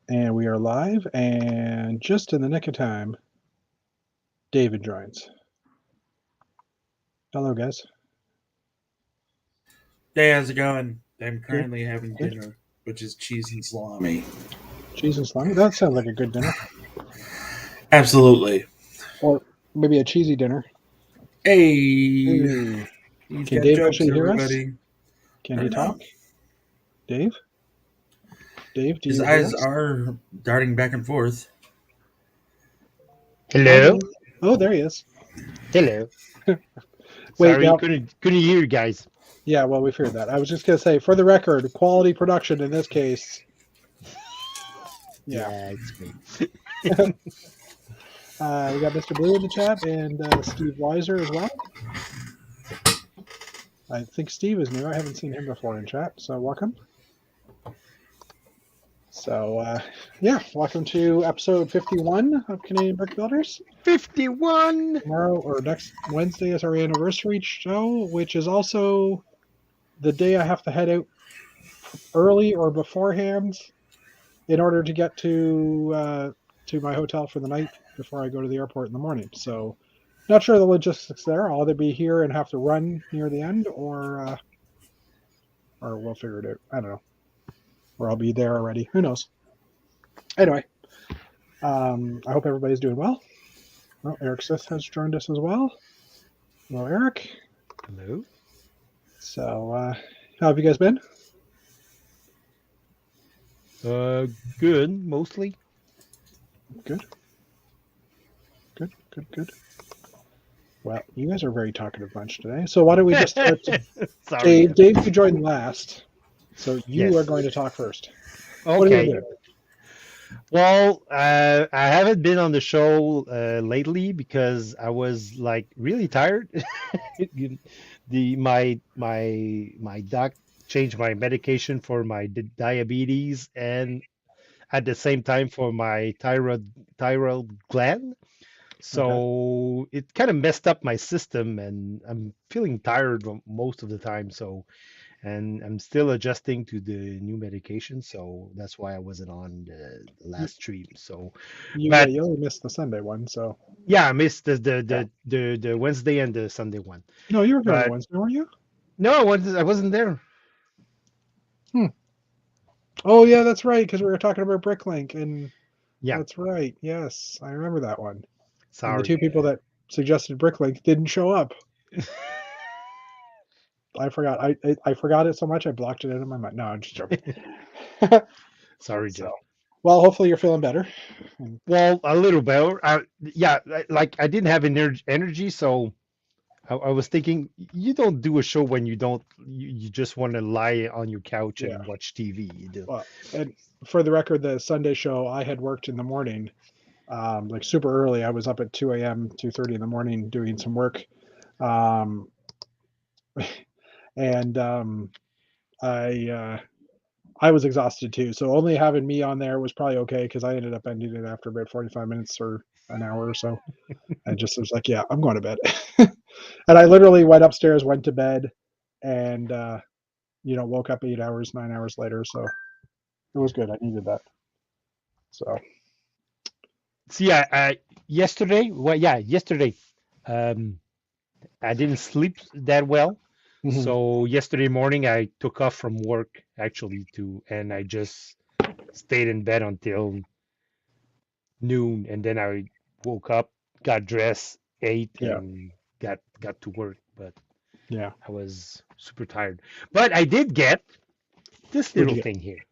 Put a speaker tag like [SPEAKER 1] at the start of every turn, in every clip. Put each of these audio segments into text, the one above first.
[SPEAKER 1] And we are live, and just in the nick of time, David joins. Hello, guys.
[SPEAKER 2] Hey, how's it going? I'm
[SPEAKER 1] Good.
[SPEAKER 2] currently having
[SPEAKER 1] Good.
[SPEAKER 2] dinner, which is cheese and salami.
[SPEAKER 1] Cheese and salami. That sounds like a good dinner.
[SPEAKER 2] Absolutely.
[SPEAKER 1] Or maybe a cheesy dinner.
[SPEAKER 2] Hey,
[SPEAKER 1] Hey,
[SPEAKER 2] he's
[SPEAKER 1] can
[SPEAKER 2] got
[SPEAKER 1] Dave
[SPEAKER 2] jokes,
[SPEAKER 1] actually hear us?
[SPEAKER 2] everybody.
[SPEAKER 1] Can
[SPEAKER 2] I
[SPEAKER 1] he
[SPEAKER 2] don't know.
[SPEAKER 1] talk? Dave? Dave, do
[SPEAKER 2] His
[SPEAKER 1] you hear
[SPEAKER 2] eyes
[SPEAKER 1] us?
[SPEAKER 2] are darting back and forth.
[SPEAKER 1] Hi,
[SPEAKER 3] Hello?
[SPEAKER 1] Dave. Oh, there he is.
[SPEAKER 3] Hello.
[SPEAKER 1] Wait,
[SPEAKER 3] Sorry,
[SPEAKER 1] now.
[SPEAKER 3] couldn't hear you guys.
[SPEAKER 1] Yeah, well, we figured that. I was just going to say, for the record, quality production in this case. Yeah.
[SPEAKER 3] Yeah, it's great.
[SPEAKER 1] We got Mr. Blue in the chat and Steve Weiser as well. I think Steve is new. I haven't seen him before in chat, so welcome. So, yeah, welcome to episode 51 of Canadian Brick Builders.
[SPEAKER 3] 51.
[SPEAKER 1] Tomorrow or next Wednesday is our anniversary show, which is also the day I have to head out early or beforehand in order to get to my hotel for the night before I go to the airport in the morning. So, not sure the logistics there. I'll either be here and have to run near the end, or we'll figure it out. I don't know. Or I'll be there already. Who knows? Anyway, I hope everybody's doing well. Well, Eric Smith has joined us as well. Hello, Eric.
[SPEAKER 3] Hello.
[SPEAKER 1] So, how have you guys been?
[SPEAKER 3] Good, mostly.
[SPEAKER 1] Good. Good, good, good. Well, you guys are a very talkative bunch today. So why don't we just start?
[SPEAKER 3] Sorry.
[SPEAKER 1] Dave, you joined last, so you are
[SPEAKER 3] Yes.
[SPEAKER 1] going to talk first. What are you
[SPEAKER 3] Okay.
[SPEAKER 1] doing?
[SPEAKER 3] Well, I haven't been on the show lately because I was like really tired. My doc changed my medication for my diabetes and at the same time for my thyroid gland.
[SPEAKER 1] Okay.
[SPEAKER 3] So it kind of messed up my system, and I'm feeling tired most of the time. So, and I'm still adjusting to the new medication. So that's why I wasn't on the
[SPEAKER 1] You,
[SPEAKER 3] last stream. So,
[SPEAKER 1] yeah,
[SPEAKER 3] but
[SPEAKER 1] you only missed the Sunday one, so
[SPEAKER 3] yeah, I missed the the
[SPEAKER 1] yeah.
[SPEAKER 3] the the, the Wednesday and the Sunday one.
[SPEAKER 1] No, you were here on the
[SPEAKER 3] But
[SPEAKER 1] Wednesday, weren't you?
[SPEAKER 3] no, I wasn't there.
[SPEAKER 1] Hmm. Oh yeah, that's right, because we were talking about Bricklink, and
[SPEAKER 3] Yeah,
[SPEAKER 1] that's right. Yes, I remember that one. And the two
[SPEAKER 3] sorry.
[SPEAKER 1] people that suggested Bricklink didn't show up. I forgot. I forgot it so much I blocked it out of my mind. No, I'm just joking.
[SPEAKER 3] Sorry,
[SPEAKER 1] So,
[SPEAKER 3] Joe.
[SPEAKER 1] well, hopefully you're feeling better.
[SPEAKER 3] Well, a little better. Yeah, like I didn't have energy, so I was thinking you don't do a show when you just want to lie on your couch
[SPEAKER 1] Yeah.
[SPEAKER 3] and watch TV. You do.
[SPEAKER 1] Well, and for the record, the Sunday show I had worked in the morning, like super early. I was up at 2 a.m., 2:30 in the morning doing some work, um, and I was exhausted too. So only having me on there was probably okay because I ended up ending it after about 45 minutes or an hour or so. I just was like, yeah, I'm going to bed. And I literally went upstairs, went to bed, and woke up 8 hours, 9 hours later. So it was good. I needed that. So
[SPEAKER 3] See, yesterday, well, yeah, yesterday, um, I didn't sleep that well.
[SPEAKER 1] mhm.
[SPEAKER 3] So yesterday morning, I took off from work actually and I just stayed in bed until noon, and then I woke up, got dressed, ate,
[SPEAKER 1] Yeah,
[SPEAKER 3] and got to work. But
[SPEAKER 1] yeah.
[SPEAKER 3] I was super tired. But I did get this
[SPEAKER 1] What'd
[SPEAKER 3] little
[SPEAKER 1] you get?
[SPEAKER 3] thing here.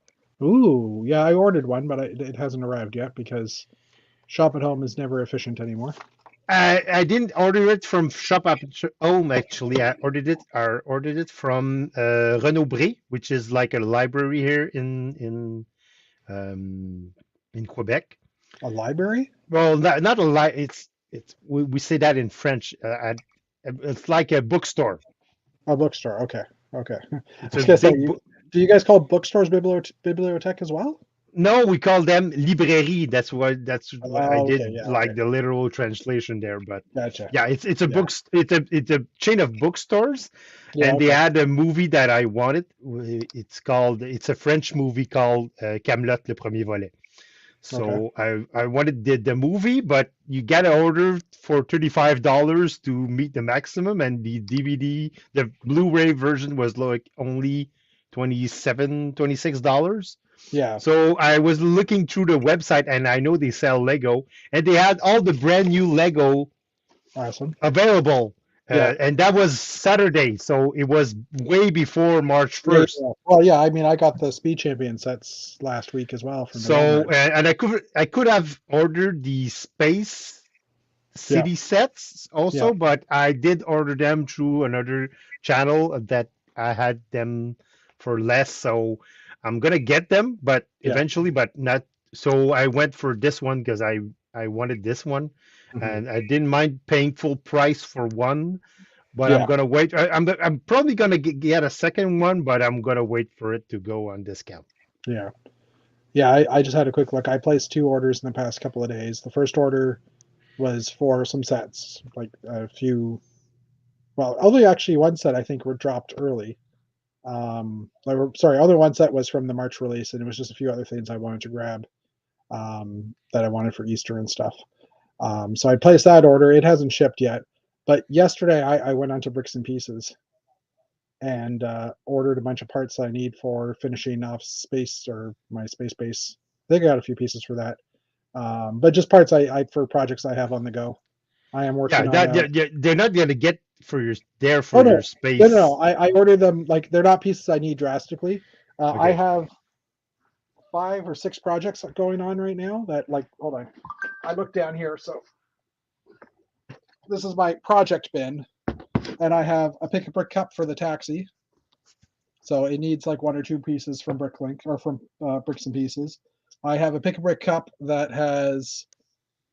[SPEAKER 1] Ooh, yeah. I ordered one, but it hasn't arrived yet because shop at home is never efficient anymore.
[SPEAKER 3] I didn't order it from Shop at Home actually. I ordered it from Renaud Bré, which is like a library here um, in Quebec.
[SPEAKER 1] A library?
[SPEAKER 3] Well, not a li it's we say that in French. It's like a bookstore.
[SPEAKER 1] A bookstore. Okay, okay. I
[SPEAKER 3] It's
[SPEAKER 1] was
[SPEAKER 3] a
[SPEAKER 1] gonna say,
[SPEAKER 3] big book.
[SPEAKER 1] do you guys call bookstores bibliothèque as well?
[SPEAKER 3] No, we call them librairie. That's what I
[SPEAKER 1] Oh, okay.
[SPEAKER 3] did,
[SPEAKER 1] Yeah. Okay.
[SPEAKER 3] like the literal translation there. But
[SPEAKER 1] Gotcha.
[SPEAKER 3] yeah, it's a
[SPEAKER 1] Yeah.
[SPEAKER 3] books. It's a chain of bookstores,
[SPEAKER 1] Yeah.
[SPEAKER 3] and they
[SPEAKER 1] Okay.
[SPEAKER 3] had a movie that I wanted. It's a French movie called Camelot le premier volet.
[SPEAKER 1] Okay.
[SPEAKER 3] So I wanted the movie, but you gotta order for $35 to meet the maximum, and the DVD, the Blu-ray version was like only $26.
[SPEAKER 1] Yeah.
[SPEAKER 3] So I was looking through the website, and I know they sell Lego, and they had all the brand new Lego
[SPEAKER 1] Awesome.
[SPEAKER 3] available.
[SPEAKER 1] Yeah.
[SPEAKER 3] And that was Saturday, so it was way before March
[SPEAKER 1] Yeah,
[SPEAKER 3] 1st.
[SPEAKER 1] yeah. Well, yeah. I mean, I got the Speed Champion sets last week as well from the
[SPEAKER 3] So
[SPEAKER 1] Walmart.
[SPEAKER 3] and I could have ordered the Space
[SPEAKER 1] Yeah.
[SPEAKER 3] City sets
[SPEAKER 1] Yeah.
[SPEAKER 3] also, but I did order them through another channel that I had them for less. So I'm gonna get them, but
[SPEAKER 1] Yeah.
[SPEAKER 3] eventually, but not. So I went for this one because I wanted this one,
[SPEAKER 1] Mhm.
[SPEAKER 3] and I didn't mind paying full price for one. But I'm
[SPEAKER 1] Yeah.
[SPEAKER 3] gonna wait. I'm probably gonna get a second one, but I'm gonna wait for it to go on discount.
[SPEAKER 1] Yeah. Yeah. I just had a quick look. I placed 2 orders in the past couple of days. The first order was for some sets, like a few. Well, only actually one set I think were dropped early. Sorry, other one set was from the March release, and it was just a few other things I wanted to grab that I wanted for Easter and stuff. So I placed that order. It hasn't shipped yet, but yesterday I went onto Bricks and Pieces and ordered a bunch of parts I need for finishing off space or my space base. I think I got a few pieces for that, but just parts I for projects I have on the go. I am
[SPEAKER 3] Yeah,
[SPEAKER 1] working on
[SPEAKER 3] that
[SPEAKER 1] a.
[SPEAKER 3] they're not gonna get for your there
[SPEAKER 1] Oh
[SPEAKER 3] for
[SPEAKER 1] no,
[SPEAKER 3] your space.
[SPEAKER 1] I ordered them like they're not pieces I need drastically. I
[SPEAKER 3] Okay.
[SPEAKER 1] have 5 or 6 projects going on right now that like hold on. I look down here, so this is my project bin, and I have a pick a brick cup for the taxi. So it needs like 1 or 2 pieces from Bricklink or from Bricks and Pieces. I have a pick a brick cup that has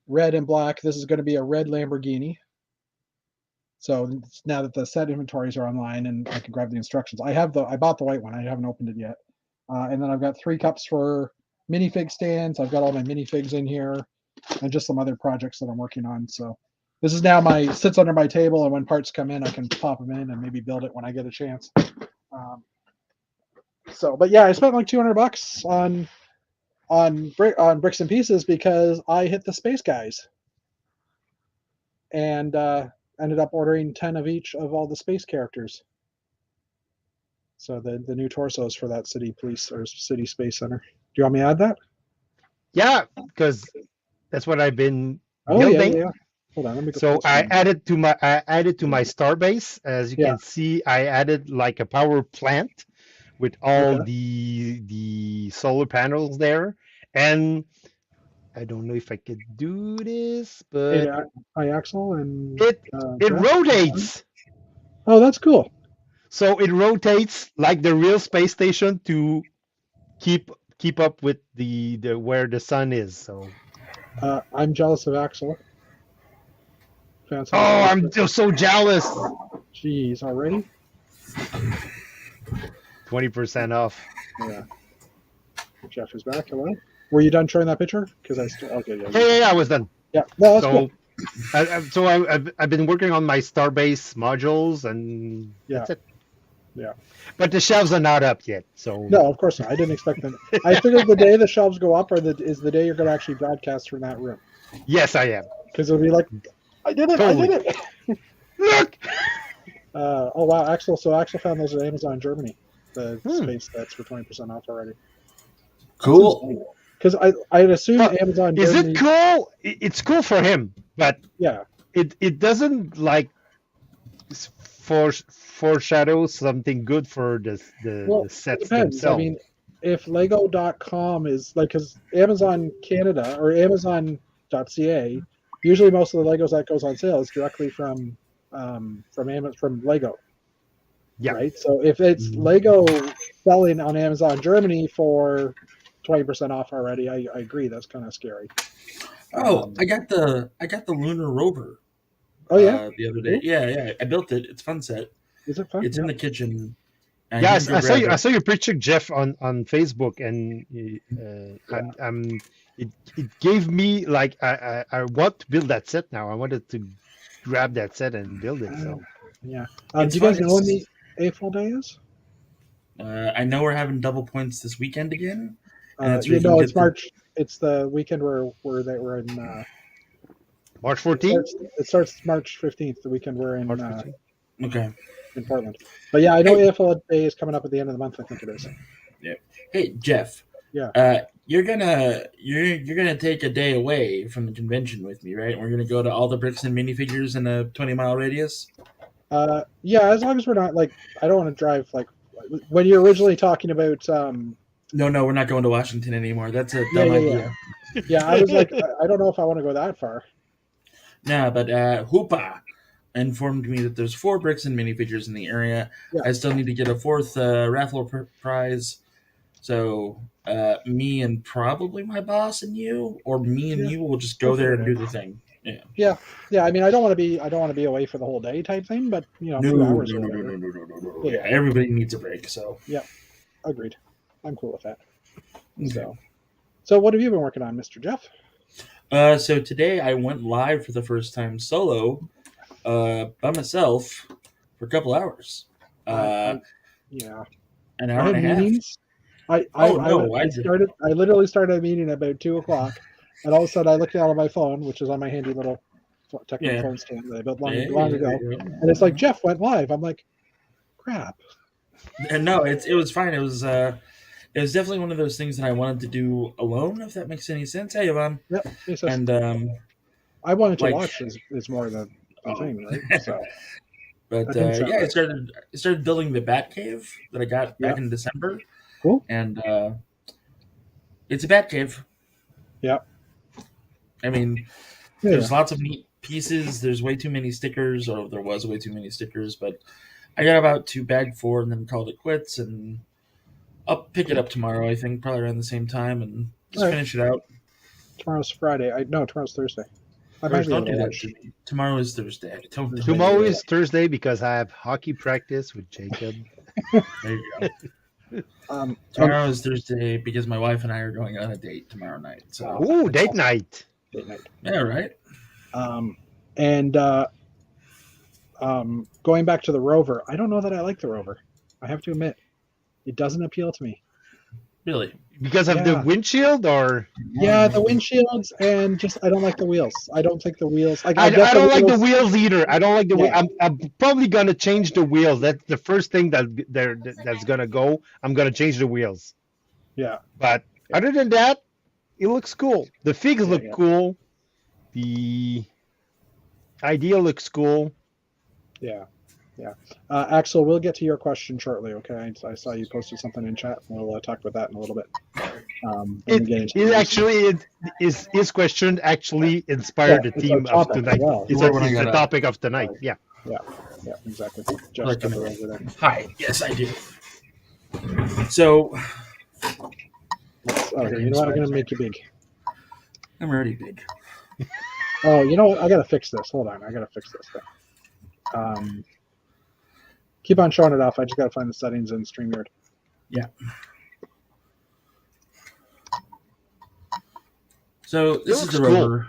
[SPEAKER 1] red and black. This is going to be a red Lamborghini. So now that the set inventories are online and I can grab the instructions, I bought the white one. I haven't opened it yet. And then I've got 3 cups for minifig stands. I've got all my minifigs in here and just some other projects that I'm working on. So this is now sits under my table, and when parts come in, I can pop them in and maybe build it when I get a chance. Um, but yeah, I spent like $200 on Bricks and Pieces because I hit the Space Guys and ended up ordering 10 of each of all the space characters. So the new torsos for that city police or city space center. Do you want me to add that?
[SPEAKER 3] Yeah, because that's what I've been
[SPEAKER 1] Oh yeah, yeah,
[SPEAKER 3] building.
[SPEAKER 1] yeah. Hold on, let me go
[SPEAKER 3] So
[SPEAKER 1] closer.
[SPEAKER 3] I added to my starbase. As you
[SPEAKER 1] Yeah.
[SPEAKER 3] can see, I added like a power plant with all
[SPEAKER 1] Okay.
[SPEAKER 3] the solar panels there. And I don't know if I could do this,
[SPEAKER 1] Hey,
[SPEAKER 3] but
[SPEAKER 1] hi Axel and
[SPEAKER 3] it it
[SPEAKER 1] Jeff.
[SPEAKER 3] rotates.
[SPEAKER 1] Oh, that's cool.
[SPEAKER 3] So it rotates like the real space station to keep keep up with the where the sun is. So
[SPEAKER 1] I'm jealous of Axel. Found
[SPEAKER 3] oh,
[SPEAKER 1] some space.
[SPEAKER 3] I'm just so jealous.
[SPEAKER 1] Jeez, already?
[SPEAKER 3] 20% off.
[SPEAKER 1] Yeah. Jeff is back. Hello. Were you done showing that picture? Because I still. Okay, yeah.
[SPEAKER 3] Hey, I was done.
[SPEAKER 1] Yeah. No, that's cool.
[SPEAKER 3] So I've been working on my Starbase modules, and
[SPEAKER 1] Yeah.
[SPEAKER 3] that's it.
[SPEAKER 1] Yeah.
[SPEAKER 3] But the shelves are not up yet. So
[SPEAKER 1] No, of course not. I didn't expect them. I figured the day the shelves go up is the day you're going to actually broadcast from that room.
[SPEAKER 3] yes, I am.
[SPEAKER 1] Because it'll be like, I did it.
[SPEAKER 3] Totally.
[SPEAKER 1] I did it.
[SPEAKER 3] Look.
[SPEAKER 1] Oh wow, Axel. So Axel found those at Amazon Germany. The
[SPEAKER 3] Hmm.
[SPEAKER 1] space sets for 20% off already.
[SPEAKER 2] Cool.
[SPEAKER 1] Because I'd assume
[SPEAKER 3] Well,
[SPEAKER 1] Amazon
[SPEAKER 3] Is
[SPEAKER 1] Germany.
[SPEAKER 3] it cool? It's cool for him, but
[SPEAKER 1] Yeah.
[SPEAKER 3] it doesn't like foreshadow something good for
[SPEAKER 1] Well,
[SPEAKER 3] the
[SPEAKER 1] it
[SPEAKER 3] sets
[SPEAKER 1] depends.
[SPEAKER 3] themselves.
[SPEAKER 1] I mean, if Lego.com is like, because Amazon Canada or Amazon.ca, usually most of the Legos that goes on sale is directly from Lego.
[SPEAKER 3] Yeah.
[SPEAKER 1] Right. So if it's Lego selling on Amazon Germany for 20% off already, I agree. That's kind of scary.
[SPEAKER 2] Oh, I got the lunar rover.
[SPEAKER 1] Oh yeah.
[SPEAKER 2] The other day.
[SPEAKER 1] Cool.
[SPEAKER 2] Yeah. I built it. It's a fun set.
[SPEAKER 1] Is it fun?
[SPEAKER 2] It's in the kitchen. And
[SPEAKER 3] Yeah,
[SPEAKER 2] you can go
[SPEAKER 3] I saw
[SPEAKER 2] grab
[SPEAKER 3] you.
[SPEAKER 2] it.
[SPEAKER 3] I saw your picture, Jeff, on Facebook, and it gave me like I want to build that set now. I wanted to grab that set and build it. So
[SPEAKER 1] Yeah.
[SPEAKER 2] It's
[SPEAKER 1] Do you guys
[SPEAKER 2] fun.
[SPEAKER 1] know when the AFOL day is?
[SPEAKER 2] I know we're having double points this weekend again, And that's where you can
[SPEAKER 1] it's
[SPEAKER 2] get the-
[SPEAKER 1] March. It's the weekend where they were in.
[SPEAKER 3] March 14th.
[SPEAKER 1] It starts March 15th. The weekend we're in
[SPEAKER 3] March 15th.
[SPEAKER 2] Okay.
[SPEAKER 1] in Portland. But yeah, I know
[SPEAKER 2] Hey.
[SPEAKER 1] AFOL Day is coming up at the end of the month. I think it is.
[SPEAKER 2] Hey, Jeff.
[SPEAKER 1] Yeah.
[SPEAKER 2] You're gonna take a day away from the convention with me, right? We're gonna go to all the bricks and minifigures in a 20-mile radius.
[SPEAKER 1] Yeah, as long as we're not like, I don't want to drive like when you're originally talking about.
[SPEAKER 2] No, we're not going to Washington anymore. That's a
[SPEAKER 1] Yeah,
[SPEAKER 2] dumb
[SPEAKER 1] yeah,
[SPEAKER 2] idea.
[SPEAKER 1] Yeah, I was like, I don't know if I want to go that far.
[SPEAKER 2] Nah, but Hoopa informed me that there's 4 bricks and minifigures in the area.
[SPEAKER 1] Yeah.
[SPEAKER 2] I still need to get a 4th raffle prize. So me and probably my boss and you, or me and you will just go there and do the thing. Yeah.
[SPEAKER 1] Yeah. I mean, I don't want to be away for the whole day type thing, but a few hours or whatever.
[SPEAKER 2] No.
[SPEAKER 1] Yeah.
[SPEAKER 2] Everybody needs a break. So
[SPEAKER 1] Agreed. I'm cool with that.
[SPEAKER 2] okay.
[SPEAKER 1] So what have you been working on, Mr. Jeff?
[SPEAKER 2] So today I went live for the first time solo, by myself, for a couple hours.
[SPEAKER 1] Yeah.
[SPEAKER 2] An
[SPEAKER 1] I
[SPEAKER 2] hour
[SPEAKER 1] had
[SPEAKER 2] and a half.
[SPEAKER 1] meetings. I literally started a meeting about 2:00, and all of a sudden I looked down on my phone, which is on my handy little technical phone stand that I built long ago, and it's like Jeff went live. I'm like, crap.
[SPEAKER 2] And no, it was fine. It was definitely one of those things that I wanted to do alone, if that makes any sense. Hey, Yvonne.
[SPEAKER 1] Yep.
[SPEAKER 2] And
[SPEAKER 1] I wanted to
[SPEAKER 2] like-
[SPEAKER 1] watch is more the thing, right? So,
[SPEAKER 2] but
[SPEAKER 1] That didn't sound
[SPEAKER 2] I
[SPEAKER 1] right.
[SPEAKER 2] started building the Bat Cave that I got back in December.
[SPEAKER 1] Cool.
[SPEAKER 2] And it's a Bat Cave.
[SPEAKER 1] Yeah.
[SPEAKER 2] I mean, there's lots of neat pieces. There's way too many stickers, or there was way too many stickers, but I got about 2 bagged 4 and then called it quits. And I'll pick it up tomorrow, I think, probably around the same time, and just finish it out.
[SPEAKER 1] Tomorrow's Friday. Tomorrow's Thursday. I might be
[SPEAKER 2] Don't
[SPEAKER 1] able
[SPEAKER 2] do
[SPEAKER 1] to
[SPEAKER 2] that
[SPEAKER 1] watch.
[SPEAKER 2] to me. Tomorrow is Thursday.
[SPEAKER 3] Tomorrow is Thursday because I have hockey practice with Jacob.
[SPEAKER 2] There you go. Tomorrow is Thursday because my wife and I are going on a date tomorrow night. So
[SPEAKER 3] Ooh, date night.
[SPEAKER 2] yeah, right.
[SPEAKER 1] Going back to the Rover, I don't know that I like the Rover. I have to admit, it doesn't appeal to me.
[SPEAKER 2] Really?
[SPEAKER 3] Because of the windshield, or
[SPEAKER 1] Yeah, the windshields, and just I don't like the wheels. I don't think the wheels.
[SPEAKER 3] I don't like the wheels either. I don't like the wheel. I'm probably gonna change the wheels. That's the first thing that's gonna go. I'm gonna change the wheels.
[SPEAKER 1] Yeah.
[SPEAKER 3] But other than that, it looks cool. The figs look cool. The idea looks cool.
[SPEAKER 1] Yeah. Axel, we'll get to your question shortly. Okay, I saw you posted something in chat. We'll talk about that in a little bit. His
[SPEAKER 3] question actually inspired the theme of tonight.
[SPEAKER 1] Well.
[SPEAKER 3] It's the topic of tonight. Yeah,
[SPEAKER 1] exactly. Jeff's got the Rover there.
[SPEAKER 2] Hi. Yes, I do. So,
[SPEAKER 1] okay, you know what? I'm gonna make you big.
[SPEAKER 2] I'm already big.
[SPEAKER 1] Oh, you know what? I gotta fix this. Hold on, I gotta fix this thing. Keep on showing it off. I just gotta find the settings in StreamYard.
[SPEAKER 2] Yeah. So this is the Rover. Cool.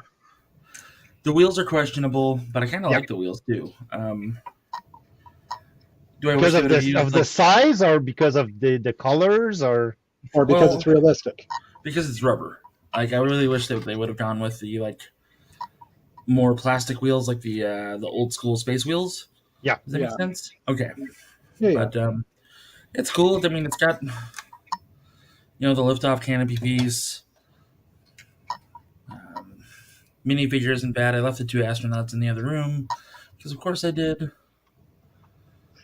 [SPEAKER 2] The wheels are questionable, but I kind of like the wheels too. Do I
[SPEAKER 3] because of the size, or because of the colors, or
[SPEAKER 1] because it's realistic?
[SPEAKER 2] Because it's rubber. Like, I really wish that they would have gone with the more plastic wheels, like the old school space wheels.
[SPEAKER 3] Yeah.
[SPEAKER 2] Does that make sense? Okay.
[SPEAKER 1] Yeah.
[SPEAKER 2] But it's cool. I mean, it's got the liftoff canopy piece. Minifigure isn't bad. I left the 2 astronauts in the other room because, of course, I did.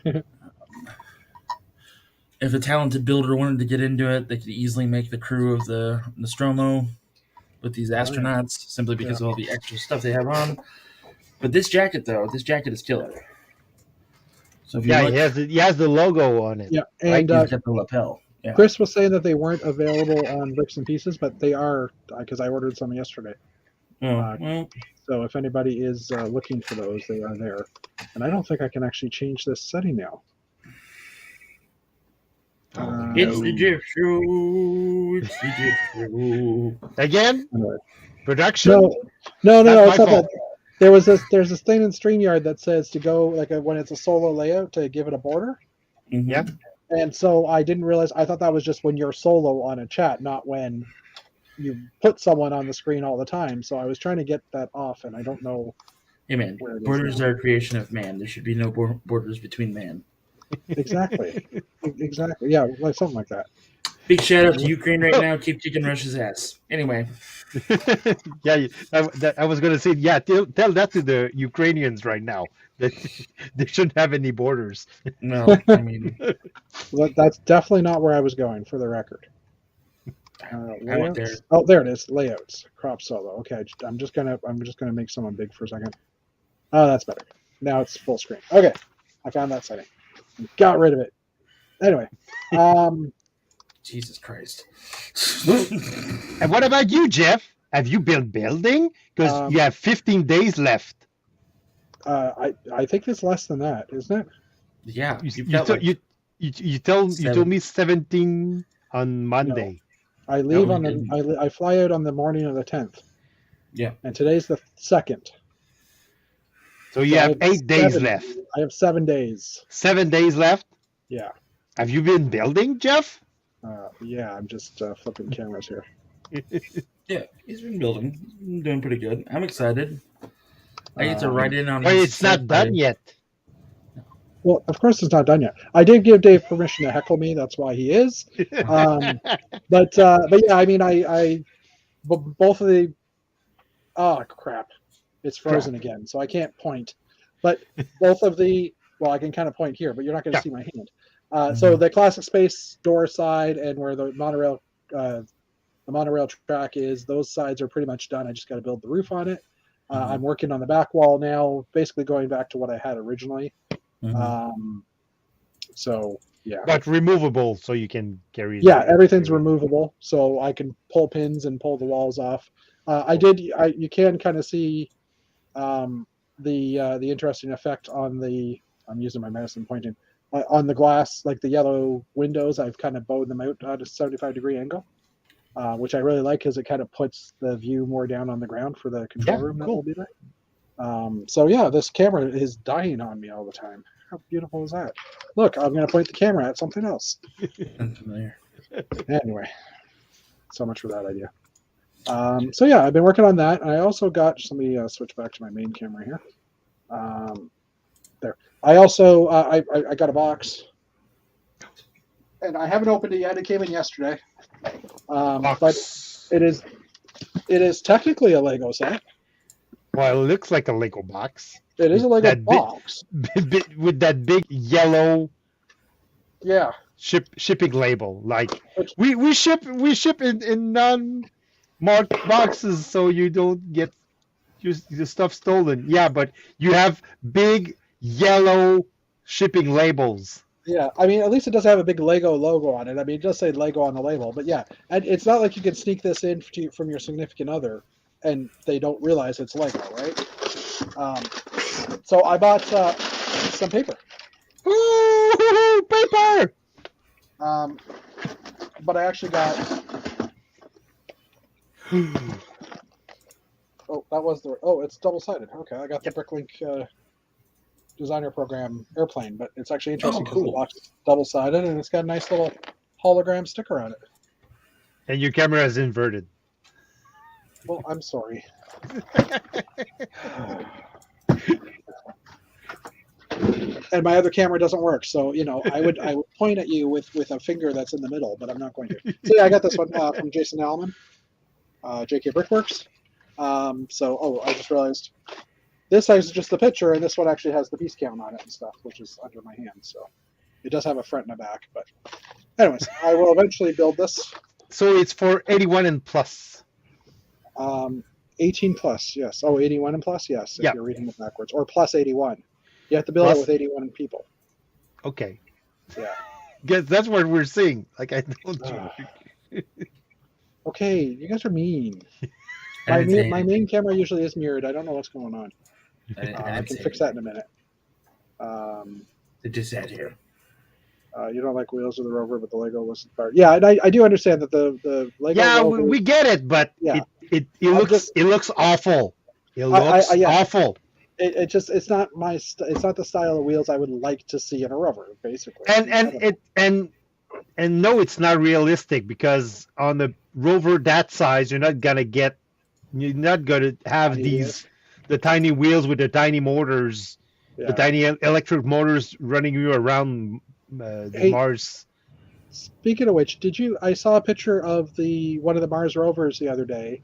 [SPEAKER 2] If a talented builder wanted to get into it, they could easily make the crew of the Nostromo with these astronauts simply because of all the extra stuff they have on. But this jacket is killer. So if you look,
[SPEAKER 3] he has the logo on it.
[SPEAKER 1] Yeah, and
[SPEAKER 2] right? He's got the lapel. Yeah.
[SPEAKER 1] Chris was saying that they weren't available on Bricks and Pieces, but they are because I ordered some yesterday. So if anybody is looking for those, they are there. And I don't think I can actually change this setting now.
[SPEAKER 2] It's the Jeff Show. It's the Jeff Show.
[SPEAKER 3] Again?
[SPEAKER 1] Anyway.
[SPEAKER 3] Production?
[SPEAKER 1] No. It's not that. There's this thing in StreamYard that says to go when it's a solo layout to give it a border.
[SPEAKER 2] Mm-hmm.
[SPEAKER 3] Yeah.
[SPEAKER 1] And so I didn't realize. I thought that was just when you're solo on a chat, not when you put someone on the screen all the time. So I was trying to get that off, and I don't know.
[SPEAKER 2] Hey man,
[SPEAKER 1] where it is
[SPEAKER 2] borders
[SPEAKER 1] now.
[SPEAKER 2] are a creation of man. There should be no borders between man.
[SPEAKER 1] Exactly. Exactly. Yeah, like something like that.
[SPEAKER 2] Big shout out to Ukraine right now. Keep kicking Russia's ass. Anyway,
[SPEAKER 3] Yeah, I was gonna say, yeah, tell that to the Ukrainians right now that they shouldn't have any borders.
[SPEAKER 2] no, I mean,
[SPEAKER 1] That's definitely not where I was going, for the record.
[SPEAKER 2] I went there.
[SPEAKER 1] Oh, there it is. Layouts. Crop solo. Okay, I'm just gonna make someone big for a second. Oh, that's better. Now it's full screen. Okay, I found that setting. Got rid of it. Anyway,
[SPEAKER 2] Jesus Christ.
[SPEAKER 3] And what about you, Jeff? Have you built building? Because you have 15 days left.
[SPEAKER 1] I think it's less than that, isn't it?
[SPEAKER 2] Yeah,
[SPEAKER 3] You told me 17 on Monday.
[SPEAKER 1] I leave on the. I fly out on the morning of the 10th.
[SPEAKER 2] Yeah.
[SPEAKER 1] And today's the 2nd.
[SPEAKER 3] So you have 8 days left.
[SPEAKER 1] I have 7 days.
[SPEAKER 3] 7 days left?
[SPEAKER 1] Yeah.
[SPEAKER 3] Have you been building, Jeff?
[SPEAKER 1] Yeah, I'm just flipping cameras here.
[SPEAKER 2] Yeah, he's been building. He's been doing pretty good. I'm excited. I get to write in on.
[SPEAKER 3] But it's not done yet.
[SPEAKER 1] Well, of course it's not done yet. I did give Dave permission to heckle me. That's why he is. But yeah, I mean, both of the. Oh crap! It's frozen again, so I can't point. But both of the. Well, I can kind of point here, but you're not going to see my hand. So the classic space door side and where the monorail track is, those sides are pretty much done. I just got to build the roof on it. I'm working on the back wall now, basically going back to what I had originally. So yeah,
[SPEAKER 3] but removable, so you can carry.
[SPEAKER 1] Yeah, everything's removable, so I can pull pins and pull the walls off. You can kind of see the interesting effect on the. I'm using my mouse and pointing on the glass, like the yellow windows. I've kind of bowed them out at a 75-degree angle, which I really like because it kind of puts the view more down on the ground for the control room that will be there. So yeah, this camera is dying on me all the time. How beautiful is that? Look, I'm going to point the camera at something else.
[SPEAKER 2] Unfamiliar.
[SPEAKER 1] Anyway, so much for that idea. So yeah, I've been working on that. I also got, let me switch back to my main camera here. There. I also, I got a box. And I haven't opened it yet. It came in yesterday. But it is technically a Lego set.
[SPEAKER 3] Well, it looks like a Lego box.
[SPEAKER 1] It is a Lego box.
[SPEAKER 3] With that big yellow shipping label. Like we ship in non-marked boxes so you don't get your stuff stolen. Yeah, but you have big yellow shipping labels.
[SPEAKER 1] Yeah, I mean, at least it doesn't have a big Lego logo on it. I mean, it does say Lego on the label, but yeah, and it's not like you can sneak this in from your significant other and they don't realize it's Lego, right? So I bought some paper.
[SPEAKER 3] Ooh, paper!
[SPEAKER 1] But I actually got. It's double-sided. Okay, I got the Bricklink designer program airplane, but it's actually interesting because the box is double-sided and it's got a nice little hologram sticker on it.
[SPEAKER 3] And your camera is inverted.
[SPEAKER 1] Well, I'm sorry. And my other camera doesn't work, so I would point at you with a finger that's in the middle, but I'm not going to. So yeah, I got this one from Jason Allman, JK Brickworks. I just realized this is just the picture, and this one actually has the piece count on it and stuff, which is under my hand. So it does have a front and a back, but anyways, I will eventually build this.
[SPEAKER 3] So it's for 81 and plus.
[SPEAKER 1] 18 plus, yes. Oh, 81 and plus, yes. If you're reading it backwards, or plus 81. You have to build it with 81 people.
[SPEAKER 3] Okay.
[SPEAKER 1] Yeah.
[SPEAKER 3] Guess that's what we're seeing. Like I told you.
[SPEAKER 1] Okay, you guys are mean. My main camera usually is mirrored. I don't know what's going on. I can fix that in a minute.
[SPEAKER 2] It just sat here.
[SPEAKER 1] You don't like Wheels of the Rover, but the Lego was part. Yeah, and I do understand that the Lego.
[SPEAKER 3] Yeah,
[SPEAKER 1] Rover,
[SPEAKER 3] we get it, but it looks awful. It looks awful.
[SPEAKER 1] it's not it's not the style of wheels I would like to see in a rover, basically.
[SPEAKER 3] And no, it's not realistic because on a rover that size, you're not gonna have
[SPEAKER 1] Tiny
[SPEAKER 3] the tiny wheels with the tiny motors, the tiny electric motors running you around the Mars.
[SPEAKER 1] Speaking of which, I saw a picture of one of the Mars rovers the other day,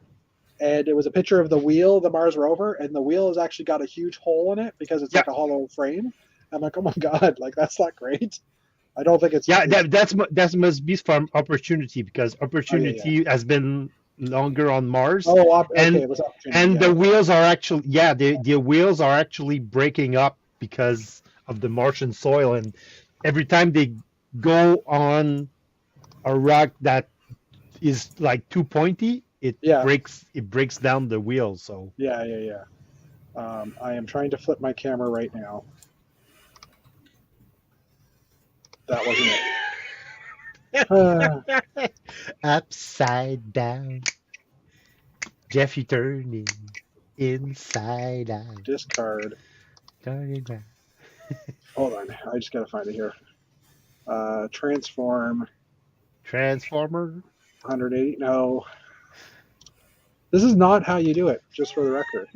[SPEAKER 1] and it was a picture of the wheel of the Mars rover, and the wheel has actually got a huge hole in it because it's like a hollow frame. I'm like, oh my god, like that's not great. I don't think it's
[SPEAKER 3] that must be from Opportunity because Opportunity has been longer on Mars.
[SPEAKER 1] It was
[SPEAKER 3] and the wheels are actually the wheels are actually breaking up because of the Martian soil, and every time they go on a rock that is like too pointy, it breaks down the wheels. So
[SPEAKER 1] I am trying to flip my camera right now. That wasn't it.
[SPEAKER 3] Upside down. Jeffy turning inside out.
[SPEAKER 1] Discard. Hold on. I just got to find it here. Transformer. 180. No. This is not how you do it, just for the record.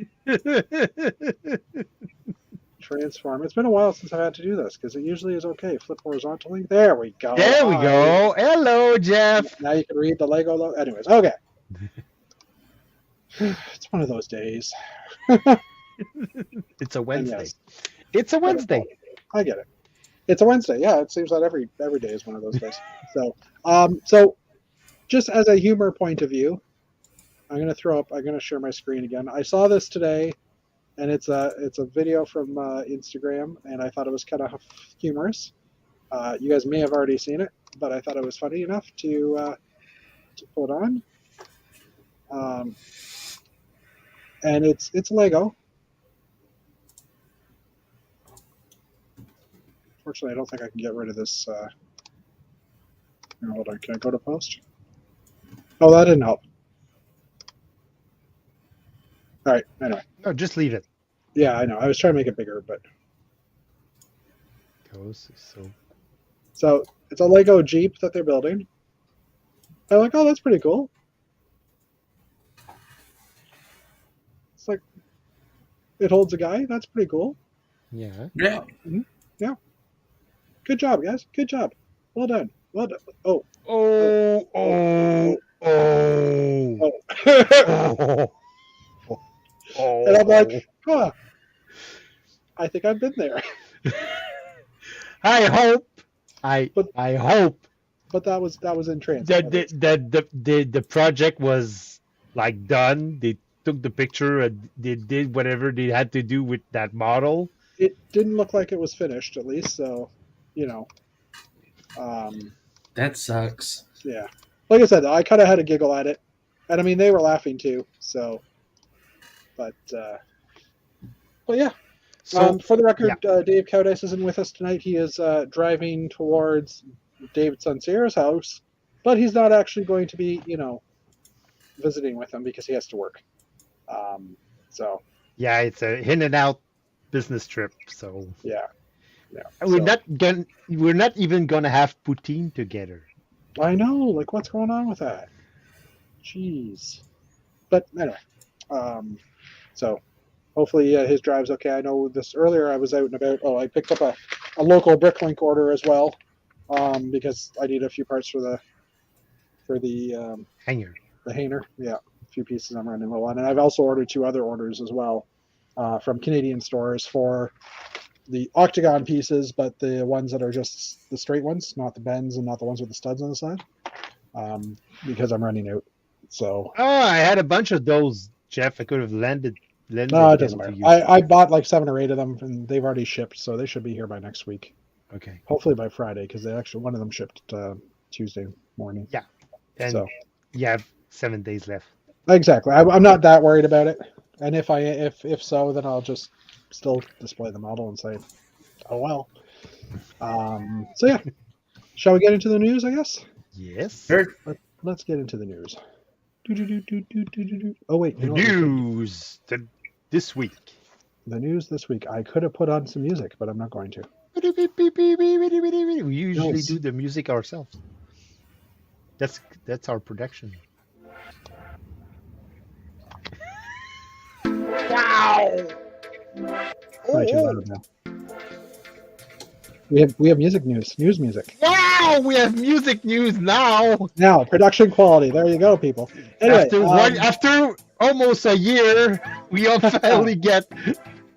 [SPEAKER 1] Transform. It's been a while since I've had to do this because it usually is okay. Flip horizontally. There we go.
[SPEAKER 3] There we go. Hello, Jeff.
[SPEAKER 1] Now you can read the Lego logo. Anyways, okay. It's one of those days.
[SPEAKER 3] It's a Wednesday. Yes. It's a Wednesday.
[SPEAKER 1] I get it. It's a Wednesday. Yeah, it seems that every day is one of those days. So just as a humor point of view, I'm going to share my screen again. I saw this today, and it's a video from Instagram, and I thought it was kind of humorous. You guys may have already seen it, but I thought it was funny enough to put on. And it's Lego. Fortunately, I don't think I can get rid of this. Hold on, can I go to post? Oh, that didn't help. All right, anyway.
[SPEAKER 3] No, just leave it.
[SPEAKER 1] Yeah, I know. I was trying to make it bigger, but. So it's a Lego Jeep that they're building. I'm like, oh, that's pretty cool. It's like, it holds a guy. That's pretty cool.
[SPEAKER 3] Yeah.
[SPEAKER 2] Yeah.
[SPEAKER 1] Mm-hmm. Yeah. Good job, guys. Good job. Well done. Well done. Oh.
[SPEAKER 3] Oh. Oh. Oh.
[SPEAKER 1] Oh. Oh. And I'm like, huh. I think I've been there.
[SPEAKER 3] I hope. I hope.
[SPEAKER 1] But that was in transit.
[SPEAKER 3] The project was like done. They took the picture and they did whatever they had to do with that model.
[SPEAKER 1] It didn't look like it was finished, at least. So,
[SPEAKER 2] that sucks.
[SPEAKER 1] Yeah. Like I said, I kind of had a giggle at it, and I mean they were laughing too. So, but yeah. So, for the record, Dave Cowdice isn't with us tonight. He is driving towards David Sunsier's house, but he's not actually going to be, visiting with him because he has to work. So.
[SPEAKER 3] Yeah, it's a in and out business trip. So.
[SPEAKER 1] Yeah.
[SPEAKER 3] We're not even gonna have poutine together.
[SPEAKER 1] I know. Like, what's going on with that? Jeez. But anyway, so. Hopefully his drive's okay. I know this earlier I was out and about. Oh, I picked up a local Bricklink order as well, because I need a few parts for the
[SPEAKER 3] hanger.
[SPEAKER 1] The hanger, yeah, a few pieces I'm running low on, and I've also ordered 2 other orders as well from Canadian stores for the octagon pieces, but the ones that are just the straight ones, not the bends and not the ones with the studs on the side, because I'm running out. So.
[SPEAKER 3] Oh, I had a bunch of those, Jeff. I could have lended.
[SPEAKER 1] No, it doesn't matter. I bought like 7 or 8 of them, and they've already shipped, so they should be here by next week.
[SPEAKER 3] Okay.
[SPEAKER 1] Hopefully by Friday, because one of them shipped Tuesday morning.
[SPEAKER 3] Yeah. And so you have 7 days left.
[SPEAKER 1] Exactly. I'm not that worried about it, and if so, then I'll just still display the model and say, oh well. So yeah, shall we get into the news? I guess.
[SPEAKER 3] Yes.
[SPEAKER 2] Sure.
[SPEAKER 1] Let's get into the news. Oh wait,
[SPEAKER 3] news this week.
[SPEAKER 1] the news this week. I could have put on some music, but I'm not going to.
[SPEAKER 3] We usually
[SPEAKER 1] Nice.
[SPEAKER 3] do the music ourselves. That's our production. Wow!
[SPEAKER 1] Probably too loud now. We have news music.
[SPEAKER 3] Wow! We have music news now.
[SPEAKER 1] Now, production quality. There you go, people. Anyway,
[SPEAKER 3] After almost a year, we all finally get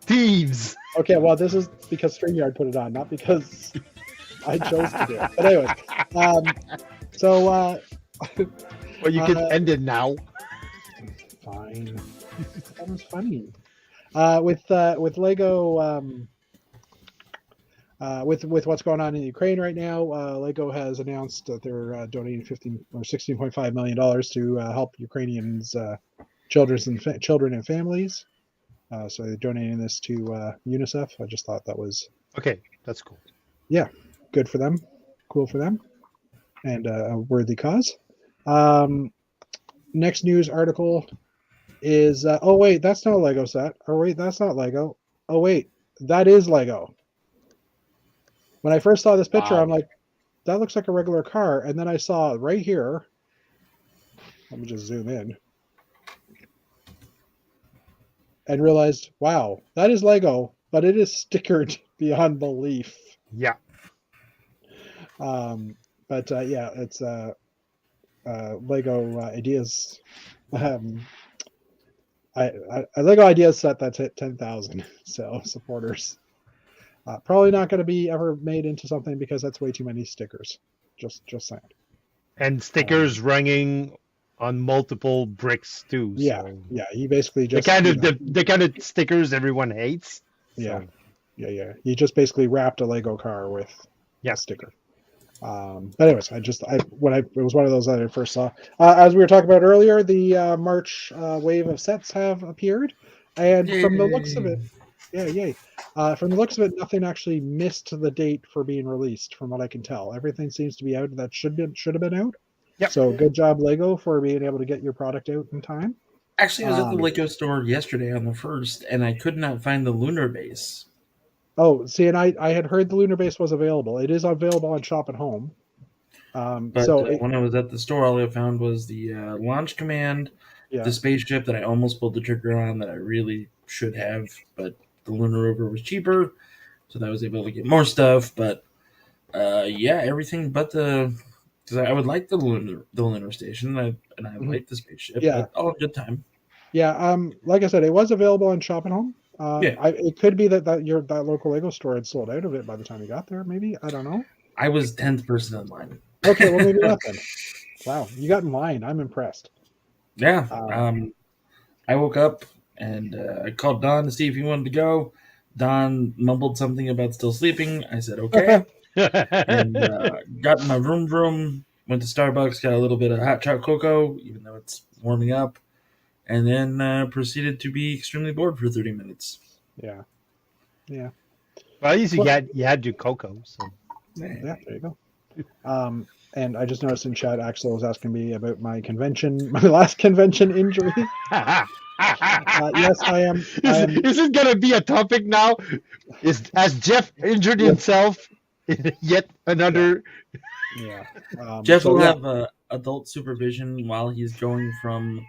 [SPEAKER 3] thieves.
[SPEAKER 1] Okay, well, this is because StreamYard put it on, not because I chose to do it. But anyways, well,
[SPEAKER 3] you can end it now.
[SPEAKER 1] Fine. That was funny. With Lego, with what's going on in Ukraine right now, Lego has announced that they're donating $16.5 million to help Ukrainians, children and families. So they're donating this to UNICEF. I just thought that was
[SPEAKER 3] okay. That's cool.
[SPEAKER 1] Yeah, good for them, cool for them, and a worthy cause. Next news article is oh wait, that's not a Lego set. Oh wait, that's not Lego. Oh wait, that is Lego. When I first saw this picture,
[SPEAKER 3] Wow.
[SPEAKER 1] I'm like, that looks like a regular car, and then I saw right here. Let me just zoom in. And realized, wow, that is Lego, but it is stickered beyond belief.
[SPEAKER 3] Yeah.
[SPEAKER 1] But yeah, it's Lego Ideas. Lego Ideas set that's hit 10,000. So supporters. Probably not going to be ever made into something because that's way too many stickers. Just saying.
[SPEAKER 3] And stickers running on multiple bricks too.
[SPEAKER 1] Yeah,
[SPEAKER 3] so
[SPEAKER 1] yeah. He basically just
[SPEAKER 3] the kind of stickers everyone hates.
[SPEAKER 1] Yeah,
[SPEAKER 3] so.
[SPEAKER 1] yeah. He just basically wrapped a Lego car with a sticker. But anyways, it was one of those that I first saw. As we were talking about earlier, the March wave of sets have appeared, and from the looks of it, yay! From the looks of it, nothing actually missed the date for being released. From what I can tell, everything seems to be out that should have been out.
[SPEAKER 3] Yep.
[SPEAKER 1] So good job, Lego, for being able to get your product out in time.
[SPEAKER 2] Actually, I was at the Lego store yesterday on the 1st, and I could not find the lunar base.
[SPEAKER 1] Oh, see, and I had heard the lunar base was available. It is available on Shop at Home.
[SPEAKER 2] But when I was at the store, all I found was the launch command, the spaceship that I almost pulled the trigger on that I really should have, but the lunar rover was cheaper, so that I was able to get more stuff. But everything but because I would like the lunar station, and I like the spaceship.
[SPEAKER 1] Yeah,
[SPEAKER 2] but all in good time.
[SPEAKER 1] Yeah, like I said, it was available on Shop at Home. It could be that that local Lego store had sold out of it by the time you got there. Maybe, I don't know.
[SPEAKER 2] I was 10th person in line.
[SPEAKER 1] Okay, well maybe not then. Wow, you got in line. I'm impressed.
[SPEAKER 2] Yeah. I woke up and I called Don to see if he wanted to go. Don mumbled something about still sleeping. I said okay, and got in my room. Went to Starbucks, got a little bit of hot chocolate cocoa, even though it's warming up, and then proceeded to be extremely bored for 30 minutes.
[SPEAKER 1] Yeah.
[SPEAKER 3] Well, at least you had your cocoa. So.
[SPEAKER 1] Yeah, there you go. And I just noticed in chat, Axel was asking me about my last convention injury. Yes, I am.
[SPEAKER 3] Is it going to be a topic now? Has Jeff injured himself in yet another?
[SPEAKER 1] Yeah.
[SPEAKER 2] Jeff will have adult supervision while he's going from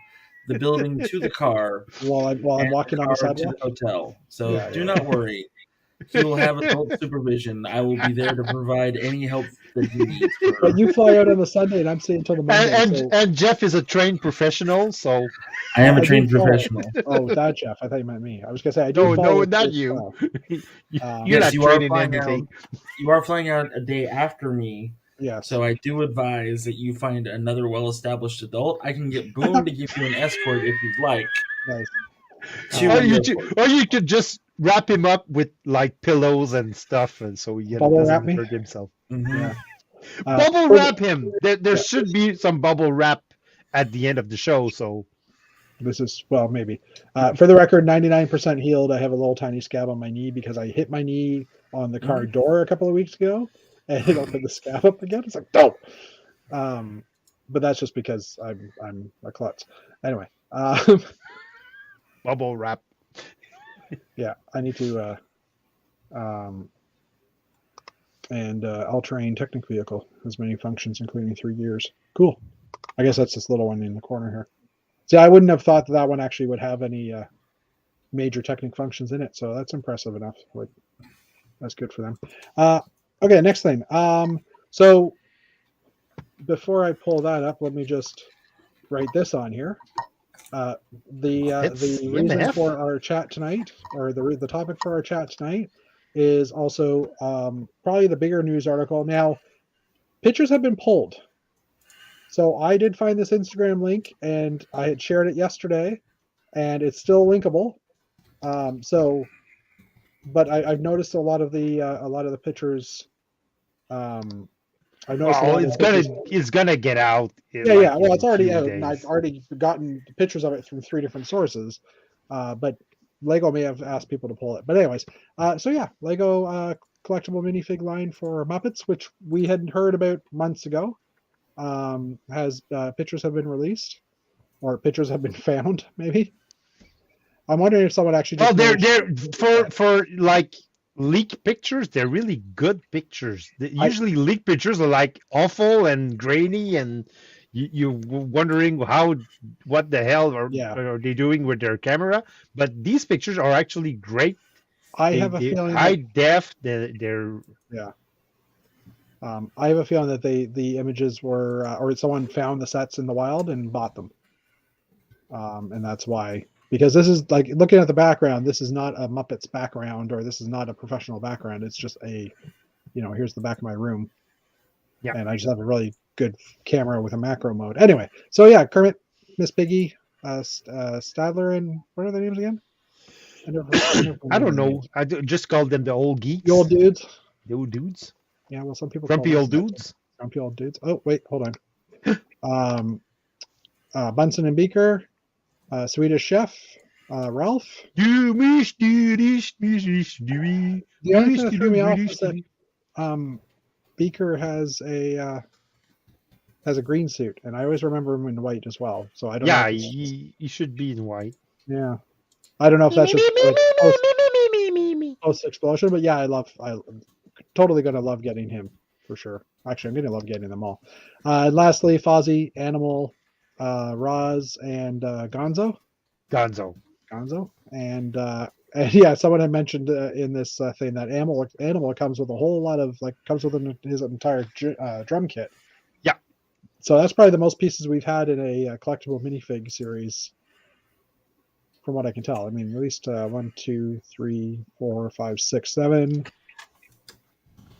[SPEAKER 2] the building to the car.
[SPEAKER 1] While I'm walking on the sidewalk
[SPEAKER 2] to the hotel. So do not worry. He will have adult supervision. I will be there to provide any help that he needs.
[SPEAKER 1] But you fly out on the Sunday, and I'm staying until the Monday.
[SPEAKER 3] And Jeff is a trained professional, so
[SPEAKER 2] I am a trained professional.
[SPEAKER 1] Oh, that Jeff. I thought you meant me. I was gonna say I
[SPEAKER 3] do. No, not you. You're not training anything.
[SPEAKER 2] You are flying out a day after me.
[SPEAKER 1] Yeah.
[SPEAKER 2] So I do advise that you find another well-established adult. I can get Boone to give you an escort if you'd like.
[SPEAKER 1] Nice.
[SPEAKER 3] Or you could just wrap him up with like pillows and stuff, and so he doesn't hurt himself.
[SPEAKER 2] Mm-hmm.
[SPEAKER 1] Yeah.
[SPEAKER 3] Bubble wrap him. There should be some bubble wrap at the end of the show. So
[SPEAKER 1] this is maybe. For the record, 99% healed. I have a little tiny scab on my knee because I hit my knee on the car door a couple of weeks ago, and it opened the scab up again. It's like no. But that's just because I'm a klutz. Anyway.
[SPEAKER 3] Bubble wrap.
[SPEAKER 1] Yeah, I need to. And all-terrain Technic vehicle has many functions, including 3 gears. Cool. I guess that's this little one in the corner here. See, I wouldn't have thought that one actually would have any major Technic functions in it, so that's impressive enough. Like, that's good for them. Okay, next thing. So before I pull that up, let me just write this on here. The reason for our chat tonight, or the topic for our chat tonight, is also probably the bigger news article. Now, pictures have been pulled. So I did find this Instagram link, and I had shared it yesterday, and it's still linkable. But I've noticed a lot of the pictures. I noticed
[SPEAKER 3] Well, it's gonna get out.
[SPEAKER 1] Yeah. Well, it's
[SPEAKER 3] in a
[SPEAKER 1] already
[SPEAKER 3] few
[SPEAKER 1] out, and I've
[SPEAKER 3] days.
[SPEAKER 1] already gotten pictures of it from 3 different sources. But Lego may have asked people to pull it. But anyways, so yeah, Lego collectible minifig line for Muppets, which we hadn't heard about months ago. Has pictures have been released, or pictures have been found, maybe. I'm wondering if someone actually
[SPEAKER 3] Well,
[SPEAKER 1] just
[SPEAKER 3] they're for like leak pictures. They're really good pictures. Usually, leak pictures are like awful and grainy, and you're wondering what the hell are they doing with their camera? But these pictures are actually great.
[SPEAKER 1] I have a feeling
[SPEAKER 3] high def. They're
[SPEAKER 1] yeah. I have a feeling that the images were, or someone found the sets in the wild and bought them, and that's why. Because this is like looking at the background. This is not a Muppets background, or this is not a professional background. It's just here's the back of my room, and I just have a really good camera with a macro mode. Anyway, so yeah, Kermit, Miss Piggy, Stadler, and what are their names again?
[SPEAKER 3] I don't know. I just called them the old geeks.
[SPEAKER 1] The old dudes.
[SPEAKER 3] The old dudes.
[SPEAKER 1] Yeah, well, some people
[SPEAKER 3] grumpy old dudes.
[SPEAKER 1] Grumpy old dudes. Oh, wait, hold on. Bunsen and Beaker, Swedish Chef, Ralph. The only thing that threw me off is that Beaker has a green suit, and I always remember him in white as well. So I don't know.
[SPEAKER 3] Yeah, he should be in white.
[SPEAKER 1] Yeah, I don't know if that's just post explosion, but yeah, I totally gonna love getting him for sure. Actually, I'm gonna love getting them all. And lastly, Fozzie, Animal, Roz, and Gonzo. And yeah, someone had mentioned in this thing that Animal comes with a whole lot of comes with his entire drum kit.
[SPEAKER 3] Yeah.
[SPEAKER 1] So that's probably the most pieces we've had in a collectible minifig series, from what I can tell. I mean, at least 1, 2, 3, 4, 5, 6, 7,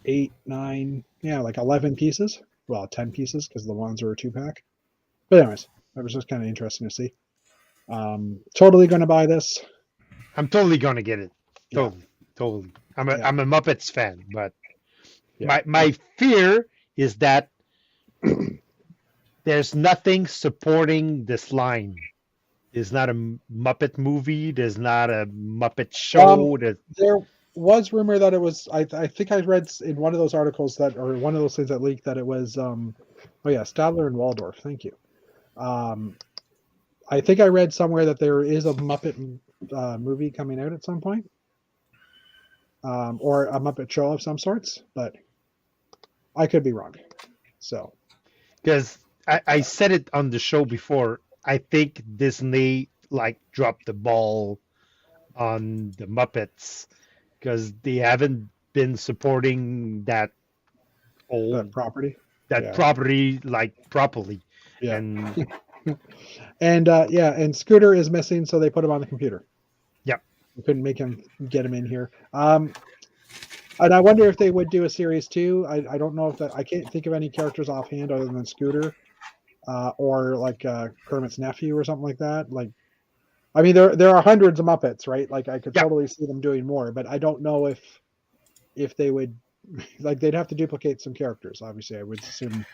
[SPEAKER 1] 8, 9, yeah, like 11 pieces. Well, 10 pieces because the ones are a 2-pack. But anyways, that was just kind of interesting to see. Totally going to buy this.
[SPEAKER 3] I'm totally going to get it. Totally. I'm a Muppets fan, but my fear is that there's nothing supporting this line. There's not a Muppet movie. There's not a Muppet show.
[SPEAKER 1] There was rumor that it was. I think I read in one of those articles or one of those things that leaked that it was. Stadler and Waldorf. Thank you. I think I read somewhere that there is a Muppet movie coming out at some point, or a Muppet show of some sorts, but I could be wrong. So,
[SPEAKER 3] because I said it on the show before. I think Disney dropped the ball on the Muppets because they haven't been supporting that
[SPEAKER 1] property.
[SPEAKER 3] Property properly.
[SPEAKER 1] Yeah.
[SPEAKER 3] And
[SPEAKER 1] and Scooter is missing, so they put him on the computer.
[SPEAKER 3] Yeah.
[SPEAKER 1] We couldn't get him in here. And I wonder if they would do a series 2. I don't know if I can't think of any characters offhand other than Scooter. Or Kermit's nephew or something like that. I mean, there are hundreds of Muppets, right? I could totally see them doing more, but I don't know if they would, they'd have to duplicate some characters. Obviously, I would assume.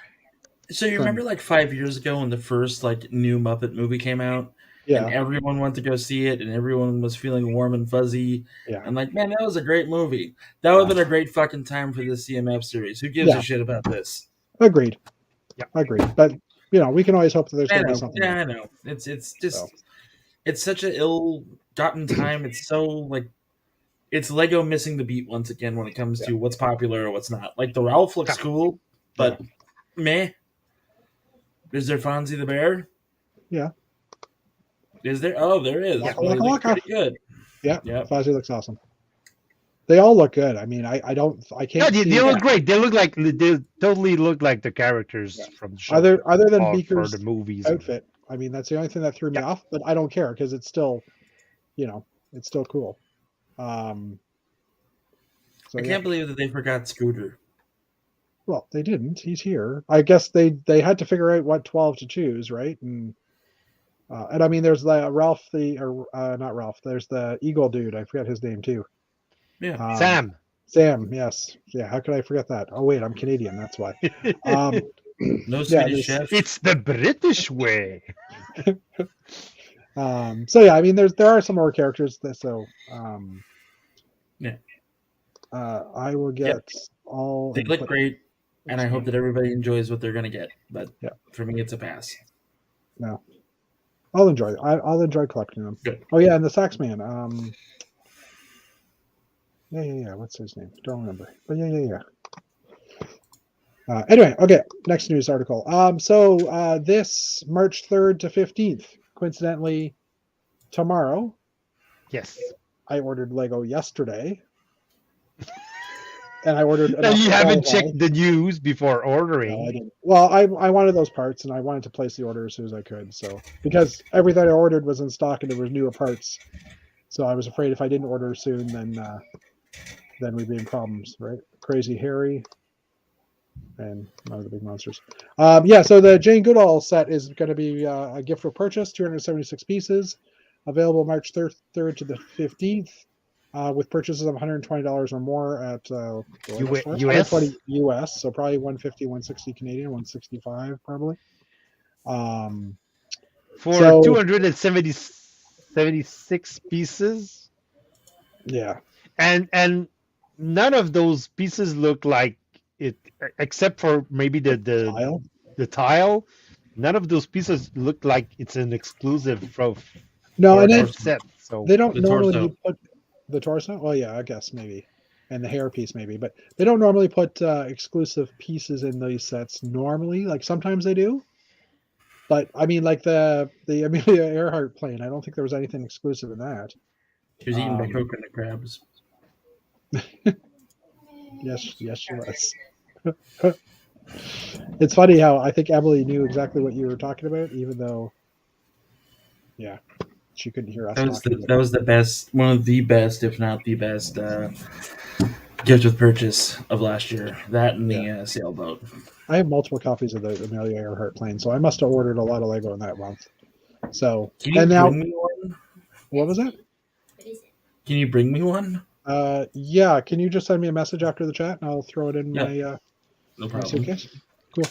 [SPEAKER 2] So you remember 5 years ago when the first new Muppet movie came out?
[SPEAKER 1] Yeah.
[SPEAKER 2] And everyone went to go see it, and everyone was feeling warm and fuzzy.
[SPEAKER 1] Yeah.
[SPEAKER 2] And man, that was a great movie. That would have been a great fucking time for the CMF series. Who gives a shit about this?
[SPEAKER 1] Agreed.
[SPEAKER 3] Yeah.
[SPEAKER 1] Agreed. But we can always hope that there's going to be something.
[SPEAKER 2] Yeah, I know. It's just it's such an ill-gotten time. It's so like it's Lego missing the beat once again when it comes to what's popular or what's not. Like the Ralph looks cool, but meh. Is there Fonzie the Bear?
[SPEAKER 1] Yeah.
[SPEAKER 2] Is there? Oh, there is.
[SPEAKER 1] Waka
[SPEAKER 2] Well, he
[SPEAKER 1] waka
[SPEAKER 2] looks
[SPEAKER 1] waka.
[SPEAKER 2] pretty good.
[SPEAKER 1] Yeah.
[SPEAKER 2] Yep.
[SPEAKER 1] Fozzie looks awesome. They all look good. I mean, I can't.
[SPEAKER 3] No,
[SPEAKER 1] see
[SPEAKER 3] they look great. They totally look like the characters from the show.
[SPEAKER 1] other than
[SPEAKER 3] or for
[SPEAKER 1] Beaker's
[SPEAKER 3] the movies.
[SPEAKER 1] outfit. I mean, that's the only thing that threw me off, but I don't care because it's still, it's still cool. So,
[SPEAKER 2] I can't believe that they forgot Scooter.
[SPEAKER 1] Well, they didn't. He's here. I guess they had to figure out what 12 to choose, right? And I mean, there's the Ralph, not Ralph. There's the Eagle dude. I forget his name too.
[SPEAKER 2] Yeah,
[SPEAKER 1] Sam. Yes. Yeah. How could I forget that? Oh wait, I'm Canadian. That's why.
[SPEAKER 2] No Swedish chef.
[SPEAKER 3] It's the British way.
[SPEAKER 1] So yeah, I mean, there are some more characters. I will get all.
[SPEAKER 2] They look great, and I hope that everybody enjoys what they're gonna get. But for me, it's a pass.
[SPEAKER 1] No, I'll enjoy it. I'll enjoy collecting them.
[SPEAKER 2] Good.
[SPEAKER 1] Oh yeah, and the Saxman. Yeah. What's his name? Don't remember. But yeah. Anyway, okay. Next news article. So this March 3rd to 15th, coincidentally, tomorrow.
[SPEAKER 3] Yes.
[SPEAKER 1] I ordered Lego yesterday. And I ordered.
[SPEAKER 3] And you haven't checked the news before ordering.
[SPEAKER 1] No, I didn't. Well, I wanted those parts, and I wanted to place the order as soon as I could. So because everything I ordered was in stock, and there was newer parts, so I was afraid if I didn't order soon, then we'd be in problems, right? Crazy Harry, and one of the big monsters. So the Jane Goodall set is going to be a gift for purchase, 276 pieces, available March 3rd to the 15th. With purchases of $120 or more at
[SPEAKER 3] US?
[SPEAKER 1] 120 US, so probably 150, 160 Canadian, 165 probably.
[SPEAKER 3] For 276 pieces.
[SPEAKER 1] Yeah.
[SPEAKER 3] And none of those pieces look like it, except for maybe the tile. None of those pieces look like it's an exclusive from
[SPEAKER 1] and
[SPEAKER 3] set. So
[SPEAKER 1] they don't normally put the torso. Well, yeah, I guess maybe, and the hair piece maybe, but they don't normally put exclusive pieces in these sets. Normally, like sometimes they do, but I mean, like the Amelia Earhart plane. I don't think there was anything exclusive in that.
[SPEAKER 2] She was eaten by coconut crabs.
[SPEAKER 1] Yes, she was. It's funny how I think Emily knew exactly what you were talking about, even though, she couldn't hear us.
[SPEAKER 2] That was the best, one of the best, if not the best, gift with purchase of last year. That and the sailboat. I
[SPEAKER 1] have multiple copies of the Amelia Earhart plane, so I must have ordered a lot of Lego in that month. So,
[SPEAKER 2] can you bring me one?
[SPEAKER 1] What was that?
[SPEAKER 2] Can you bring me one?
[SPEAKER 1] Yeah. Can you just send me a message after the chat, and I'll throw it in
[SPEAKER 2] no problem.
[SPEAKER 1] my suitcase? Cool.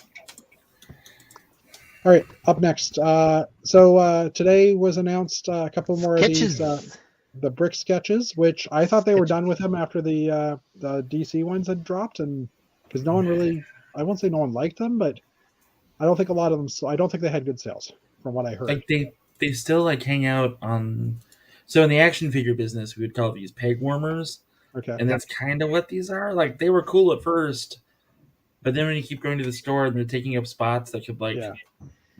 [SPEAKER 1] All right, up next. So today was announced a couple more
[SPEAKER 3] sketches.
[SPEAKER 1] Of these, the brick sketches, which I thought they were done with them after the DC ones had dropped, and because no one really, I won't say no one liked them, but I don't think a lot of them. I don't think they had good sales, from what I heard.
[SPEAKER 2] Like they still like hang out on. So in the action figure business, we would call these peg warmers.
[SPEAKER 1] Okay.
[SPEAKER 2] And that's kind of what these are. Like they were cool at first, but then when you keep going to the store and they're taking up spots that could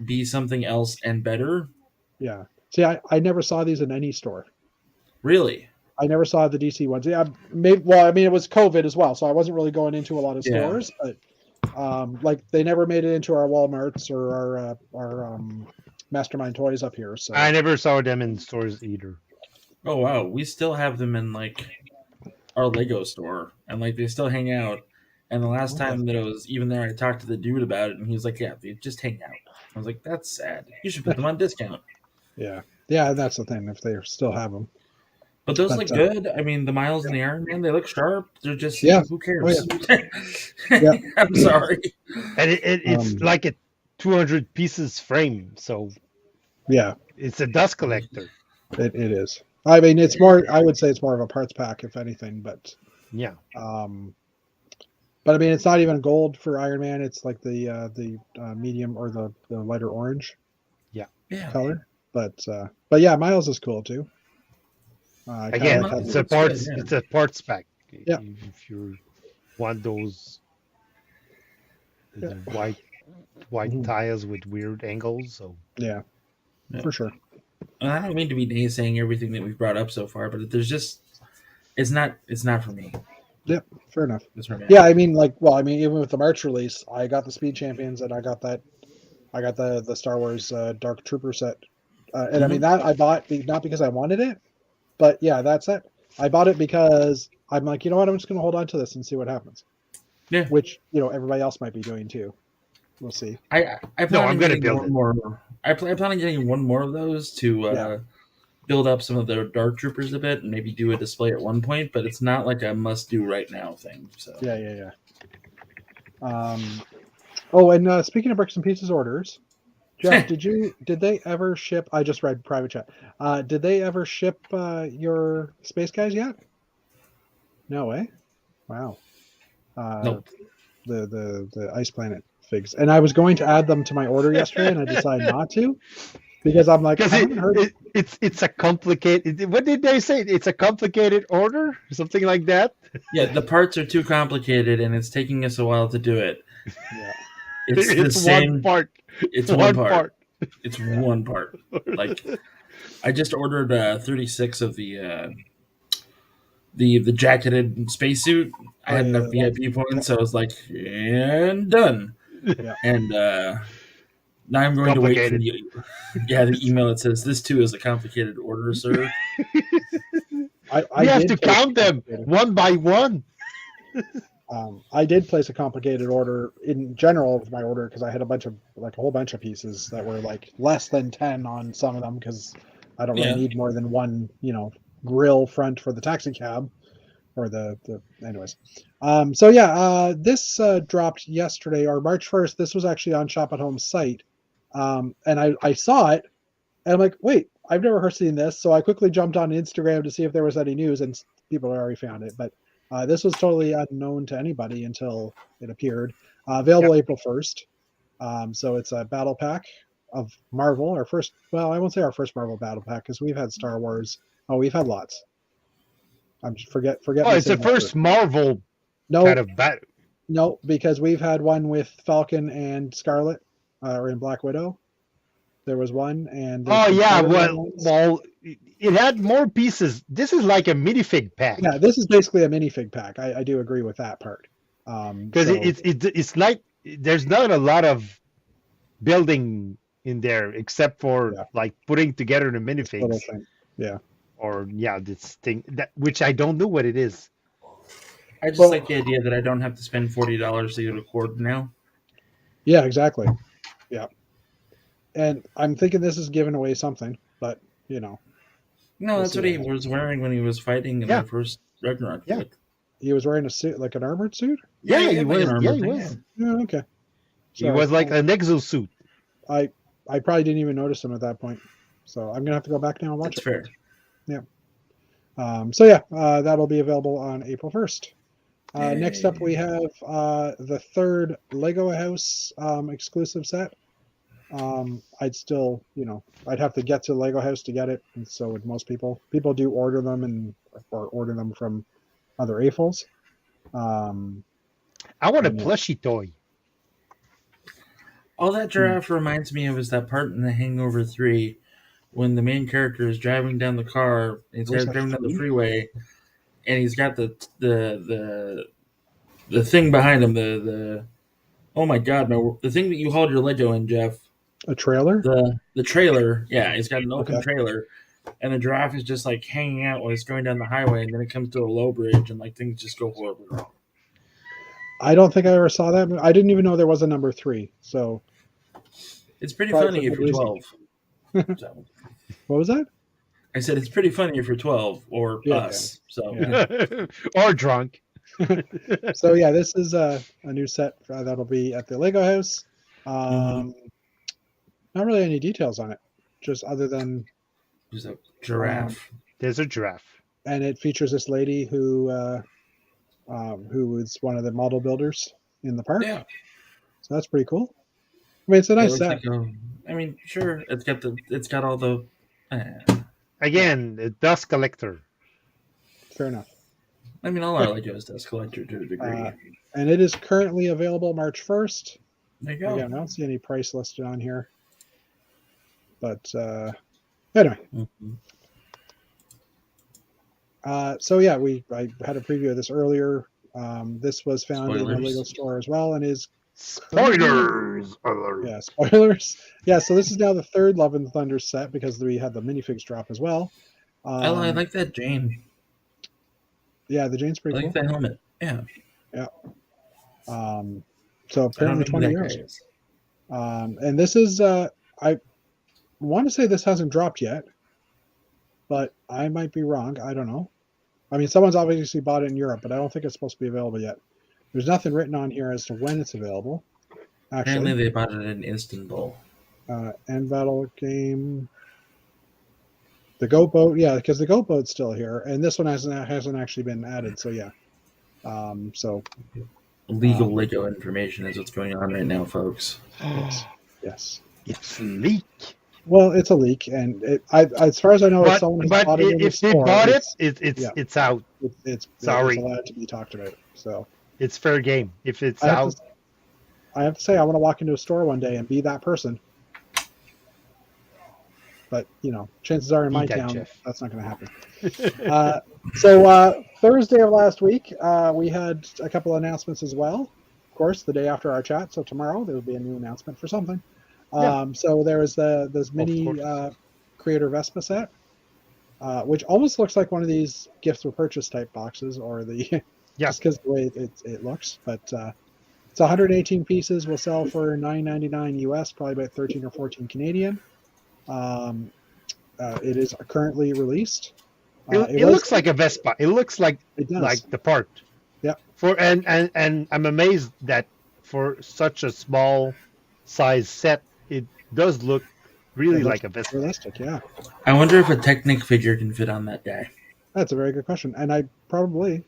[SPEAKER 2] be something else and better.
[SPEAKER 1] Yeah. See, I never saw these in any store.
[SPEAKER 2] Really?
[SPEAKER 1] I never saw the DC ones. Yeah. Well, I mean, it was COVID as well, so I wasn't really going into a lot of stores. But like they never made it into our Walmarts or our Mastermind Toys up here. So
[SPEAKER 3] I never saw them in stores either.
[SPEAKER 2] Oh wow, we still have them in like our Lego store, and like they still hang out. And the last time that I was even there, I talked to the dude about it, and he was like, "Yeah, they just hang out." I was like, "That's sad. You should put them on discount."
[SPEAKER 1] Yeah, that's the thing. If they still have them,
[SPEAKER 2] but those look good. I mean, the Miles and the Iron Man, they look sharp. They're just who cares?
[SPEAKER 1] Oh, yeah.
[SPEAKER 2] I'm sorry.
[SPEAKER 3] And it's like a 200 pieces frame, so it's a dust collector.
[SPEAKER 1] It is. I mean, it's more. I would say it's more of a parts pack, if anything. But but I mean, it's not even gold for Iron Man. It's like the medium or the lighter orange, color. But yeah, Miles is cool too. I kinda
[SPEAKER 3] Again,
[SPEAKER 1] like how
[SPEAKER 2] Miles
[SPEAKER 3] it's
[SPEAKER 1] the-
[SPEAKER 3] a
[SPEAKER 2] looks good,
[SPEAKER 3] parts.
[SPEAKER 2] yeah.
[SPEAKER 3] It's a parts pack.
[SPEAKER 1] Yeah.
[SPEAKER 3] If you want those
[SPEAKER 1] Yeah.
[SPEAKER 3] the white
[SPEAKER 1] Mhm.
[SPEAKER 3] tires with weird angles, so
[SPEAKER 1] Yeah,
[SPEAKER 2] Yeah.
[SPEAKER 1] for sure.
[SPEAKER 2] And I don't mean to be naysaying everything that we've brought up so far, but there's just it's not for me.
[SPEAKER 1] Yeah, fair enough.
[SPEAKER 2] It's for me.
[SPEAKER 1] Yeah, I mean, even with the March release, I got the Speed Champions and I got the Star Wars Dark Trooper set, and I mean that I bought not because I wanted it, but yeah, that set I bought it because I'm like, you know what, I'm just going to hold on to this and see what happens.
[SPEAKER 2] Yeah.
[SPEAKER 1] Which everybody else might be doing too. We'll see.
[SPEAKER 2] I
[SPEAKER 3] No,
[SPEAKER 2] plan
[SPEAKER 3] I'm
[SPEAKER 2] on
[SPEAKER 3] gonna
[SPEAKER 2] getting
[SPEAKER 3] build
[SPEAKER 2] one
[SPEAKER 3] it.
[SPEAKER 2] more. I plan on getting one more of those to
[SPEAKER 1] Yeah.
[SPEAKER 2] build up some of the Dark Troopers a bit and maybe do a display at one point. But it's not like a must do right now thing. So
[SPEAKER 1] Yeah. Oh, and speaking of bricks and pieces orders, Jeff, did they ever ship? I just read private chat. Did they ever ship your Space Guys yet? No way. Wow.
[SPEAKER 2] nope.
[SPEAKER 1] The Ice Planet figs, and I was going to add them to my order yesterday, and I decided not to because I'm like, I
[SPEAKER 3] because
[SPEAKER 1] haven't heard.
[SPEAKER 3] it's a complicated. What did they say? It's a complicated order, something like that.
[SPEAKER 2] Yeah, the parts are too complicated, and it's taking us a while to do it.
[SPEAKER 1] Yeah.
[SPEAKER 2] It's the
[SPEAKER 3] one
[SPEAKER 2] same
[SPEAKER 3] part.
[SPEAKER 2] It's one part. It's one part. Like I just ordered 36 of the jacketed spacesuit. I had enough VIP points, so I was like, and done.
[SPEAKER 1] Yeah.
[SPEAKER 2] And now I'm going to wait for the email that says this too is a complicated order, sir.
[SPEAKER 3] We have to count them one by one.
[SPEAKER 1] I did place a complicated order in general with my order because I had a whole bunch of pieces that were like less than 10 on some of them because I don't really need more than one, grill front for the taxi cab or the anyways. So yeah, this dropped yesterday or March 1st. This was actually on Shop at Home's site. And I saw it and I'm like, wait, I've never seen this. So I quickly jumped on Instagram to see if there was any news and people had already found it. But this was totally unknown to anybody until it appeared. Available April 1st. So it's a battle pack of Marvel. I won't say our first Marvel battle pack because we've had Star Wars. Oh, we've had lots. Forget.
[SPEAKER 3] Oh, it's the first Marvel kind of battle.
[SPEAKER 1] No, because we've had one with Falcon and Scarlet, or in Black Widow. There was one, and
[SPEAKER 3] well, it had more pieces. This is like a minifig pack.
[SPEAKER 1] Yeah, this is basically a minifig pack. I do agree with that part.
[SPEAKER 3] Because it's like there's not a lot of building in there except for like putting together the minifigs.
[SPEAKER 1] Yeah.
[SPEAKER 3] Or this thing which I don't know what it is.
[SPEAKER 2] I just like the idea that I don't have to spend $40 to get a cord now.
[SPEAKER 1] Yeah, exactly. Yeah. And I'm thinking this is giving away something, but
[SPEAKER 2] No, that's what he was wearing when he was fighting in the first Ragnarok.
[SPEAKER 3] Yeah.
[SPEAKER 1] He was wearing a suit, like an armored suit?
[SPEAKER 3] Yeah, he was.
[SPEAKER 2] Like
[SPEAKER 3] he was.
[SPEAKER 1] Yeah, okay.
[SPEAKER 3] He was like an exosuit.
[SPEAKER 1] I probably didn't even notice him at that point. So I'm going to have to go back now and watch
[SPEAKER 2] it. Fair.
[SPEAKER 1] Yeah. So yeah, that'll be available on April 1st. Next up, we have the third Lego House exclusive set. I'd still, I'd have to get to Lego House to get it, and so would most people. People do order them or order them from other AFOLs.
[SPEAKER 3] I want a plushie toy.
[SPEAKER 2] All that giraffe reminds me of is that part in The Hangover 3 when the main character is driving down the car, he's driving down the freeway, and he's got the thing behind him, the oh my god, no, the thing that you hauled your Lego in, Jeff.
[SPEAKER 1] A trailer?
[SPEAKER 2] The trailer, yeah, he's got an open trailer, and the giraffe is just like hanging out while he's going down the highway, and then it comes to a low bridge, and like things just go horribly wrong.
[SPEAKER 1] I don't think I ever saw that. I didn't even know there was a number 3. So
[SPEAKER 2] it's pretty funny if you're 12.
[SPEAKER 1] So. What was that?
[SPEAKER 2] I said it's pretty funny if you're 12 or us.
[SPEAKER 1] Yeah.
[SPEAKER 2] So
[SPEAKER 3] or drunk.
[SPEAKER 1] So yeah, this is a new set that'll be at the Lego House. Not really any details on it, just other than
[SPEAKER 2] there's a giraffe.
[SPEAKER 3] There's a giraffe,
[SPEAKER 1] and it features this lady who was one of the model builders in the park.
[SPEAKER 2] Yeah,
[SPEAKER 1] so that's pretty cool. mean, it's a
[SPEAKER 2] It
[SPEAKER 1] nice
[SPEAKER 2] looks
[SPEAKER 1] set.
[SPEAKER 2] like I mean, sure, it's got all the.
[SPEAKER 3] Again, a dust collector.
[SPEAKER 1] Fair enough.
[SPEAKER 2] I mean, all our Legos does collector to a degree.
[SPEAKER 1] And it is currently available March 1st.
[SPEAKER 2] There you go.
[SPEAKER 1] Again, I don't see any price listed on here. But anyway.
[SPEAKER 2] Mm-hmm.
[SPEAKER 1] So yeah, I had a preview of this earlier. This was found in the
[SPEAKER 2] Spoilers.
[SPEAKER 1] Lego store as well, and is
[SPEAKER 3] Spoilers alert.
[SPEAKER 1] yeah, spoilers. Yeah, so this is now the third Love and Thunder set because we had the minifigs drop as well.
[SPEAKER 2] I like that Jane.
[SPEAKER 1] Yeah, the Jane's pretty
[SPEAKER 2] I like
[SPEAKER 1] cool.
[SPEAKER 2] that helmet. Yeah.
[SPEAKER 1] Yeah. So apparently
[SPEAKER 2] I don't know who
[SPEAKER 1] 20
[SPEAKER 2] that
[SPEAKER 1] euros.
[SPEAKER 2] guy is.
[SPEAKER 1] And this is I want to say this hasn't dropped yet, but I might be wrong. I don't know. I mean, someone's obviously bought it in Europe, but I don't think it's supposed to be available yet. There's nothing written on here as to when it's available. Actually,
[SPEAKER 2] Apparently, they bought it in Istanbul.
[SPEAKER 1] End battle game. The goat boat, yeah, because the goat boat's still here, and this one hasn't actually been added. So yeah, so
[SPEAKER 2] Legal Lego information is what's going on right now, folks.
[SPEAKER 1] yes,
[SPEAKER 3] It's a leak.
[SPEAKER 1] Well, it's a leak, and as far as I know, if someone has bought it in the
[SPEAKER 3] if they
[SPEAKER 1] store,
[SPEAKER 3] bought it,
[SPEAKER 1] yeah.
[SPEAKER 3] it's out.
[SPEAKER 1] It's
[SPEAKER 3] Sorry.
[SPEAKER 1] it's allowed to be talked about. So
[SPEAKER 3] It's fair game. If it's
[SPEAKER 1] I
[SPEAKER 3] out,
[SPEAKER 1] have to say, I want to walk into a store one day and be that person. But chances are in my
[SPEAKER 3] that,
[SPEAKER 1] town,
[SPEAKER 3] Jeff.
[SPEAKER 1] that's not going to happen. So Thursday of last week, we had a couple announcements as well. Of course, the day after our chat. So tomorrow there will be a new announcement for something.
[SPEAKER 3] Yeah.
[SPEAKER 1] So there is this mini creator Vestment Set, which almost looks like one of these gifts with purchase type boxes, or the just because the way it looks. But it's 118 pieces. Will sell for $9.99 US, probably about 13 or 14 Canadian. It is currently released.
[SPEAKER 3] It looks like a Vespa. It looks like the part.
[SPEAKER 1] Yeah.
[SPEAKER 3] And I'm amazed that for such a small size set, it does look really like a Vespa.
[SPEAKER 1] Realistic, yeah.
[SPEAKER 2] I wonder if a Technic figure can fit on that guy.
[SPEAKER 1] That's a very good question, and I probably.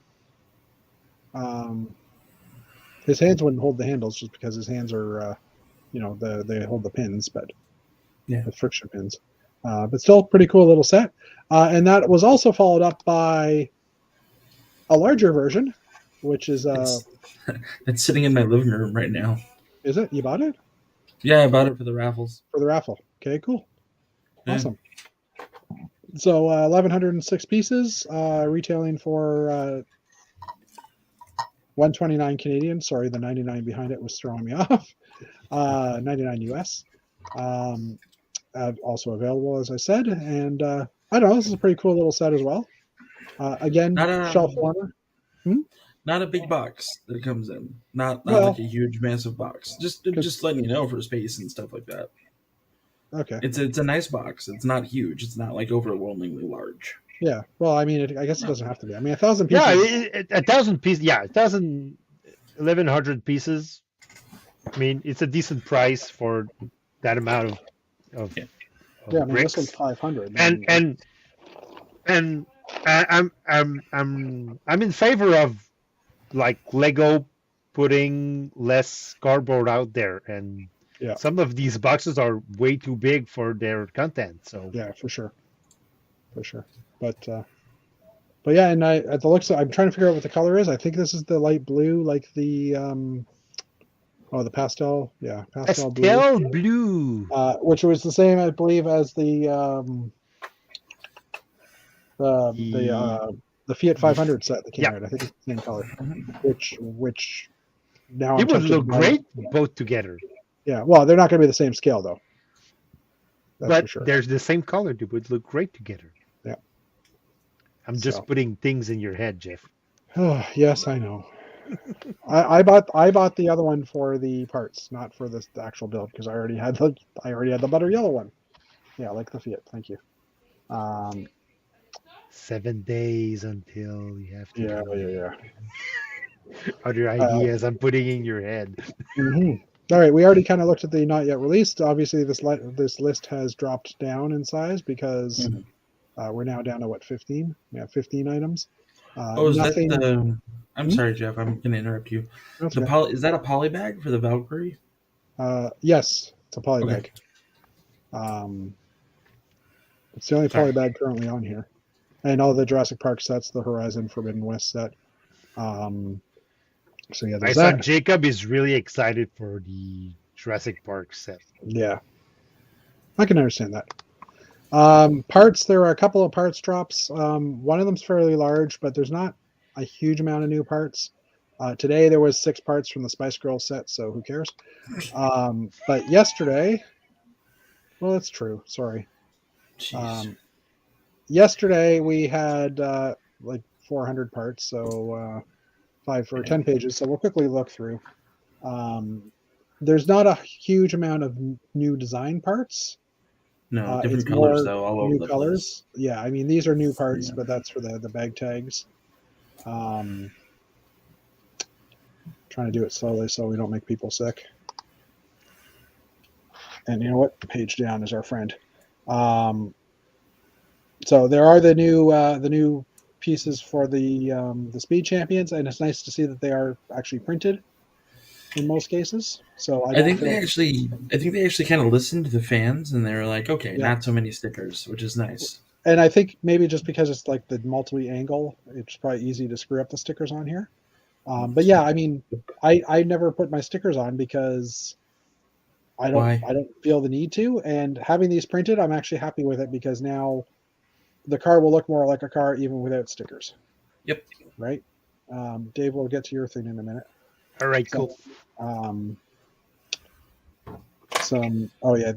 [SPEAKER 1] His hands wouldn't hold the handles just because his hands are, they hold the pins, but the friction pins. But still, pretty cool little set. And that was also followed up by a larger version, which is
[SPEAKER 2] it's sitting in my living room right now.
[SPEAKER 1] Is it? You bought it?
[SPEAKER 2] Yeah, I bought it for the raffles.
[SPEAKER 1] For the raffle. Okay, cool.
[SPEAKER 2] Yeah.
[SPEAKER 1] Awesome. So 1,106 pieces, retailing for 129 Canadian. Sorry, the 99 behind it was throwing me off. 99 US. Also available, as I said, and I don't know. This is a pretty cool little set as well. Again, shelf warmer.
[SPEAKER 2] Not a big box that it comes in. Not like a huge, massive box. Just letting you know for space and stuff like that.
[SPEAKER 1] Okay.
[SPEAKER 2] It's a nice box. It's not huge. It's not like overwhelmingly large.
[SPEAKER 1] Yeah. Well, I mean, I guess it doesn't have to be. I mean, 1,000 pieces.
[SPEAKER 3] Yeah, 1,000 pieces. Yeah, 1,100 pieces. I mean, it's a decent price for that amount of
[SPEAKER 1] yeah, I mean,
[SPEAKER 3] bricks.
[SPEAKER 1] this one's 500.
[SPEAKER 3] And I'm in favor of like Lego putting less cardboard out there, and some of these boxes are way too big for their content. So
[SPEAKER 1] yeah, for sure. But yeah, and at the looks, I'm trying to figure out what the color is. I think this is the light blue, like the the pastel, pastel
[SPEAKER 3] blue,
[SPEAKER 1] which was the same, I believe, as the Fiat 500 set that came out. I think it's the same color, which now
[SPEAKER 3] it would look great both together.
[SPEAKER 1] Yeah, well, they're not going to be the same scale though.
[SPEAKER 3] That's but for sure. There's the same color. It would look great together.
[SPEAKER 1] Yeah.
[SPEAKER 3] I'm just putting things in your head, Jeff.
[SPEAKER 1] Oh, yes, I know. I bought the other one for the parts, not for the actual build, because I already had the butter yellow one. Yeah, like the Fiat. Thank you.
[SPEAKER 3] 7 days until you have to.
[SPEAKER 1] Yeah.
[SPEAKER 3] Other ideas I'm putting in your head.
[SPEAKER 1] Mm-hmm. All right, we already kind of looked at the not yet released. Obviously, this list has dropped down in size because we're now down to 15? Yeah, 15 items.
[SPEAKER 2] Is that the? I'm sorry, Jeff. I'm going to interrupt you. Is that a poly bag for the Valkyrie?
[SPEAKER 1] Yes, it's a poly
[SPEAKER 2] Okay.
[SPEAKER 1] bag. It's the only poly bag currently on here, and all the Jurassic Park sets, the Horizon Forbidden West set. So yeah,
[SPEAKER 3] My
[SPEAKER 1] there's
[SPEAKER 3] son
[SPEAKER 1] that.
[SPEAKER 3] Jacob is really excited for the Jurassic Park set.
[SPEAKER 1] Yeah, I can understand that. Parts, there are a couple of parts drops. One of them's fairly large, but there's not a huge amount of new parts. Today there was 6 parts from the Spice Girls set, so who cares? But yesterday, well, that's true. Sorry.
[SPEAKER 2] Jeez.
[SPEAKER 1] Yesterday we had like 400 parts, so 5 or 10 pages. So we'll quickly look through. There's not a huge amount of new design parts.
[SPEAKER 2] No,
[SPEAKER 1] It's
[SPEAKER 2] different colors
[SPEAKER 1] more
[SPEAKER 2] though, all over
[SPEAKER 1] new
[SPEAKER 2] the place.
[SPEAKER 1] colors. Yeah, I mean these are new parts,
[SPEAKER 2] Yeah.
[SPEAKER 1] but that's for the bag tags. Trying to do it slowly so we don't make people sick. And you know what? Page down is our friend. So there are the new pieces for the speed champions, and it's nice to see that they are actually printed in most cases. So I think
[SPEAKER 2] they actually kind of listened to the fans, and they were like, okay,
[SPEAKER 1] yeah.
[SPEAKER 2] not so many stickers, which is nice.
[SPEAKER 1] And I think maybe just because it's like the multi-angle, it's probably easy to screw up the stickers on here. But yeah, I mean, I never put my stickers on because I don't feel the need to. And having these printed, I'm actually happy with it because now the car will look more like a car even without stickers.
[SPEAKER 2] Yep.
[SPEAKER 1] Right. Dave, we'll get to your thing in a minute.
[SPEAKER 3] All right, cool.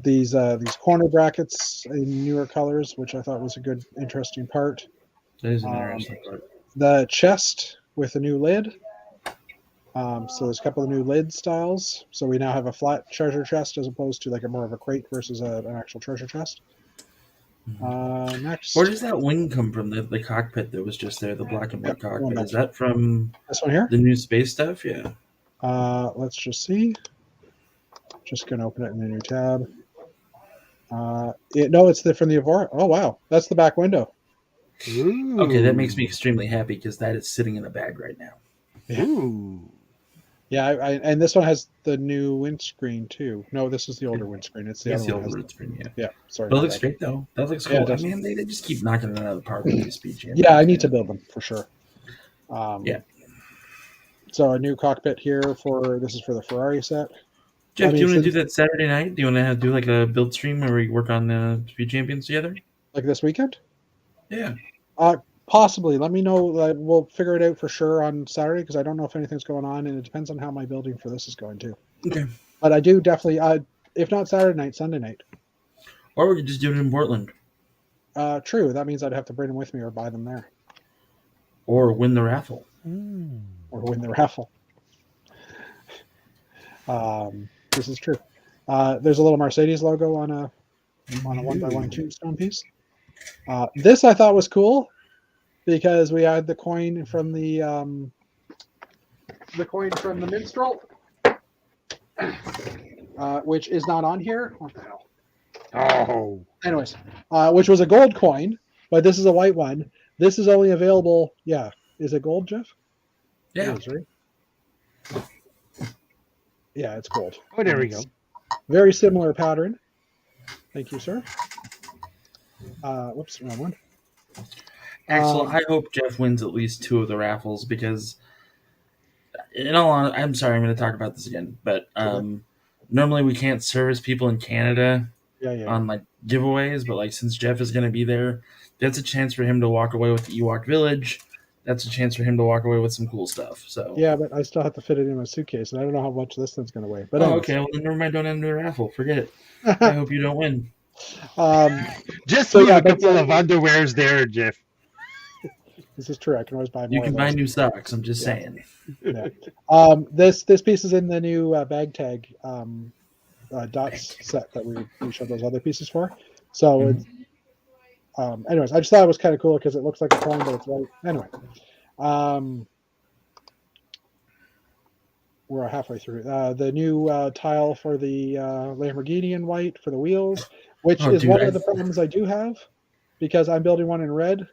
[SPEAKER 1] These corner brackets in newer colors, which I thought was a good, interesting part.
[SPEAKER 2] That is an interesting part.
[SPEAKER 1] The chest with a new lid. So there's a couple of new lid styles. So we now have a flat treasure chest as opposed to like a more of a crate versus an actual treasure chest. Next,
[SPEAKER 2] where does that wing come from? The cockpit that was just there, the black and white cockpit. Is that from
[SPEAKER 1] this one here?
[SPEAKER 2] The new space stuff? Yeah.
[SPEAKER 1] Let's just see. Just gonna open it in a new tab. It's from the Evora. Oh wow, that's the back window.
[SPEAKER 3] Ooh.
[SPEAKER 2] Okay, that makes me extremely happy because that is sitting in a bag right now.
[SPEAKER 3] Ooh.
[SPEAKER 1] Yeah, and this one has the new windscreen too. No, this is the older windscreen. It's the other one.
[SPEAKER 2] Windscreen, yeah.
[SPEAKER 1] Yeah, sorry.
[SPEAKER 2] But it looks great though. That looks cool.
[SPEAKER 1] Yeah,
[SPEAKER 2] I mean, they just keep knocking it out of the park with these speed champions.
[SPEAKER 1] Yeah, I need to build them for sure.
[SPEAKER 2] Yeah.
[SPEAKER 1] So a new cockpit here this is for the Ferrari set.
[SPEAKER 2] Jeff, do you want to do that Saturday night? Do you want to do like a build stream where we work on the speed champions together?
[SPEAKER 1] Like this weekend?
[SPEAKER 2] Yeah.
[SPEAKER 1] Possibly. Let me know. We'll figure it out for sure on Saturday because I don't know if anything's going on, and it depends on how my building for this is going too.
[SPEAKER 2] Okay.
[SPEAKER 1] But I do definitely, if not Saturday night, Sunday night.
[SPEAKER 2] Or we could just do it in Portland.
[SPEAKER 1] True. That means I'd have to bring them with me or buy them there.
[SPEAKER 2] Or win the raffle.
[SPEAKER 1] This is true. There's a little Mercedes logo on a 1x1 tombstone piece. This I thought was cool because we had the coin from the minstrel, which is not on here. What the hell?
[SPEAKER 3] Oh.
[SPEAKER 1] Anyways, which was a gold coin, but this is a white one. This is only available. Yeah, is it gold, Jeff?
[SPEAKER 2] Yeah.
[SPEAKER 1] It is, right? Yeah, it's gold.
[SPEAKER 3] Oh, there we go.
[SPEAKER 1] Very similar pattern. Thank you, sir. Whoops, wrong one.
[SPEAKER 2] Axel, I hope Jeff wins at least 2 of the raffles because, in all honesty, I'm sorry, I'm going to talk about this again, but normally we can't service people in Canada on like giveaways, but like since Jeff is going to be there, that's a chance for him to walk away with the Ewok Village. That's a chance for him to walk away with some cool stuff. So
[SPEAKER 1] yeah, but I still have to fit it in my suitcase, and I don't know how much this thing's going to weigh. But
[SPEAKER 2] okay, well then never mind. Don't enter the raffle. Forget it. I hope you don't win.
[SPEAKER 3] Just leave a couple of underwears there, Jeff.
[SPEAKER 1] This is true. I can always buy more.
[SPEAKER 2] You can buy new socks. I'm just saying.
[SPEAKER 1] Yeah. This piece is in the new bag tag dots set that we showed those other pieces for. So it's anyways, I just thought it was kind of cool because it looks like a coin, but it's white. Anyway, we're halfway through. The new tile for the Lamborghini in white for the wheels, which is one of the problems I do have because I'm building one in red,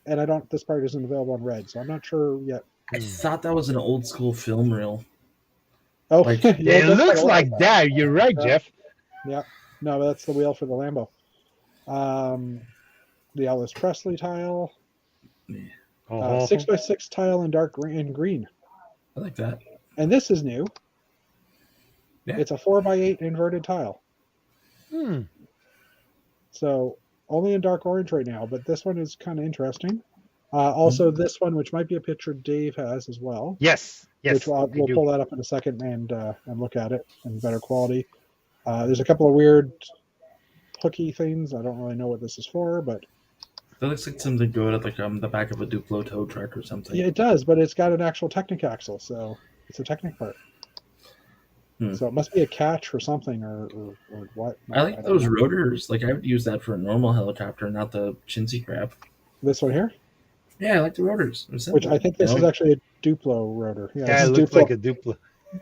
[SPEAKER 1] and this part isn't available in red, so I'm not sure yet.
[SPEAKER 2] I thought that was an old school film reel.
[SPEAKER 1] Oh,
[SPEAKER 2] Like,
[SPEAKER 1] yeah,
[SPEAKER 3] It
[SPEAKER 1] that's
[SPEAKER 3] looks
[SPEAKER 1] got a lot
[SPEAKER 3] like
[SPEAKER 1] of
[SPEAKER 3] that. You're right,
[SPEAKER 1] Yeah.
[SPEAKER 3] Jeff.
[SPEAKER 1] Yeah, no, that's the wheel for the Lambo. The Elvis Presley tile,
[SPEAKER 3] Uh-huh.
[SPEAKER 1] 6x6 tile in dark green,
[SPEAKER 2] I like that.
[SPEAKER 1] and this is new.
[SPEAKER 2] Yeah.
[SPEAKER 1] It's a 4x8 inverted tile.
[SPEAKER 3] Hmm.
[SPEAKER 1] So only in dark orange right now, but this one is kind of interesting. Also, this one, which might be a picture Dave has as well,
[SPEAKER 3] Yes.
[SPEAKER 1] which
[SPEAKER 3] Yes. I
[SPEAKER 1] we'll
[SPEAKER 3] do.
[SPEAKER 1] pull that up in a second and look at it in better quality. There's a couple of weird hooky things. I don't really know what this is for, but
[SPEAKER 2] That looks like something good at like the back of a Duplo tow truck or something.
[SPEAKER 1] yeah, it does. But it's got an actual Technic axle, so it's a Technic part. So it must be a catch or something, or what.
[SPEAKER 2] I like those rotors. Like I would use that for a normal helicopter, not the chintzy crap.
[SPEAKER 1] This one here,
[SPEAKER 2] Yeah, I like the rotors.
[SPEAKER 1] which I think this is actually a Duplo rotor. Yeah,
[SPEAKER 3] Yeah,
[SPEAKER 1] this
[SPEAKER 3] it
[SPEAKER 1] is
[SPEAKER 3] looks
[SPEAKER 1] Duplo,
[SPEAKER 3] like a Duplo.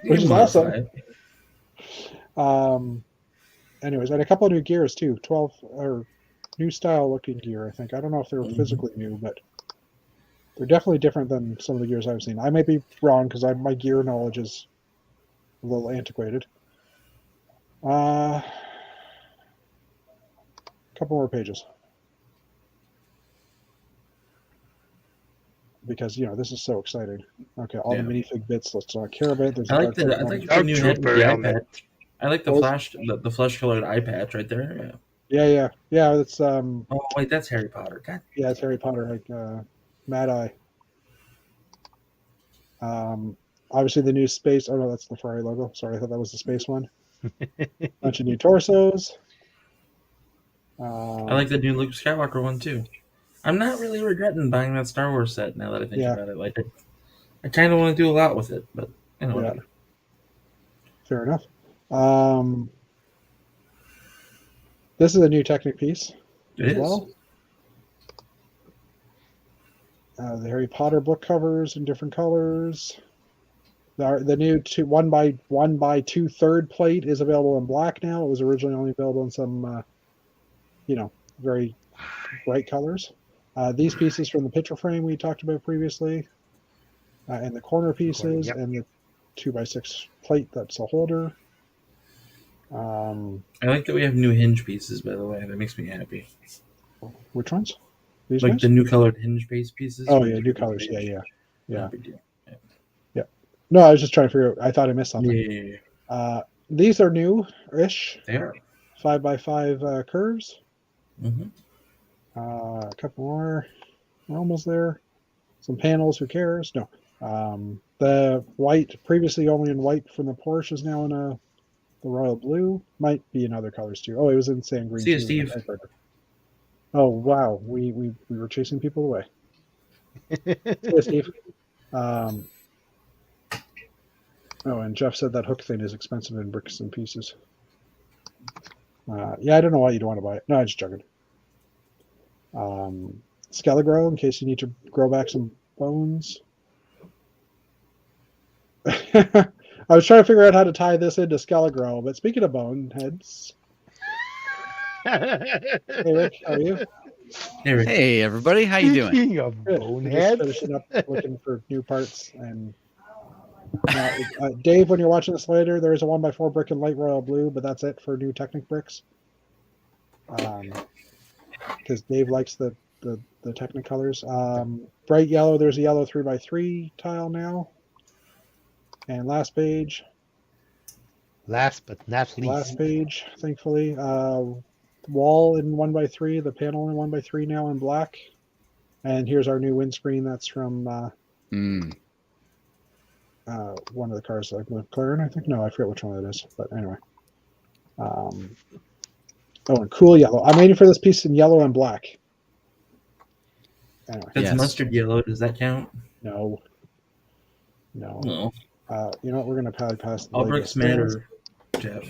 [SPEAKER 1] which is awesome. Anyways, and a couple of new gears too. 12 or new style looking gear. I think. I don't know if they're physically new, but they're definitely different than some of the gears I've seen. I may be wrong because my gear knowledge is a little antiquated. Couple more pages. Because this is so exciting. Okay, all the minifig bits. Let's not care about it. There's
[SPEAKER 2] I like the new head with the eye patch. I like the flesh colored eye patch right there.
[SPEAKER 1] Yeah. It's
[SPEAKER 2] Oh wait, that's Harry Potter. God.
[SPEAKER 1] Yeah, it's Harry Potter, like Mad Eye. Obviously the new space. Oh no, that's the Ferrari logo. Sorry, I thought that was the space one. Bunch of new torsos.
[SPEAKER 2] I like the new Luke Skywalker one too. I'm not really regretting buying that Star Wars set now that I think about it. Like, I kind of want to do a lot with it, but whatever.
[SPEAKER 1] Fair enough. This is a new Technic piece as well. The Harry Potter book covers in different colors. The new 1x1 2/3 plate is available in black now. It was originally only available in some, very bright colors. These pieces from the picture frame we talked about previously, and the corner pieces, and the 2x6 plate that's a holder.
[SPEAKER 2] I like that we have new hinge pieces, by the way. That makes me happy.
[SPEAKER 1] Which ones? These
[SPEAKER 2] like
[SPEAKER 1] ones?
[SPEAKER 2] The new colored hinge base pieces.
[SPEAKER 1] Oh yeah, new colors. Yeah.
[SPEAKER 2] No big deal.
[SPEAKER 1] Yeah. No, I was just trying to figure out. I thought I missed something.
[SPEAKER 2] Yeah.
[SPEAKER 1] These are new-ish.
[SPEAKER 2] They are
[SPEAKER 1] 5x5 curves.
[SPEAKER 2] Mm-hmm.
[SPEAKER 1] A couple more. We're almost there. Some panels. Who cares? No. The white, previously only in white from the Porsche, is now in the royal blue. Might be in other colors too. Oh, it was in sand green.
[SPEAKER 2] See you, Steve.
[SPEAKER 1] Oh wow, we were chasing people away. See you, Steve. Oh, and Jeff said that hook thing is expensive in bricks and pieces. Yeah, I don't know why you'd want to buy it. No, I'm just joking. Skelegro, in case you need to grow back some bones. I was trying to figure out how to tie this into Skelegro, but speaking of boneheads. Hey Rick, how are you?
[SPEAKER 4] Hey everybody, how you doing?
[SPEAKER 3] Speaking of boneheads,
[SPEAKER 1] just finishing up looking for new parts. And Dave, when you're watching this later, there is a 1x4 brick in light royal blue, but that's it for new Technic bricks. Because Dave likes the Technic colors. Bright yellow, there's a yellow 3x3 tile now. And last page.
[SPEAKER 3] Last but not least.
[SPEAKER 1] Last page, thankfully. Wall in 1x3, the panel in 1x3 now in black. And here's our new windscreen. That's from one of the cars, like McLaren, I think. No, I forget which one it is. But anyway. And cool yellow. I'm waiting for this piece in yellow and black. Anyway.
[SPEAKER 2] That's mustard yellow. Does that count?
[SPEAKER 1] No. You know what? We're going to probably pass.
[SPEAKER 2] All bricks matter, Jeff.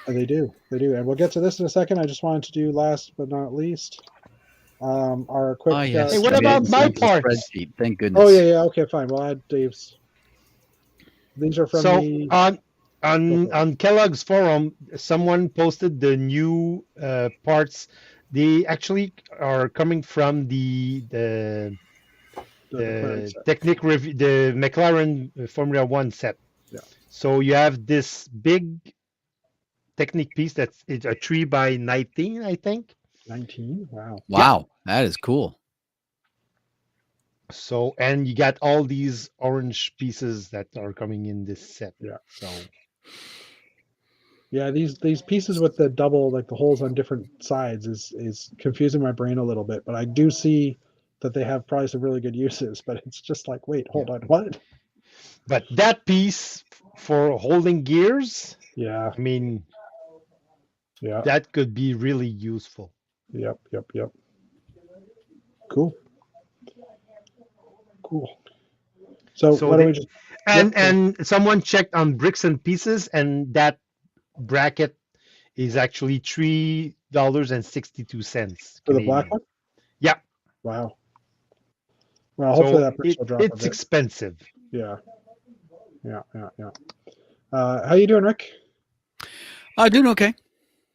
[SPEAKER 1] They do. And we'll get to this in a second. I just wanted to do last but not least our quick.
[SPEAKER 3] Hey, what about my parts?
[SPEAKER 4] Spreadsheet. Thank goodness.
[SPEAKER 1] Oh yeah. Okay, fine. We'll add Dave's. These are from
[SPEAKER 3] on Kellogg's forum. Someone posted the new parts. They actually are coming from the Technic review, the McLaren Formula One set.
[SPEAKER 1] Yeah.
[SPEAKER 3] So you have this big Technic piece that's it's a 3x19, I think.
[SPEAKER 1] 19. Wow.
[SPEAKER 4] Wow, that is cool.
[SPEAKER 3] So, and you got all these orange pieces that are coming in this set.
[SPEAKER 1] Yeah.
[SPEAKER 3] So,
[SPEAKER 1] Yeah, these pieces with the double, like the holes on different sides, is confusing my brain a little bit. But I do see that they have probably some really good uses. But it's just like, wait, hold on, what?
[SPEAKER 3] but that piece for holding gears,
[SPEAKER 1] Yeah,
[SPEAKER 3] I mean,
[SPEAKER 1] yeah,
[SPEAKER 3] that could be really useful.
[SPEAKER 1] yep. Cool. So
[SPEAKER 3] So
[SPEAKER 1] why don't we
[SPEAKER 3] the-
[SPEAKER 1] just
[SPEAKER 3] and someone checked on Bricks and Pieces, and that bracket is actually $3.62.
[SPEAKER 1] for the black one?
[SPEAKER 3] Yeah.
[SPEAKER 1] Wow. Well, hopefully that price will drop a
[SPEAKER 3] it's
[SPEAKER 1] bit.
[SPEAKER 3] expensive.
[SPEAKER 1] Yeah. How you doing, Rick?
[SPEAKER 4] Doing okay.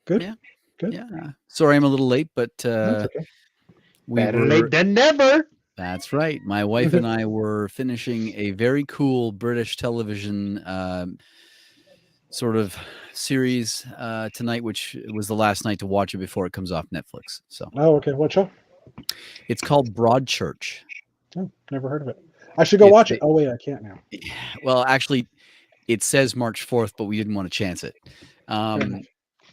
[SPEAKER 1] Good.
[SPEAKER 4] Yeah.
[SPEAKER 1] Good.
[SPEAKER 4] Yeah. Sorry, I'm a little late, but
[SPEAKER 1] That's okay.
[SPEAKER 3] Better late than never.
[SPEAKER 4] That's right. My wife and I were finishing a very cool British television sort of series tonight, which was the last night to watch it before it comes off Netflix. So,
[SPEAKER 1] Oh, okay. What show?
[SPEAKER 4] it's called Broadchurch.
[SPEAKER 1] Oh, never heard of it. I should go watch it. Oh wait, I can't now.
[SPEAKER 4] Well, actually, it says March 4th, but we didn't want to chance it.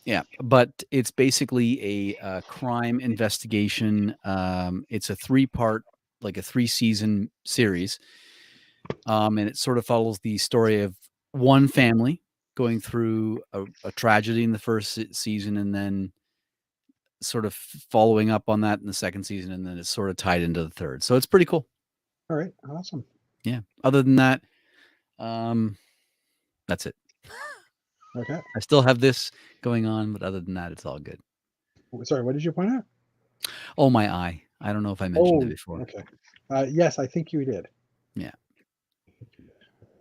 [SPEAKER 4] Yeah, but it's basically a crime investigation. It's a 3-part, like a 3-season series. And it sort of follows the story of one family going through a tragedy in the first season, and then sort of following up on that in the second season, and then it's sort of tied into the third. So it's pretty cool.
[SPEAKER 1] All right, awesome.
[SPEAKER 4] Yeah. Other than that, that's it.
[SPEAKER 1] Okay.
[SPEAKER 4] I still have this going on, but other than that, it's all good.
[SPEAKER 1] Sorry, what did you point out?
[SPEAKER 4] Oh, my eye. I don't know if I mentioned it before.
[SPEAKER 1] Okay. Yes, I think you did.
[SPEAKER 4] Yeah.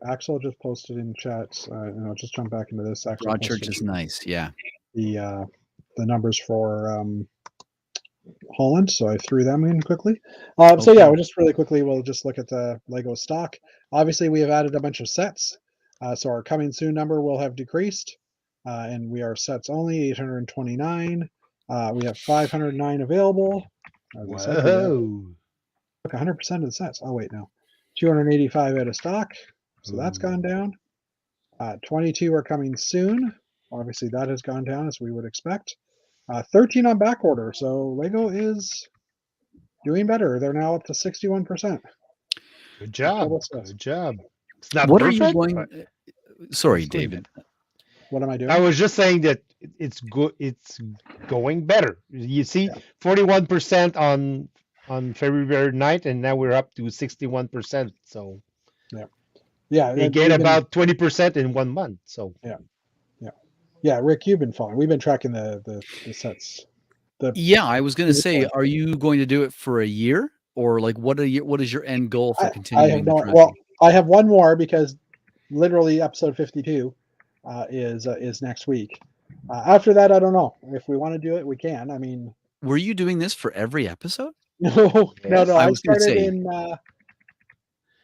[SPEAKER 1] Axel just posted in chats. And I'll just jump back into this. Axel
[SPEAKER 4] Broadchurch is nice. Yeah.
[SPEAKER 1] The numbers for Holland, so I threw them in quickly. So yeah, we'll just really quickly, we'll just look at the Lego stock. Obviously, we have added a bunch of sets. So our coming soon number will have decreased, and we are sets only 829. We have 509 available.
[SPEAKER 3] Whoa!
[SPEAKER 1] Look, 100% of the sets. Oh wait, no, 285 out of stock. So that's gone down. 22 are coming soon. Obviously, that has gone down as we would expect. 13 on back order. So Lego is doing better. They're now up to 61%.
[SPEAKER 3] Good job. Good job. It's not
[SPEAKER 4] what
[SPEAKER 3] perfect,
[SPEAKER 4] are you going? Sorry, David.
[SPEAKER 1] What am I doing?
[SPEAKER 3] I was just saying that it's good. It's going better. You see, 41% on February 9th, and now we're up to 61%. So
[SPEAKER 1] yeah,
[SPEAKER 3] they gain about 20% in 1 month. So
[SPEAKER 1] yeah, Rick, you've been following. We've been tracking the sets.
[SPEAKER 4] Yeah, I was going to say, are you going to do it for a year, or like what is your end goal for continuing?
[SPEAKER 1] I have no. Well, I have one more because literally episode 52 is next week. After that, I don't know if we want to do it. We can. I mean,
[SPEAKER 4] were you doing this for every episode?
[SPEAKER 1] No.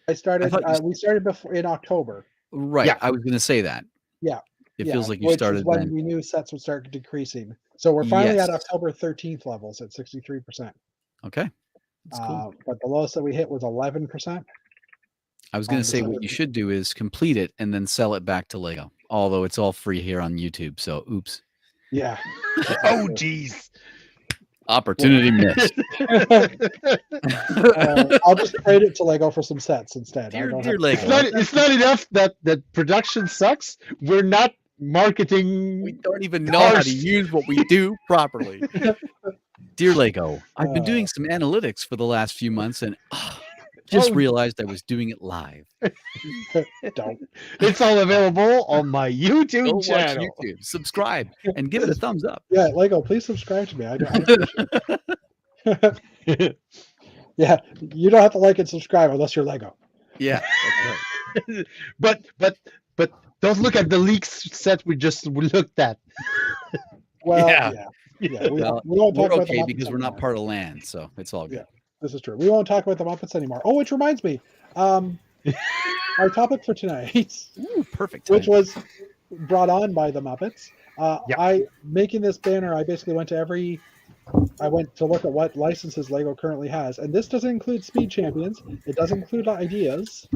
[SPEAKER 4] I started
[SPEAKER 1] we started before in October.
[SPEAKER 4] Right. Yeah. I was going to say that.
[SPEAKER 1] Yeah.
[SPEAKER 4] It feels like you started
[SPEAKER 1] is when
[SPEAKER 4] then.
[SPEAKER 1] we knew sets would start decreasing. So we're finally at October 13th levels at 63%.
[SPEAKER 4] Okay. That's cool.
[SPEAKER 1] But the lowest that we hit was 11%.
[SPEAKER 4] I was going to say what you should do is complete it and then sell it back to Lego. Although it's all free here on YouTube. So oops.
[SPEAKER 1] Yeah.
[SPEAKER 3] Oh, geez.
[SPEAKER 4] Opportunity missed.
[SPEAKER 1] I'll just trade it to Lego for some sets instead.
[SPEAKER 4] Dear Lego.
[SPEAKER 3] It's not enough that production sucks. We're not marketing.
[SPEAKER 4] We don't even know how to use what we do properly. Dear Lego, I've been doing some analytics for the last few months and just realized I was doing it live.
[SPEAKER 1] Don't.
[SPEAKER 3] It's all available on my YouTube channel.
[SPEAKER 4] Watch YouTube. Subscribe and give it a thumbs up.
[SPEAKER 1] Yeah, Lego, please subscribe to me. I appreciate Yeah, you don't have to like and subscribe unless you're Lego.
[SPEAKER 4] Yeah, that's
[SPEAKER 3] right. but don't look at the leaks set we looked at.
[SPEAKER 1] Well, yeah. We won't talk about
[SPEAKER 4] okay because we're not part of land, so it's all good.
[SPEAKER 1] Yeah, this is true. We won't talk about the Muppets anymore. Oh, which reminds me, our topic for tonight,
[SPEAKER 4] Ooh, perfect.
[SPEAKER 1] which
[SPEAKER 4] time.
[SPEAKER 1] was brought on by the Muppets.
[SPEAKER 3] Yeah.
[SPEAKER 1] I making this banner. I basically went to look at what licenses Lego currently has, and this doesn't include Speed Champions. It does include ideas,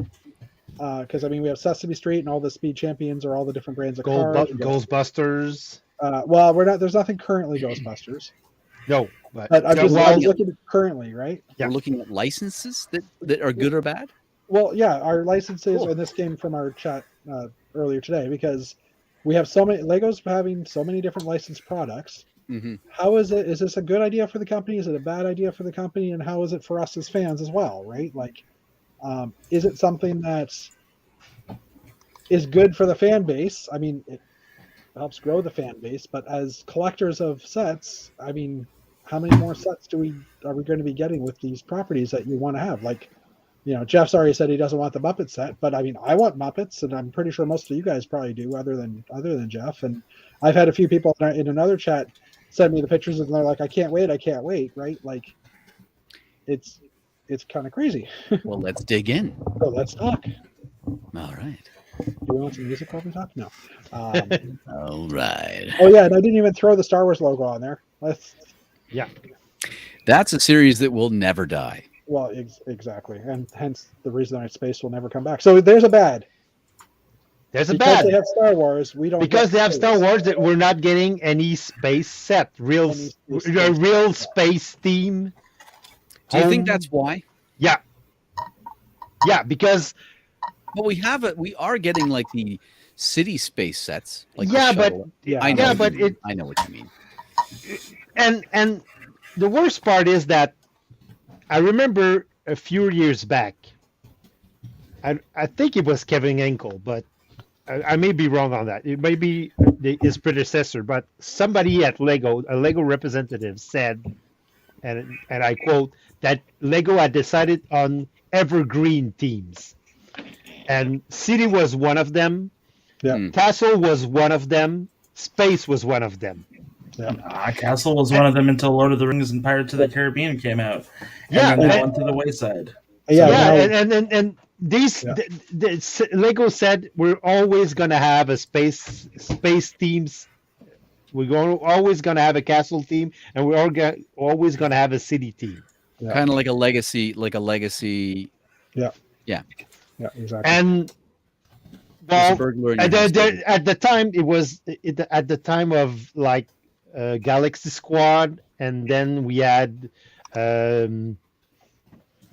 [SPEAKER 1] because I mean we have Sesame Street and all the Speed Champions are all the different brands of cars.
[SPEAKER 3] Ghostbusters.
[SPEAKER 1] Well, we're not. There's nothing currently Ghostbusters,
[SPEAKER 3] No,
[SPEAKER 1] but I'm
[SPEAKER 3] well,
[SPEAKER 1] looking at currently, right?
[SPEAKER 3] Yeah.
[SPEAKER 4] We're looking at licenses that are good or bad.
[SPEAKER 1] Well, yeah, our licenses,
[SPEAKER 4] Cool.
[SPEAKER 1] and this came from our chat earlier today because we have so many Legos having so many different licensed products.
[SPEAKER 4] Mm-hmm.
[SPEAKER 1] How is it? Is this a good idea for the company? Is it a bad idea for the company? And how is it for us as fans as well? Right? Like, is it something that is good for the fan base? I mean, it helps grow the fan base, but as collectors of sets, I mean, how many more sets are we going to be getting with these properties that you want to have? Like, you know, Jeff's already said he doesn't want the Muppet set, but I mean, I want Muppets, and I'm pretty sure most of you guys probably do, other than Jeff. And I've had a few people in another chat send me the pictures, and they're like, I can't wait, right? Like, it's kind of crazy.
[SPEAKER 4] Well, let's dig in.
[SPEAKER 1] So let's talk.
[SPEAKER 4] All right.
[SPEAKER 1] Do we want some music while we talk? No.
[SPEAKER 4] All right.
[SPEAKER 1] Oh yeah, and I didn't even throw the Star Wars logo on there.
[SPEAKER 4] That's a series that will never die.
[SPEAKER 1] Well, exactly, and hence the reason that space will never come back. So there's a bad.
[SPEAKER 3] There's a
[SPEAKER 1] because
[SPEAKER 3] bad.
[SPEAKER 1] They have Star Wars. We don't.
[SPEAKER 3] Because they have
[SPEAKER 1] space.
[SPEAKER 3] Star Wars, that we're not getting any space set. Real space theme.
[SPEAKER 4] Do you think that's why?
[SPEAKER 3] Yeah, because.
[SPEAKER 4] Well, we are getting like the city space sets. Like
[SPEAKER 3] yeah, but
[SPEAKER 1] yeah,
[SPEAKER 4] I know.
[SPEAKER 3] Yeah, but
[SPEAKER 4] I know what you mean.
[SPEAKER 3] And the worst part is that I remember a few years back. I think it was Kevin Enkel, but I may be wrong on that. It may be his predecessor, but somebody at Lego, a Lego representative, said, and I quote, that Lego had decided on evergreen themes. And City was one of them.
[SPEAKER 1] Yeah.
[SPEAKER 3] Castle was one of them. Space was one of them.
[SPEAKER 1] Yeah.
[SPEAKER 2] Castle was one of them until Lord of the Rings and Pirates of the Caribbean came out.
[SPEAKER 3] Yeah,
[SPEAKER 2] and then they went to the wayside.
[SPEAKER 1] Yeah,
[SPEAKER 3] and these the Lego said we're always gonna have a space themes. We're always gonna have a castle theme, and we're always gonna have a city theme.
[SPEAKER 1] Yeah.
[SPEAKER 3] Kind
[SPEAKER 4] of like a legacy.
[SPEAKER 1] Yeah.
[SPEAKER 4] Yeah.
[SPEAKER 1] Yeah, exactly.
[SPEAKER 3] And well, at the time it was at the time of like Galaxy Squad, and then we had
[SPEAKER 4] well,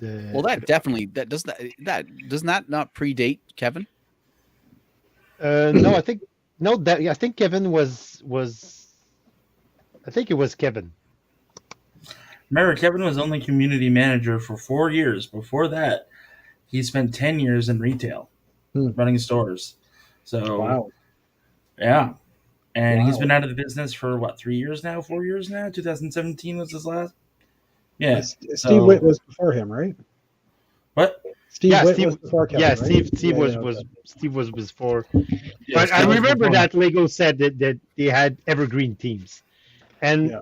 [SPEAKER 4] that definitely does that not predate Kevin?
[SPEAKER 3] No, I think I think Kevin was I think it was Kevin.
[SPEAKER 2] Remember, Kevin was only community manager for 4 years. Before that, he spent 10 years in retail, running stores. So,
[SPEAKER 1] wow.
[SPEAKER 2] Yeah. And he's been out of the business for, 3 years now? 4 years now? 2017 was his last? Yeah.
[SPEAKER 1] Steve Witt was before him, right?
[SPEAKER 2] What?
[SPEAKER 1] Steve was before Kevin, right?
[SPEAKER 3] Steve was before. But I remember that Lego said that they had evergreen themes. And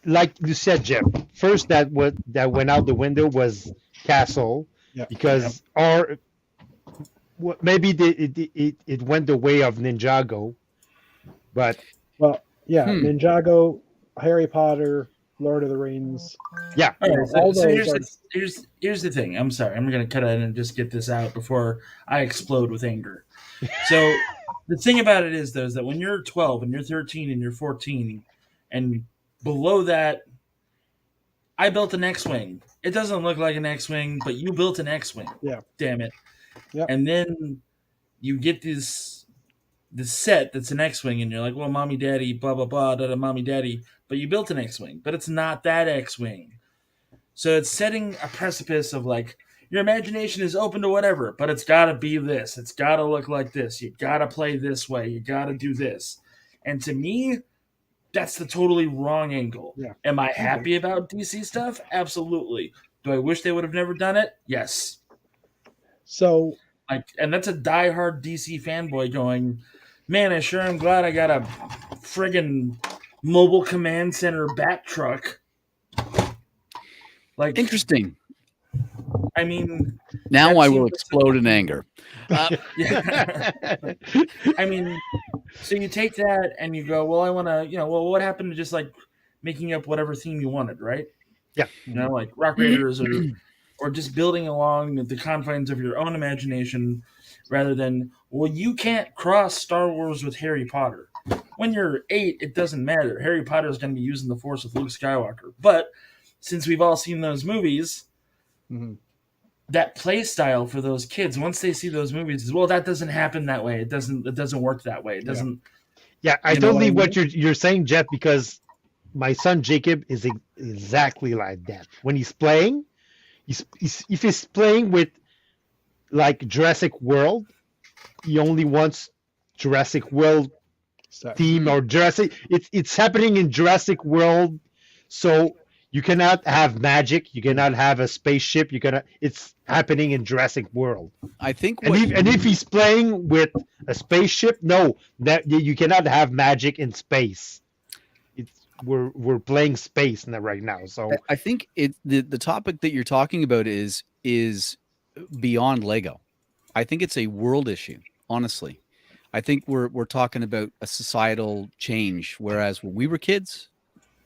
[SPEAKER 3] like you said, Jeff, first that went out the window was Castle, because or maybe it went the way of Ninjago, but
[SPEAKER 1] Ninjago, Harry Potter, Lord of the Rings.
[SPEAKER 3] Yeah.
[SPEAKER 2] Right, so here's the thing. I'm sorry. I'm going to cut it and just get this out before I explode with anger. So the thing about it is, though, is that when you're 12 and you're 13 and you're 14 and below that, I built an X-Wing. It doesn't look like an X-Wing, but you built an X-Wing.
[SPEAKER 1] Yeah.
[SPEAKER 2] Damn it.
[SPEAKER 1] Yeah.
[SPEAKER 2] And then you get this set that's an X-Wing, and you're like, well, mommy, daddy, blah, blah, blah, da, mommy, daddy. But you built an X-Wing, but it's not that X-Wing. So it's setting a precipice of like, your imagination is open to whatever, but it's got to be this. It's got to look like this. You got to play this way. You got to do this. And to me, that's the totally wrong angle.
[SPEAKER 1] Yeah.
[SPEAKER 2] Am I happy about DC stuff? Absolutely. Do I wish they would have never done it? Yes.
[SPEAKER 1] So,
[SPEAKER 2] and that's a diehard DC fanboy going, man, I sure am glad I got a friggin' mobile command center bat truck.
[SPEAKER 4] Interesting.
[SPEAKER 2] I mean,
[SPEAKER 4] Now
[SPEAKER 2] that
[SPEAKER 4] I
[SPEAKER 2] seems
[SPEAKER 4] will
[SPEAKER 2] like
[SPEAKER 4] explode in anger.
[SPEAKER 2] yeah. I mean, so you take that and you go, well, I want to, well, what happened to just like making up whatever theme you wanted, right?
[SPEAKER 3] Yeah.
[SPEAKER 2] Like Rock Raiders or just building along the confines of your own imagination rather than, well, you can't cross Star Wars with Harry Potter. When you're 8, it doesn't matter. Harry Potter is going to be using the Force with Luke Skywalker. But since we've all seen those movies, that play style for those kids, once they see those movies, is, well, that doesn't happen that way. It doesn't work that way. It doesn't.
[SPEAKER 3] Yeah, I totally what you're saying, Jeff, because my son Jacob is exactly like that. When he's playing, if he's playing with like Jurassic World, he only wants Jurassic World theme or Jurassic. It's happening in Jurassic World, so you cannot have magic. You cannot have a spaceship. It's happening in Jurassic World.
[SPEAKER 4] I think,
[SPEAKER 3] and if he's playing with a spaceship, no, that you cannot have magic in space. We're playing space right now. So
[SPEAKER 4] I think the topic that you're talking about is beyond Lego. I think it's a world issue, honestly. I think we're talking about a societal change, whereas when we were kids,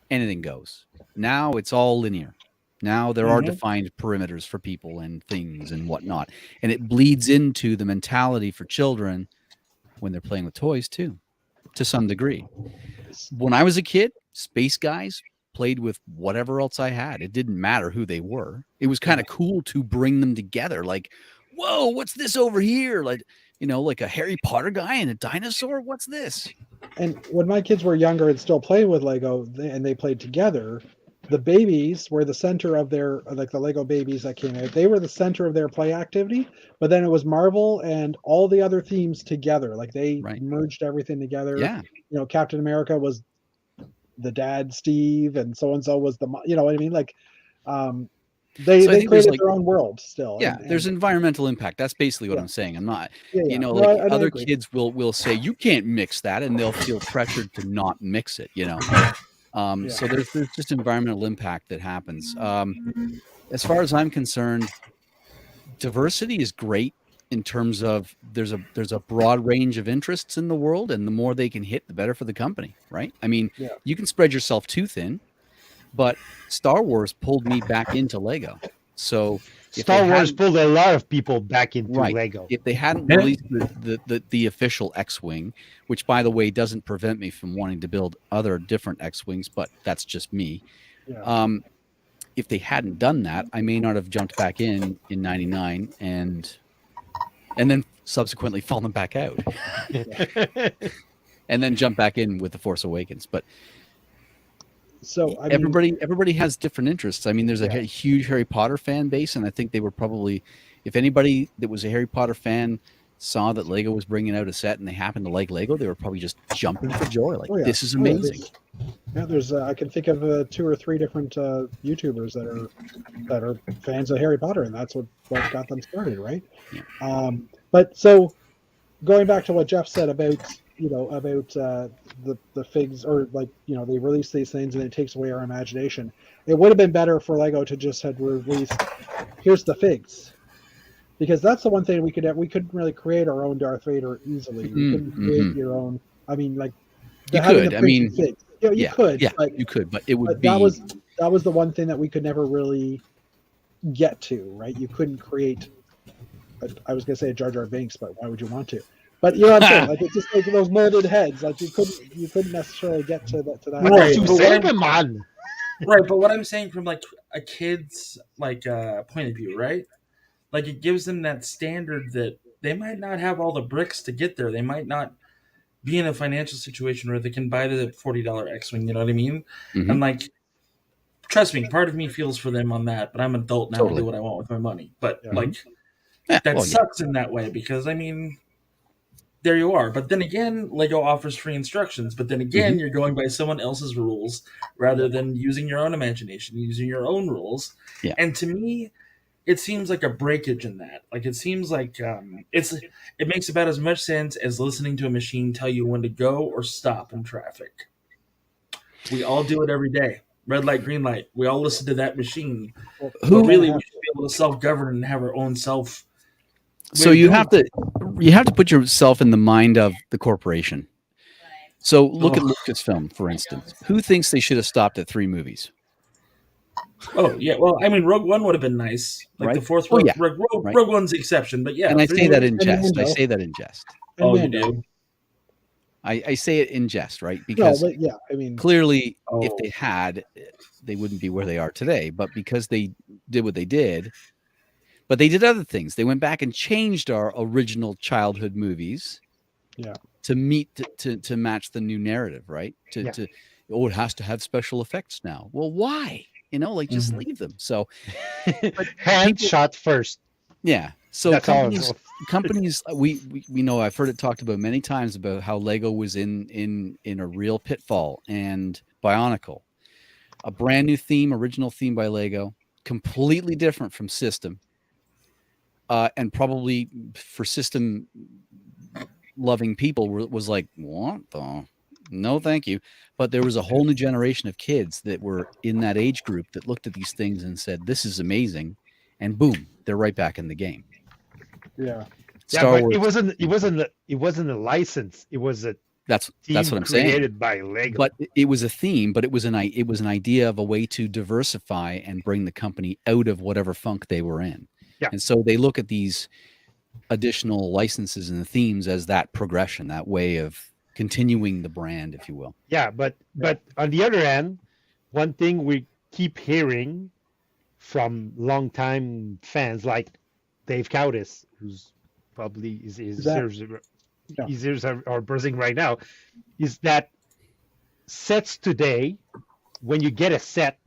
[SPEAKER 4] anything goes. Now it's all linear. Now there are defined perimeters for people and things and whatnot. And it bleeds into the mentality for children when they're playing with toys too, to some degree. When I was a kid, space guys played with whatever else I had. It didn't matter who they were. It was kind of cool to bring them together. Like, whoa, what's this over here? Like, like a Harry Potter guy and a dinosaur. What's this?
[SPEAKER 1] And when my kids were younger and still playing with Lego and they played together, the babies were the center of their, like the Lego babies that came out, they were the center of their play activity, but then it was Marvel and all the other themes together. Like they merged everything together.
[SPEAKER 4] Yeah.
[SPEAKER 1] Captain America was the dad, Steve, and so-and-so was the, you know what I mean? Like, they created their own world still.
[SPEAKER 4] Yeah,
[SPEAKER 1] and
[SPEAKER 4] there's environmental impact. That's basically what I'm saying. I'm not,
[SPEAKER 1] I
[SPEAKER 4] other
[SPEAKER 1] agree.
[SPEAKER 4] kids will say, you can't mix that, and they'll feel pressured to not mix it, So there's just environmental impact that happens. As far as I'm concerned, diversity is great in terms of there's a broad range of interests in the world, and the more they can hit, the better for the company, right? I mean, you can spread yourself too thin, but Star Wars pulled me back into Lego. So
[SPEAKER 3] Star Wars pulled a lot of people back into Lego.
[SPEAKER 4] If they hadn't released the official X-Wing, which, by the way, doesn't prevent me from wanting to build other different X-Wings, but that's just me.
[SPEAKER 1] Yeah.
[SPEAKER 4] If they hadn't done that, I may not have jumped back in '99 and then subsequently fallen back out, and then jump back in with The Force Awakens. But
[SPEAKER 1] so
[SPEAKER 4] everybody has different interests. I mean, there's a huge Harry Potter fan base, and I think they were probably, if anybody that was a Harry Potter fan saw that Lego was bringing out a set and they happened to like Lego, they were probably just jumping for joy. Like, this is amazing.
[SPEAKER 1] There's I can think of 2 or 3 different YouTubers that are fans of Harry Potter, and that's what got them started, right?
[SPEAKER 4] Yeah.
[SPEAKER 1] But so going back to what Jeff said about the figs, or like, they release these things and it takes away our imagination. It would have been better for Lego to just have released, here's the figs, because that's the one thing we couldn't really create our own Darth Vader easily. You couldn't create your own. I mean, like,
[SPEAKER 4] you could. I mean,
[SPEAKER 1] figs. You could.
[SPEAKER 4] Yeah,
[SPEAKER 1] but,
[SPEAKER 4] you could, but it would be.
[SPEAKER 1] That was the one thing that we could never really get to, right? You couldn't create. I was going to say a Jar Jar Binks, but why would you want to? But you know what I'm saying? Like, it's just like those molded heads. Like, you couldn't necessarily get to that.
[SPEAKER 2] Right, but what I'm saying from like a kid's point of view, right? Like, it gives them that standard that they might not have all the bricks to get there. They might not be in a financial situation where they can buy the $40 X-Wing. You know what I mean?
[SPEAKER 4] Mm-hmm.
[SPEAKER 2] And like, trust me, part of me feels for them on that. But I'm an adult now.
[SPEAKER 4] Totally.
[SPEAKER 2] I do what I want with my money. But that sucks in that way, because I mean, there you are. But then again, Lego offers free instructions. But then again, you're going by someone else's rules rather than using your own imagination, using your own rules.
[SPEAKER 4] Yeah.
[SPEAKER 2] And to me, it seems like a breakage in that. Like, it seems like it makes about as much sense as listening to a machine tell you when to go or stop in traffic. We all do it every day. Red light, green light. We all listen to that machine. We should be able to self-govern and have our own self.
[SPEAKER 4] So you have to put yourself in the mind of the corporation. So look at Lucasfilm, for instance. Who thinks they should have stopped at 3 movies?
[SPEAKER 2] Oh yeah, well, I mean, Rogue One would have been nice, like
[SPEAKER 4] Right?
[SPEAKER 2] the fourth.
[SPEAKER 4] Oh,
[SPEAKER 2] Rogue,
[SPEAKER 4] yeah.
[SPEAKER 2] Rogue,
[SPEAKER 4] Right.
[SPEAKER 2] Rogue One's the exception, but yeah.
[SPEAKER 4] And I say that in
[SPEAKER 1] And
[SPEAKER 4] jest. I
[SPEAKER 1] Mando.
[SPEAKER 4] say that in jest.
[SPEAKER 1] And
[SPEAKER 2] Oh, you
[SPEAKER 1] Mando.
[SPEAKER 2] do?
[SPEAKER 4] I say it in jest, right?
[SPEAKER 1] No,
[SPEAKER 4] Because
[SPEAKER 1] but yeah, I mean,
[SPEAKER 4] clearly, if
[SPEAKER 2] Oh.
[SPEAKER 4] they had, they wouldn't be where they are today. But because they did what they did, but they did other things. They went back and changed our original childhood movies,
[SPEAKER 1] Yeah.
[SPEAKER 4] to match the new narrative, right? It has to have special effects now. Well, why? Like just leave them. So,
[SPEAKER 3] hand shot first.
[SPEAKER 4] Yeah. So
[SPEAKER 3] That's
[SPEAKER 4] companies, we know, I've heard it talked about many times about how Lego was in a real pitfall, and Bionicle, a brand new theme, original theme by Lego, completely different from System, and probably for System loving people was like, what the? No, thank you. But there was a whole new generation of kids that were in that age group that looked at these things and said, "This is amazing," and boom, they're right back in the game.
[SPEAKER 1] Yeah.
[SPEAKER 4] Star Wars.
[SPEAKER 3] It wasn't a license. It was a
[SPEAKER 4] that's what I'm saying.
[SPEAKER 3] Created by Lego.
[SPEAKER 4] But it was a theme. But it was an idea of a way to diversify and bring the company out of whatever funk they were in.
[SPEAKER 3] Yeah.
[SPEAKER 4] And so they look at these additional licenses and the themes as that progression, that way of continuing the brand, if you will.
[SPEAKER 3] Yeah, but on the other hand, one thing we keep hearing from longtime fans like Dave Cowdis, who's probably his ears are buzzing right now, is that sets today, when you get a set,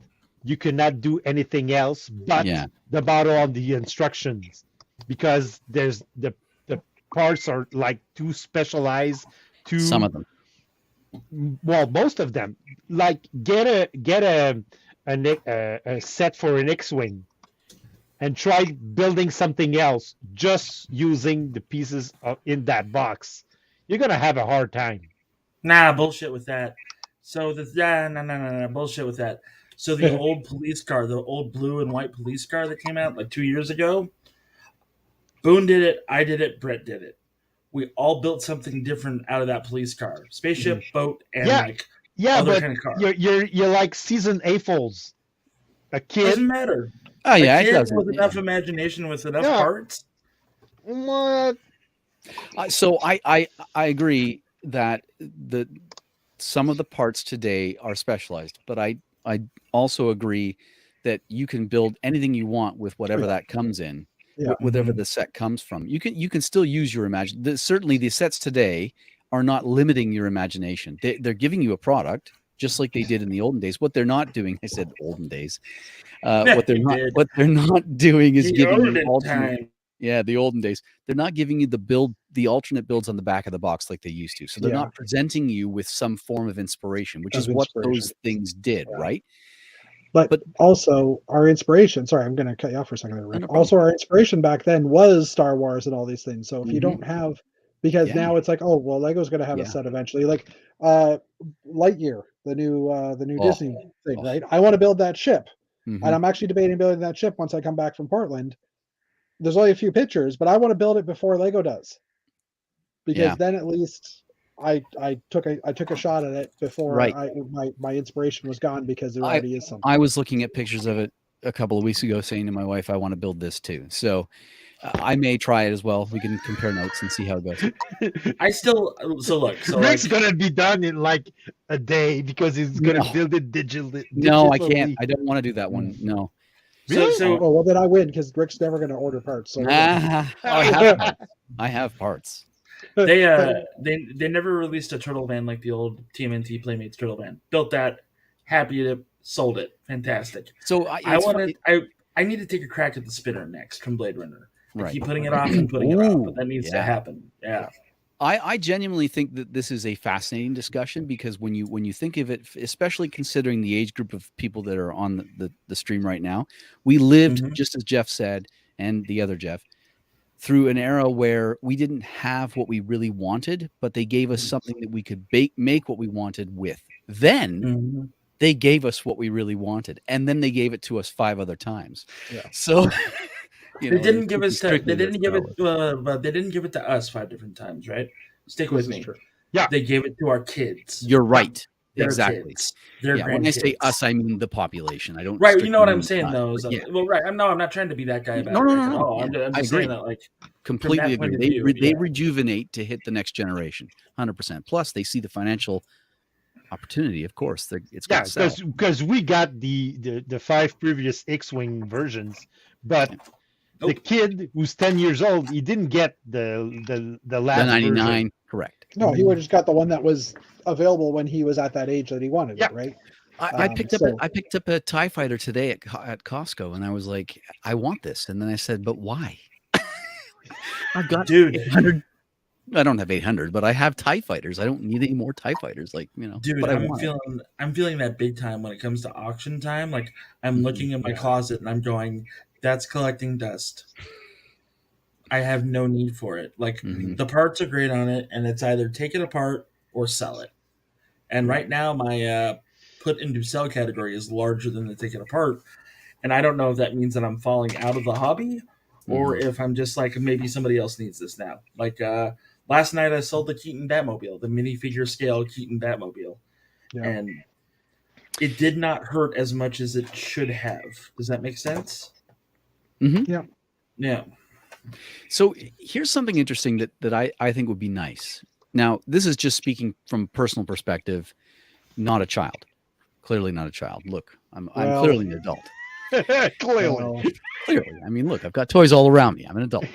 [SPEAKER 3] you cannot do anything else but the model on the instructions, because there's the parts are like too specialized to
[SPEAKER 4] some of them.
[SPEAKER 3] Well, most of them. Like get a set for an X-wing and try building something else just using the pieces in that box. You're gonna have a hard time.
[SPEAKER 2] Nah, bullshit with that. So no, bullshit with that. So the old police car, the old blue and white police car that came out like 2 years ago, Boone did it, I did it, Brett did it. We all built something different out of that police car, spaceship, boat, and other kind of car.
[SPEAKER 3] You're like seasoned AFOLS. A kid
[SPEAKER 2] doesn't matter.
[SPEAKER 4] Oh yeah,
[SPEAKER 2] a kid
[SPEAKER 4] it doesn't.
[SPEAKER 2] with enough imagination, with enough parts.
[SPEAKER 3] What?
[SPEAKER 4] So I agree that some of the parts today are specialized, but I also agree that you can build anything you want with whatever that comes in.
[SPEAKER 1] Yeah.
[SPEAKER 4] Whatever the set comes from, you can still use your imagination. Certainly, the sets today are not limiting your imagination. They're giving you a product, just like they did in the olden days. What they're not doing, I said olden days. What they're not doing is giving you alternate. Yeah, the olden days. They're not giving you the alternate builds on the back of the box like they used to. So they're not presenting you with some form of inspiration, which is what those things did, right?
[SPEAKER 1] But also our inspiration, sorry, I'm going to cut you off for a second there, Rick.
[SPEAKER 4] No
[SPEAKER 1] also, our inspiration back then was Star Wars and all these things. So if you don't have, because now it's like, oh, well, Lego's going to have a set eventually. Like Lightyear, the new Disney thing, right? I want to build that ship. And I'm actually debating building that ship once I come back from Portland. There's only a few pictures, but I want to build it before Lego does. Because then at least I took a shot at it before my inspiration was gone, because there already is something.
[SPEAKER 4] I was looking at pictures of it a couple of weeks ago, saying to my wife, I want to build this too. So I may try it as well. We can compare notes and see how it goes.
[SPEAKER 3] Rick's gonna be done in like a day because he's gonna build it digitally.
[SPEAKER 4] No, I can't. I don't want to do that one. No.
[SPEAKER 3] Really?
[SPEAKER 1] Well, then I win, because Rick's never going to order parts. So
[SPEAKER 4] I have parts.
[SPEAKER 2] They never released a turtle van like the old TMNT Playmates turtle van. Built that, happy to sold it, fantastic.
[SPEAKER 4] So
[SPEAKER 2] I need to take a crack at the spinner next from Blade Runner. I keep putting it off and putting it off, but that needs to happen. Yeah.
[SPEAKER 4] I genuinely think that this is a fascinating discussion, because when you think of it, especially considering the age group of people that are on the stream right now, we lived, just as Jeff said, and the other Jeff, through an era where we didn't have what we really wanted, but they gave us something that we could make what we wanted with. Then they gave us what we really wanted, and then they gave it to us 5 other times.
[SPEAKER 1] Yeah.
[SPEAKER 4] So
[SPEAKER 2] They didn't give us. They
[SPEAKER 4] strictly
[SPEAKER 2] didn't give it.
[SPEAKER 4] $1.
[SPEAKER 2] But they didn't give it to us 5 different times, right? Stick with
[SPEAKER 1] This is
[SPEAKER 2] me.
[SPEAKER 1] true.
[SPEAKER 3] Yeah.
[SPEAKER 2] They gave it to our kids.
[SPEAKER 4] You're right.
[SPEAKER 2] Their
[SPEAKER 4] Exactly.
[SPEAKER 2] Kids, their
[SPEAKER 4] Yeah, when I say
[SPEAKER 2] grandkids.
[SPEAKER 4] us, I mean the population. I don't.
[SPEAKER 2] Right, you
[SPEAKER 4] strictly
[SPEAKER 2] know what I'm
[SPEAKER 4] mean
[SPEAKER 2] saying
[SPEAKER 4] us,
[SPEAKER 2] though.
[SPEAKER 4] but
[SPEAKER 2] Is that,
[SPEAKER 4] yeah,
[SPEAKER 2] well, right. I'm not trying to be that guy about
[SPEAKER 4] No,
[SPEAKER 2] it
[SPEAKER 4] no, no,
[SPEAKER 2] at
[SPEAKER 4] no,
[SPEAKER 2] all.
[SPEAKER 4] yeah,
[SPEAKER 2] I'm
[SPEAKER 4] I
[SPEAKER 2] just saying
[SPEAKER 4] agree.
[SPEAKER 2] that, like,
[SPEAKER 4] completely
[SPEAKER 2] point
[SPEAKER 4] agree.
[SPEAKER 2] of view,
[SPEAKER 4] They
[SPEAKER 2] yeah.
[SPEAKER 4] rejuvenate to hit the next generation, 100%. Plus, they see the financial opportunity. Of course, it's
[SPEAKER 3] Yeah,
[SPEAKER 4] going to sell.
[SPEAKER 3] because we got the 5 previous X-wing versions, but the kid who's 10 years old, he didn't get the last
[SPEAKER 4] The 99,
[SPEAKER 3] version.
[SPEAKER 4] correct.
[SPEAKER 1] No, he would have just got the one that was available when he was at that age that he wanted
[SPEAKER 3] Yeah.
[SPEAKER 1] it, right?
[SPEAKER 4] I picked up a TIE fighter today at Costco, and I was like, I want this. And then I said, but why? I've got
[SPEAKER 2] Dude.
[SPEAKER 4] 800. I don't have 800, but I have TIE fighters. I don't need any more TIE fighters. Like,
[SPEAKER 2] Dude,
[SPEAKER 4] but
[SPEAKER 2] I'm feeling that big time when it comes to auction time. Like, I'm
[SPEAKER 4] Mhm.
[SPEAKER 2] looking in my closet and I'm going, that's collecting dust. I have no need for it. Like,
[SPEAKER 4] Mhm.
[SPEAKER 2] the parts are great on it, and it's either take it apart or sell it. And right now, my put into sell category is larger than the take it apart. And I don't know if that means that I'm falling out of the hobby or if I'm just like, maybe somebody else needs this now. Like, last night I sold the Keaton Batmobile, the minifigure scale Keaton Batmobile.
[SPEAKER 1] Yeah.
[SPEAKER 2] And it did not hurt as much as it should have. Does that make sense?
[SPEAKER 4] Mhm.
[SPEAKER 1] Yeah.
[SPEAKER 2] Yeah.
[SPEAKER 4] So here's something interesting that I think would be nice. Now, this is just speaking from personal perspective, not a child. Clearly not a child. Look, I'm clearly an adult.
[SPEAKER 3] Clearly.
[SPEAKER 4] Clearly. I mean, look, I've got toys all around me. I'm an adult.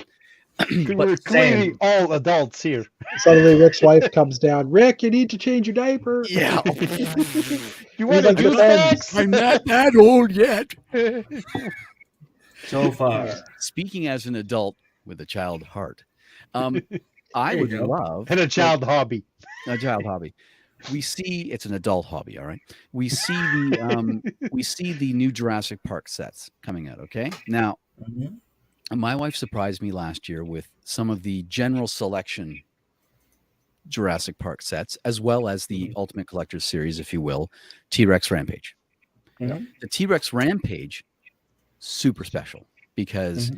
[SPEAKER 3] We're clearly all adults here.
[SPEAKER 1] Suddenly Rick's wife comes down. Rick, you need to change your diaper.
[SPEAKER 4] Yeah.
[SPEAKER 3] You want to
[SPEAKER 1] like
[SPEAKER 3] do
[SPEAKER 1] the
[SPEAKER 3] sex?
[SPEAKER 4] I'm not that old yet.
[SPEAKER 2] So far.
[SPEAKER 4] Speaking as an adult with a child heart, I
[SPEAKER 2] There you
[SPEAKER 4] would
[SPEAKER 2] go.
[SPEAKER 4] love
[SPEAKER 3] And a child hobby.
[SPEAKER 4] a child hobby. We see it's an adult hobby, all right. We see the new Jurassic Park sets coming out. Okay, now
[SPEAKER 2] Mhm.
[SPEAKER 4] my wife surprised me last year with some of the general selection Jurassic Park sets, as well as the Ultimate Collector's Series, if you will, T-Rex Rampage.
[SPEAKER 2] Mhm.
[SPEAKER 4] The T-Rex Rampage, super special because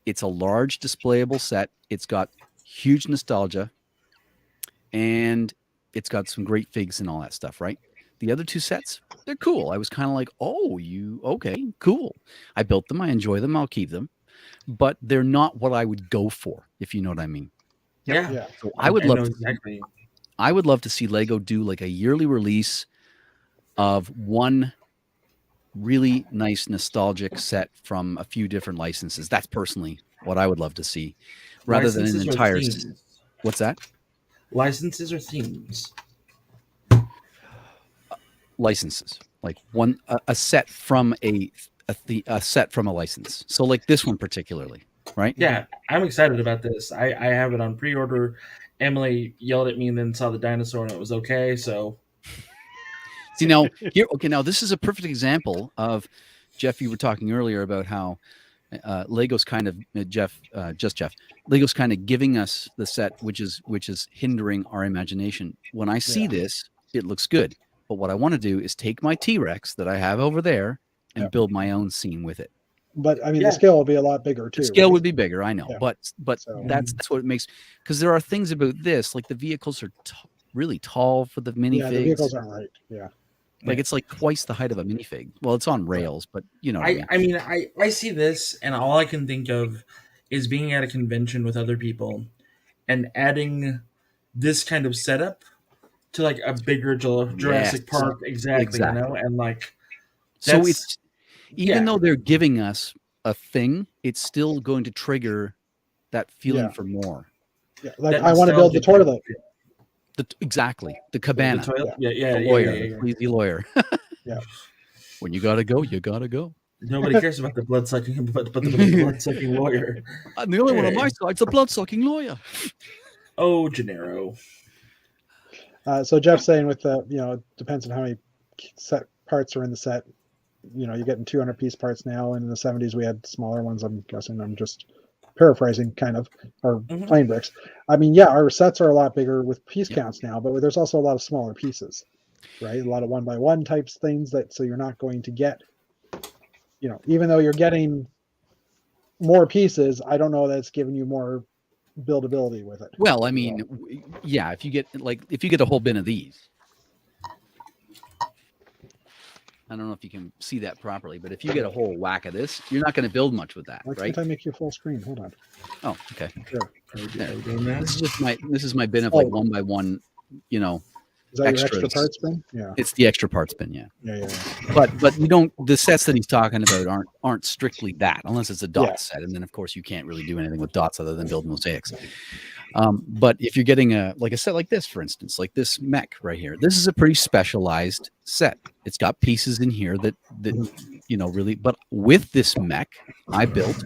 [SPEAKER 4] it's a large displayable set. It's got huge nostalgia, and it's got some great figs and all that stuff, right? The other 2 sets, they're cool. I was kind of like, oh, okay, cool. I built them. I enjoy them. I'll keep them. But they're not what I would go for, if you know what I mean.
[SPEAKER 2] Yeah.
[SPEAKER 1] Yeah.
[SPEAKER 4] So I would love
[SPEAKER 2] know
[SPEAKER 4] to
[SPEAKER 2] exactly.
[SPEAKER 4] I would love to see Lego do like a yearly release of one really nice nostalgic set from a few different licenses. That's personally what I would love to see, rather than an
[SPEAKER 2] Licenses or
[SPEAKER 4] entire.
[SPEAKER 2] themes?
[SPEAKER 4] What's that?
[SPEAKER 2] Licenses or themes?
[SPEAKER 4] Licenses, like a set from a set from a license. So like this one particularly, right?
[SPEAKER 2] Yeah, I'm excited about this. I have it on pre-order. Emily yelled at me and then saw the dinosaur and it was okay. So
[SPEAKER 4] See now here, okay, now this is a perfect example of Jeff. You were talking earlier about how Lego's kind of Jeff, Lego's kind of giving us the set, which is hindering our imagination. When I see this, it looks good. But what I want to do is take my T-Rex that I have over there and build my own scene with it.
[SPEAKER 1] But I mean, the scale will be a lot bigger too.
[SPEAKER 4] The scale
[SPEAKER 1] right?
[SPEAKER 4] would be bigger, I know,
[SPEAKER 1] Yeah.
[SPEAKER 4] but
[SPEAKER 1] So-
[SPEAKER 4] that's what it makes. Because there are things about this, like the vehicles are really tall for the minifigs.
[SPEAKER 1] Yeah, the vehicles aren't right. Yeah.
[SPEAKER 4] Like it's like twice the height of a minifig. Well, it's on rails, but you know what I mean.
[SPEAKER 2] I see this and all I can think of is being at a convention with other people and adding this kind of setup to like a bigger Jurassic Park. Exactly. You know, and like
[SPEAKER 4] so it's even though they're giving us a thing, it's still going to trigger that feeling for more.
[SPEAKER 1] Yeah, like I want to build the toilet.
[SPEAKER 4] Exactly. The cabana.
[SPEAKER 2] The toilet?
[SPEAKER 4] The lawyer, the sleazy lawyer.
[SPEAKER 1] Yeah.
[SPEAKER 4] When you gotta go, you gotta go.
[SPEAKER 2] Nobody cares about the blood sucking, but the blood sucking lawyer.
[SPEAKER 4] And the only one on my side's the blood sucking lawyer.
[SPEAKER 2] Oh, Gennaro.
[SPEAKER 1] So Jeff's saying with the, it depends on how many set parts are in the set. You're getting 200 piece parts now. And in the 70s, we had smaller ones. I'm guessing. I'm just paraphrasing, kind of, or plain bricks. I mean, yeah, our sets are a lot bigger with piece counts now, but there's also a lot of smaller pieces. right? A lot of 1x1 types things so you're not going to get, even though you're getting more pieces, I don't know that it's giving you more buildability with it.
[SPEAKER 4] Well, I mean, yeah, if you get a whole bin of these, I don't know if you can see that properly, but if you get a whole whack of this, you're not going to build much with that,
[SPEAKER 1] Why
[SPEAKER 4] right?
[SPEAKER 1] can't I make you full screen? Hold on.
[SPEAKER 4] Oh, okay.
[SPEAKER 1] Sure.
[SPEAKER 4] This is my bin of like 1x1,
[SPEAKER 1] Is that your
[SPEAKER 4] extras.
[SPEAKER 1] extra parts bin? Yeah.
[SPEAKER 4] It's the extra parts bin, yeah.
[SPEAKER 1] Yeah.
[SPEAKER 4] But you don't. The sets that he's talking about aren't strictly that, unless it's a dot
[SPEAKER 1] Yeah.
[SPEAKER 4] set, and then of course you can't really do anything with dots other than build mosaics. But if you're getting a set like this, for instance, like this mech right here, this is a pretty specialized set. It's got pieces in here that really. But with this mech, I built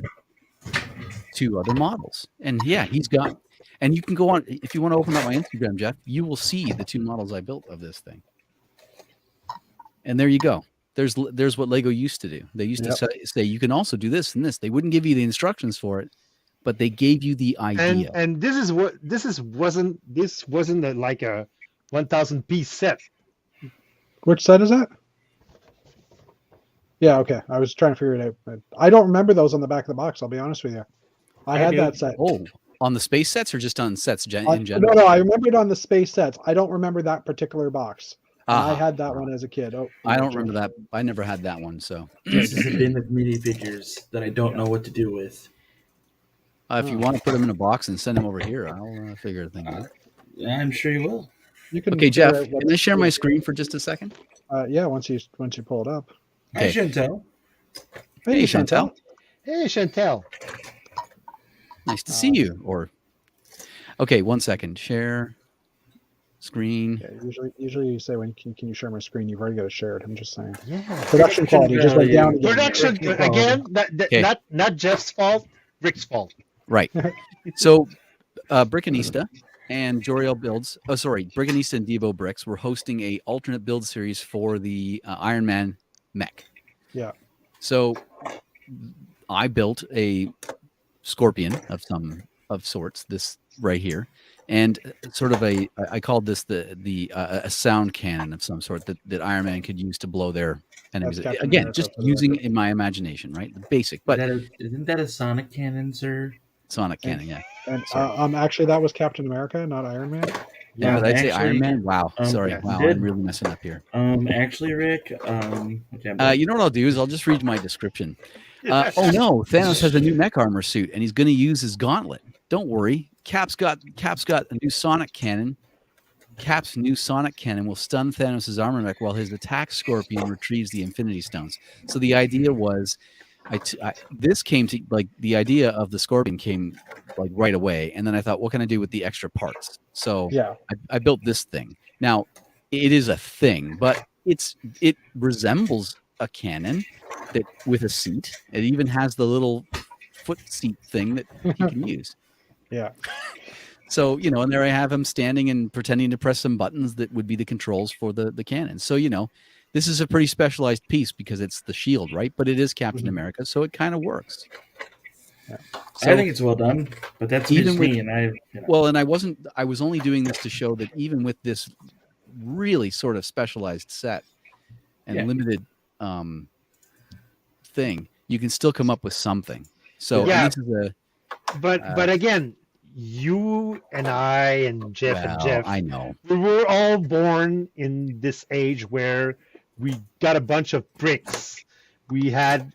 [SPEAKER 4] 2 other models, and yeah, he's got. And you can go on if you want to open up my Instagram, Jeff. You will see the 2 models I built of this thing. And there you go. There's what Lego used to do. They used to say you can also do this and this. They wouldn't give you the instructions for it, but they gave you the idea.
[SPEAKER 3] And this wasn't like a 1,000 piece set.
[SPEAKER 1] Which set is that? Yeah, okay. I was trying to figure it out. I don't remember those on the back of the box, I'll be honest with you. I had that set.
[SPEAKER 4] Oh, on the space sets or just on sets in general?
[SPEAKER 1] No, I remember it on the space sets. I don't remember that particular box. I had that one as a kid. Oh,
[SPEAKER 4] I don't remember that. I never had that one. So
[SPEAKER 2] this is a bin of minifigures that I don't know what to do with.
[SPEAKER 4] If you want to put them in a box and send them over here, I'll figure a thing out.
[SPEAKER 2] I'm sure you will.
[SPEAKER 4] Okay, Jeff, can I share my screen for just a second?
[SPEAKER 1] Yeah, once you pull it up.
[SPEAKER 4] Okay.
[SPEAKER 2] Hi, Chantel.
[SPEAKER 4] Hey, Chantel.
[SPEAKER 3] Hey, Chantel.
[SPEAKER 4] Nice to see you. Okay, 1 second. Share screen.
[SPEAKER 1] Yeah, usually you say can you share my screen? You've already got to share it. I'm just saying.
[SPEAKER 3] Yeah.
[SPEAKER 1] Production quality just went down again.
[SPEAKER 3] Production again. Not Jeff's fault. Rick's fault.
[SPEAKER 4] Right. So, Brickanista and Joriel Builds. Oh, sorry, Brickanista and Devo Bricks were hosting a alternate build series for the Iron Man mech.
[SPEAKER 1] Yeah.
[SPEAKER 4] So, I built a Scorpion of sorts. This right here. And sort of I called this a sound cannon of some sort that Iron Man could use to blow their enemies. Again, just using in my imagination, right? The basic. But
[SPEAKER 2] isn't that a sonic cannon, sir?
[SPEAKER 4] Sonic cannon, yeah.
[SPEAKER 1] And actually, that was Captain America, not Iron Man.
[SPEAKER 4] Yeah, did I say Iron Man? Wow, sorry. Wow, I'm really messing up here.
[SPEAKER 2] Actually, Rick. Okay,
[SPEAKER 4] you know what I'll do is I'll just read my description. Oh no, Thanos has a new mech armor suit, and he's going to use his gauntlet. Don't worry. Cap's got a new sonic cannon. Cap's new sonic cannon will stun Thanos' armor mech while his attack Scorpion retrieves the Infinity Stones. So the idea was, this came to like the idea of the Scorpion came like right away, and then I thought, what can I do with the extra parts? So
[SPEAKER 1] yeah,
[SPEAKER 4] I built this thing. Now it is a thing, but it resembles a cannon that with a seat. It even has the little foot seat thing that he can use.
[SPEAKER 1] Yeah.
[SPEAKER 4] So, and there I have him standing and pretending to press some buttons that would be the controls for the cannon. So, this is a pretty specialized piece because it's the shield, right? But it is Captain America, so it kind of works.
[SPEAKER 1] Yeah.
[SPEAKER 2] So, I think it's well done, but that's even me. And
[SPEAKER 4] well, and I was only doing this to show that even with this really sort of specialized set and limited thing, you can still come up with something. So, this is
[SPEAKER 3] but again, you and I and Jeff,
[SPEAKER 4] I know
[SPEAKER 3] we were all born in this age where we got a bunch of bricks. We had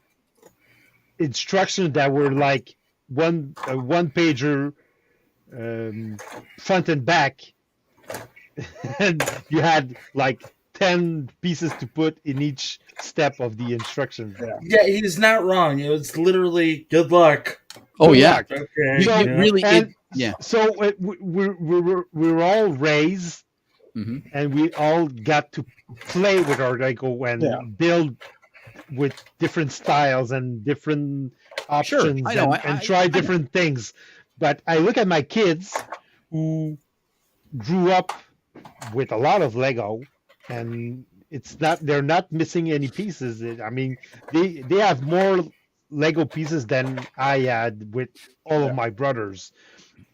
[SPEAKER 3] instructions that were like one pager, front and back, and you had like 10 pieces to put in each step of the instruction.
[SPEAKER 2] Yeah, he's not wrong. It was literally good luck.
[SPEAKER 4] Oh yeah,
[SPEAKER 2] okay.
[SPEAKER 3] So,
[SPEAKER 4] really,
[SPEAKER 3] So we're all raised, and we all got to play with our Lego and build with different styles and different options, and try different things. But I look at my kids who grew up with a lot of Lego, and they're not missing any pieces. I mean, they have more Lego pieces than I had with all of my brothers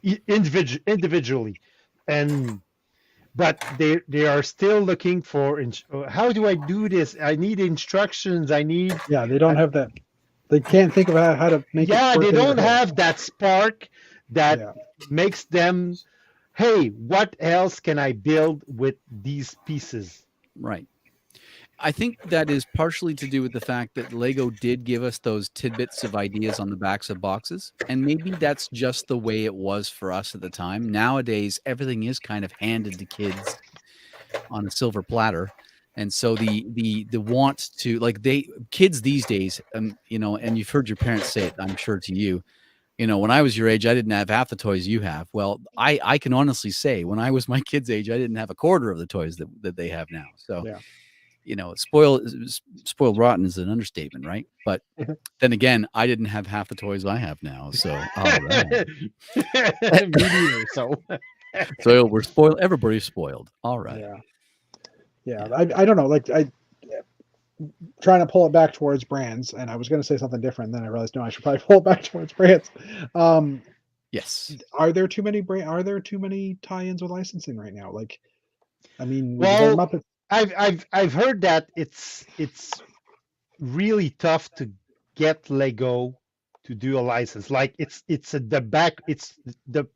[SPEAKER 3] individually. And but they are still looking for how do I do this? I need instructions. I need
[SPEAKER 1] They don't have that. They can't think of how to make it work
[SPEAKER 3] they
[SPEAKER 1] in their
[SPEAKER 3] don't
[SPEAKER 1] head.
[SPEAKER 3] have that spark that makes them, hey, what else can I build with these pieces?
[SPEAKER 4] Right. I think that is partially to do with the fact that Lego did give us those tidbits of ideas on the backs of boxes. And maybe that's just the way it was for us at the time. Nowadays, everything is kind of handed to kids on a silver platter. And so the want to, like, kids these days, you know, and you've heard your parents say it, I'm sure, to you, you know, when I was your age, I didn't have half the toys you have. Well, I can honestly say when I was my kids' age, I didn't have a quarter of the toys that they have now. So, you know, spoiled rotten is an understatement, right? But then again, I didn't have half the toys I have now. So, all right.
[SPEAKER 3] Me neither.
[SPEAKER 4] So we're spoiled. Everybody's spoiled. All right.
[SPEAKER 1] Yeah. I don't know. Like, trying to pull it back towards brands, and I was going to say something different. Then I realized, no, I should probably pull it back towards brands.
[SPEAKER 4] Yes.
[SPEAKER 1] Are there too many tie-ins with licensing right now? Like, I mean,
[SPEAKER 3] well,
[SPEAKER 1] Muppet.
[SPEAKER 3] I've heard that it's really tough to get Lego to do a license. Like it's the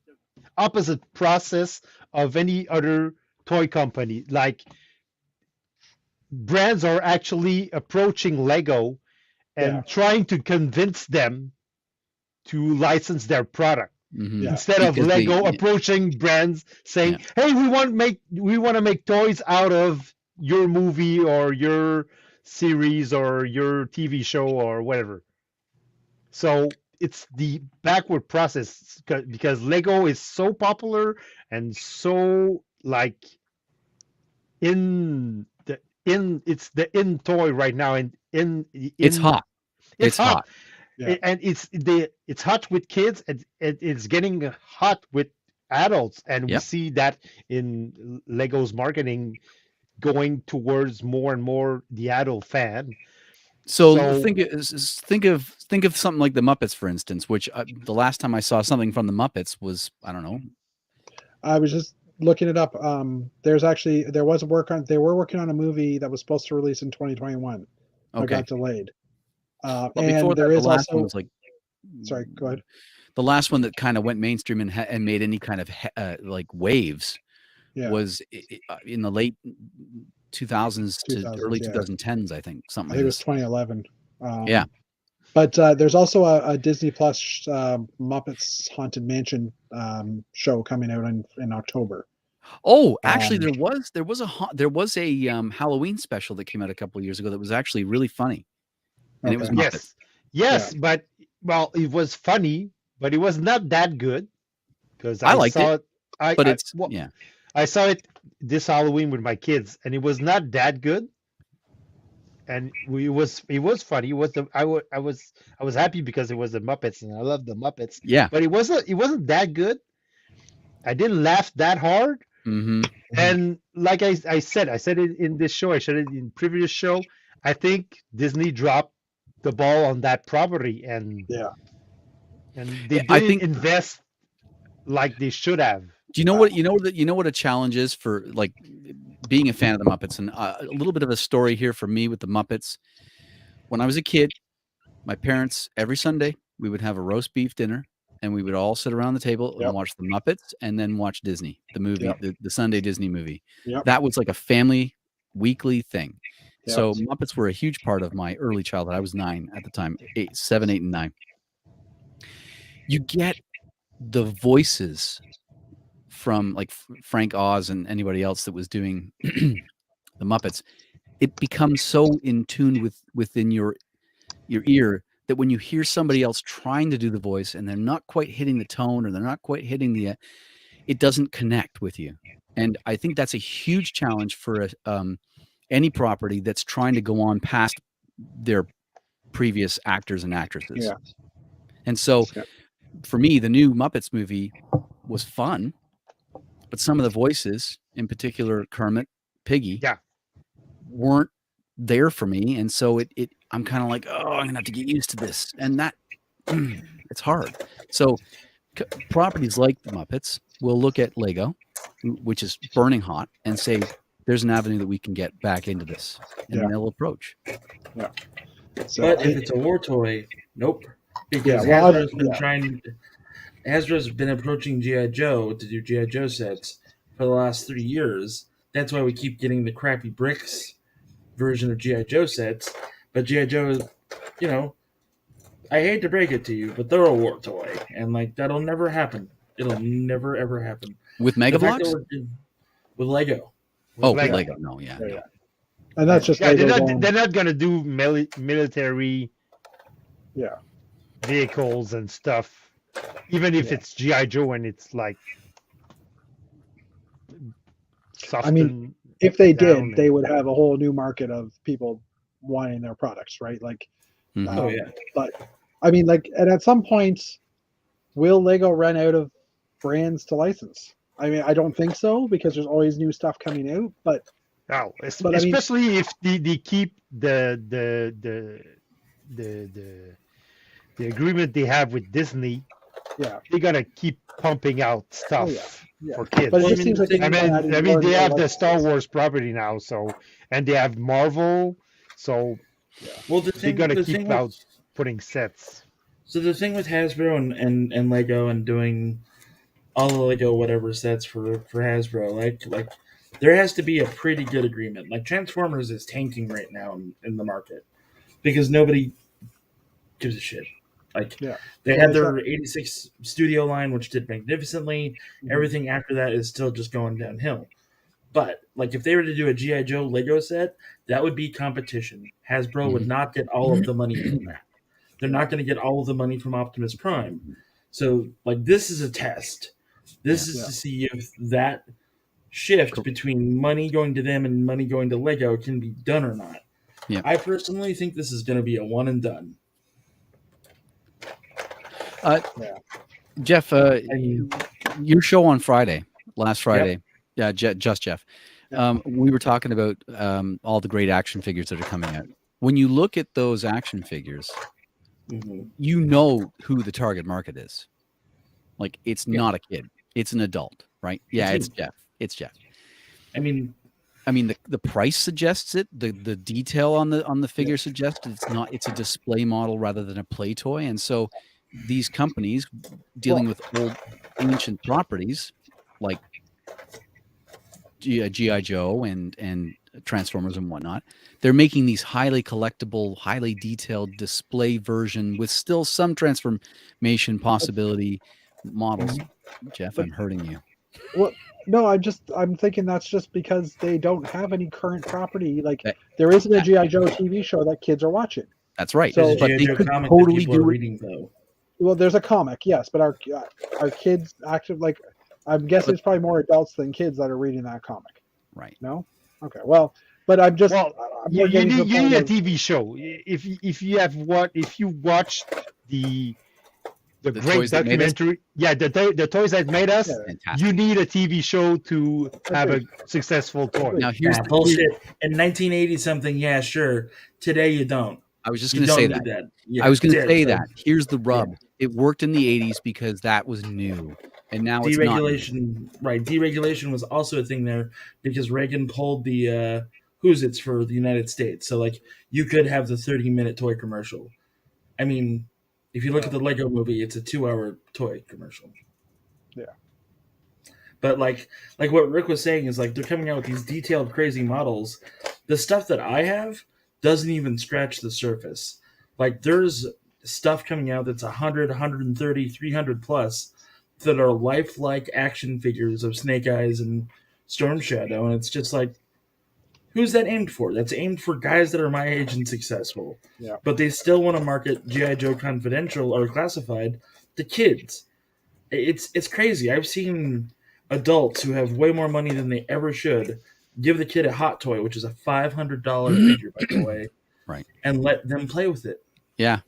[SPEAKER 3] opposite process of any other toy company. Like brands are actually approaching Lego and trying to convince them to license their product. Instead of Lego approaching brands saying, "Hey, we want to make toys out of your movie or your series or your TV show or whatever." So it's the backward process because Lego is so popular and so like it's the in toy right now, and
[SPEAKER 4] it's hot.
[SPEAKER 3] It's hot. And it's hot with kids, and it's getting hot with adults, and we see that in Lego's marketing going towards more and more the adult fan.
[SPEAKER 4] So think of something like the Muppets, for instance, which the last time I saw something from the Muppets was, I don't know.
[SPEAKER 1] I was just looking it up. They were working on a movie that was supposed to release in 2021. It got delayed.
[SPEAKER 4] But
[SPEAKER 1] and
[SPEAKER 4] before that,
[SPEAKER 1] there is
[SPEAKER 4] the last
[SPEAKER 1] also
[SPEAKER 4] one was like,
[SPEAKER 1] sorry, go ahead.
[SPEAKER 4] The last one that kind of went mainstream and made any kind of like waves was in the late 2000s to early 2010s, I think. Something.
[SPEAKER 1] I think it was 2011.
[SPEAKER 4] But
[SPEAKER 1] there's also a Disney Plus Muppets Haunted Mansion show coming out in October.
[SPEAKER 4] Oh, actually, there was a Halloween special that came out a couple of years ago that was actually really funny, and it was Muppets.
[SPEAKER 3] Yes, but it was funny, but it was not that good because
[SPEAKER 4] I liked
[SPEAKER 3] saw
[SPEAKER 4] it. I
[SPEAKER 3] saw it this Halloween with my kids, and it was not that good. And it was funny. I was happy because it was the Muppets, and I love the Muppets.
[SPEAKER 4] Yeah,
[SPEAKER 3] but it wasn't that good. I didn't laugh that hard. And like I said it in this show. I said it in previous show. I think Disney dropped the ball on that property, and they didn't invest like they should have.
[SPEAKER 4] Do you know what a challenge is for like being a fan of the Muppets? And a little bit of a story here for me with the Muppets. When I was a kid, my parents every Sunday we would have a roast beef dinner, and we would all sit around the table and watch the Muppets, and then watch Disney, the movie, the Sunday Disney movie. That was like a family weekly thing. So Muppets were a huge part of my early childhood. I was 9 at the time, 7, 8, and 9. You get the voices from like Frank Oz and anybody else that was doing the Muppets. It becomes so in tune within your ear that when you hear somebody else trying to do the voice and they're not quite hitting the tone, or they're not quite hitting it doesn't connect with you. And I think that's a huge challenge for any property that's trying to go on past their previous actors and actresses. And so for me, the new Muppets movie was fun, but some of the voices, in particular Kermit, Piggy, weren't there for me. And so I'm kind of like, oh, I'm gonna have to get used to this, and that it's hard. So properties like the Muppets will look at Lego, which is burning hot, and say, there's an avenue that we can get back into this, and
[SPEAKER 1] Yeah.
[SPEAKER 4] they'll approach.
[SPEAKER 1] Yeah. So
[SPEAKER 2] But if it's a war toy, nope. Because
[SPEAKER 1] Yeah, well,
[SPEAKER 2] Hasbro's been Hasbro's been approaching G.I. Joe to do G.I. Joe sets for the last 3 years. That's why we keep getting the crappy bricks version of G.I. Joe sets. But G.I. Joe, you know, I hate to break it to you, but they're a war toy. And, like, that'll never happen. It'll never, ever happen.
[SPEAKER 4] With Mega Bloks?
[SPEAKER 2] With Lego.
[SPEAKER 4] Oh, with Lego. No, yeah.
[SPEAKER 1] Yeah. And that's just
[SPEAKER 3] they're not gonna do military
[SPEAKER 1] Yeah.
[SPEAKER 3] vehicles and stuff, even if it's G.I. Joe and it's like
[SPEAKER 1] I mean, if they did, they would have a whole new market of people wanting their products, right? Like,
[SPEAKER 2] Oh, yeah.
[SPEAKER 1] But I mean, like, and at some points, will Lego run out of brands to license? I mean, I don't think so, because there's always new stuff coming out. But
[SPEAKER 3] especially if they keep the agreement they have with Disney.
[SPEAKER 1] Yeah,
[SPEAKER 3] they're gonna keep pumping out stuff for kids.
[SPEAKER 1] But it just seems like
[SPEAKER 3] I mean, they have the Star Wars property now, so, and they have Marvel, so
[SPEAKER 2] well,
[SPEAKER 3] they're gonna keep out putting sets.
[SPEAKER 2] So the thing with Hasbro and Lego and doing all the Lego whatever sets for Hasbro, like there has to be a pretty good agreement. Like Transformers is tanking right now in the market because nobody gives a shit. Like they had their 86 studio line, which did magnificently. Mm-hmm. Everything after that is still just going downhill. But like if they were to do a G.I. Joe Lego set, that would be competition. Hasbro would not get all of the money from that. They're not going to get all of the money from Optimus Prime. So like this is a test. This is to see if that shift between money going to them and money going to Lego can be done or not. Yeah. I personally think this is going to be a one and done.
[SPEAKER 4] Jeff, your show on last Friday. Yep. Yeah, just Jeff. We were talking about all the great action figures that are coming out. When you look at those action figures, you know who the target market is. Like, it's not a kid. It's an adult, right? Yeah, it's Jeff. It's Jeff.
[SPEAKER 2] I mean,
[SPEAKER 4] the price suggests it. The detail on the figure suggests it's not. It's a display model rather than a play toy. And so these companies dealing with old ancient properties like G.I. Joe and Transformers and whatnot, they're making these highly collectible, highly detailed display version with still some transformation possibility models. Jeff, I'm hurting you.
[SPEAKER 1] Well, no, I'm thinking that's just because they don't have any current property. Like there isn't a G.I. Joe TV show that kids are watching.
[SPEAKER 4] That's right.
[SPEAKER 1] So,
[SPEAKER 4] but they could totally do
[SPEAKER 2] reading, though.
[SPEAKER 1] Well, there's a comic, yes, but our kids actually, like, I'm guessing it's probably more adults than kids that are reading that comic.
[SPEAKER 4] Right.
[SPEAKER 1] No? Okay. Well, but I'm just.
[SPEAKER 3] You need a TV show. If you watched the great documentary, the toys that made us, you need a TV show to have a successful toy.
[SPEAKER 4] Now here's the
[SPEAKER 2] bullshit. In 1980 something, yeah, sure. Today you don't.
[SPEAKER 4] I was just going to say that. Yeah, I was going to say that. Here's the rub. Yeah. It worked in the 80s because that was new. And now it's not.
[SPEAKER 2] Deregulation, right. Deregulation was also a thing there because Reagan pulled the Who's It's for the United States. So, like, you could have the 30-minute toy commercial. I mean, if you look at the Lego movie, it's a 2-hour toy commercial.
[SPEAKER 1] Yeah.
[SPEAKER 2] But, like what Rick was saying is, like, they're coming out with these detailed, crazy models. The stuff that I have doesn't even scratch the surface. Like, there's stuff coming out that's 100, 130, 300 plus that are lifelike action figures of Snake Eyes and Storm Shadow, and it's just like, who's that aimed for? That's aimed for guys that are my age and successful.
[SPEAKER 1] Yeah. But
[SPEAKER 2] they still want to market G.I. Joe Confidential or Classified to kids. It's crazy. I've seen adults who have way more money than they ever should give the kid a hot toy, which is a $500 figure, by the way,
[SPEAKER 4] right,
[SPEAKER 2] and let them play with it.
[SPEAKER 4] Yeah.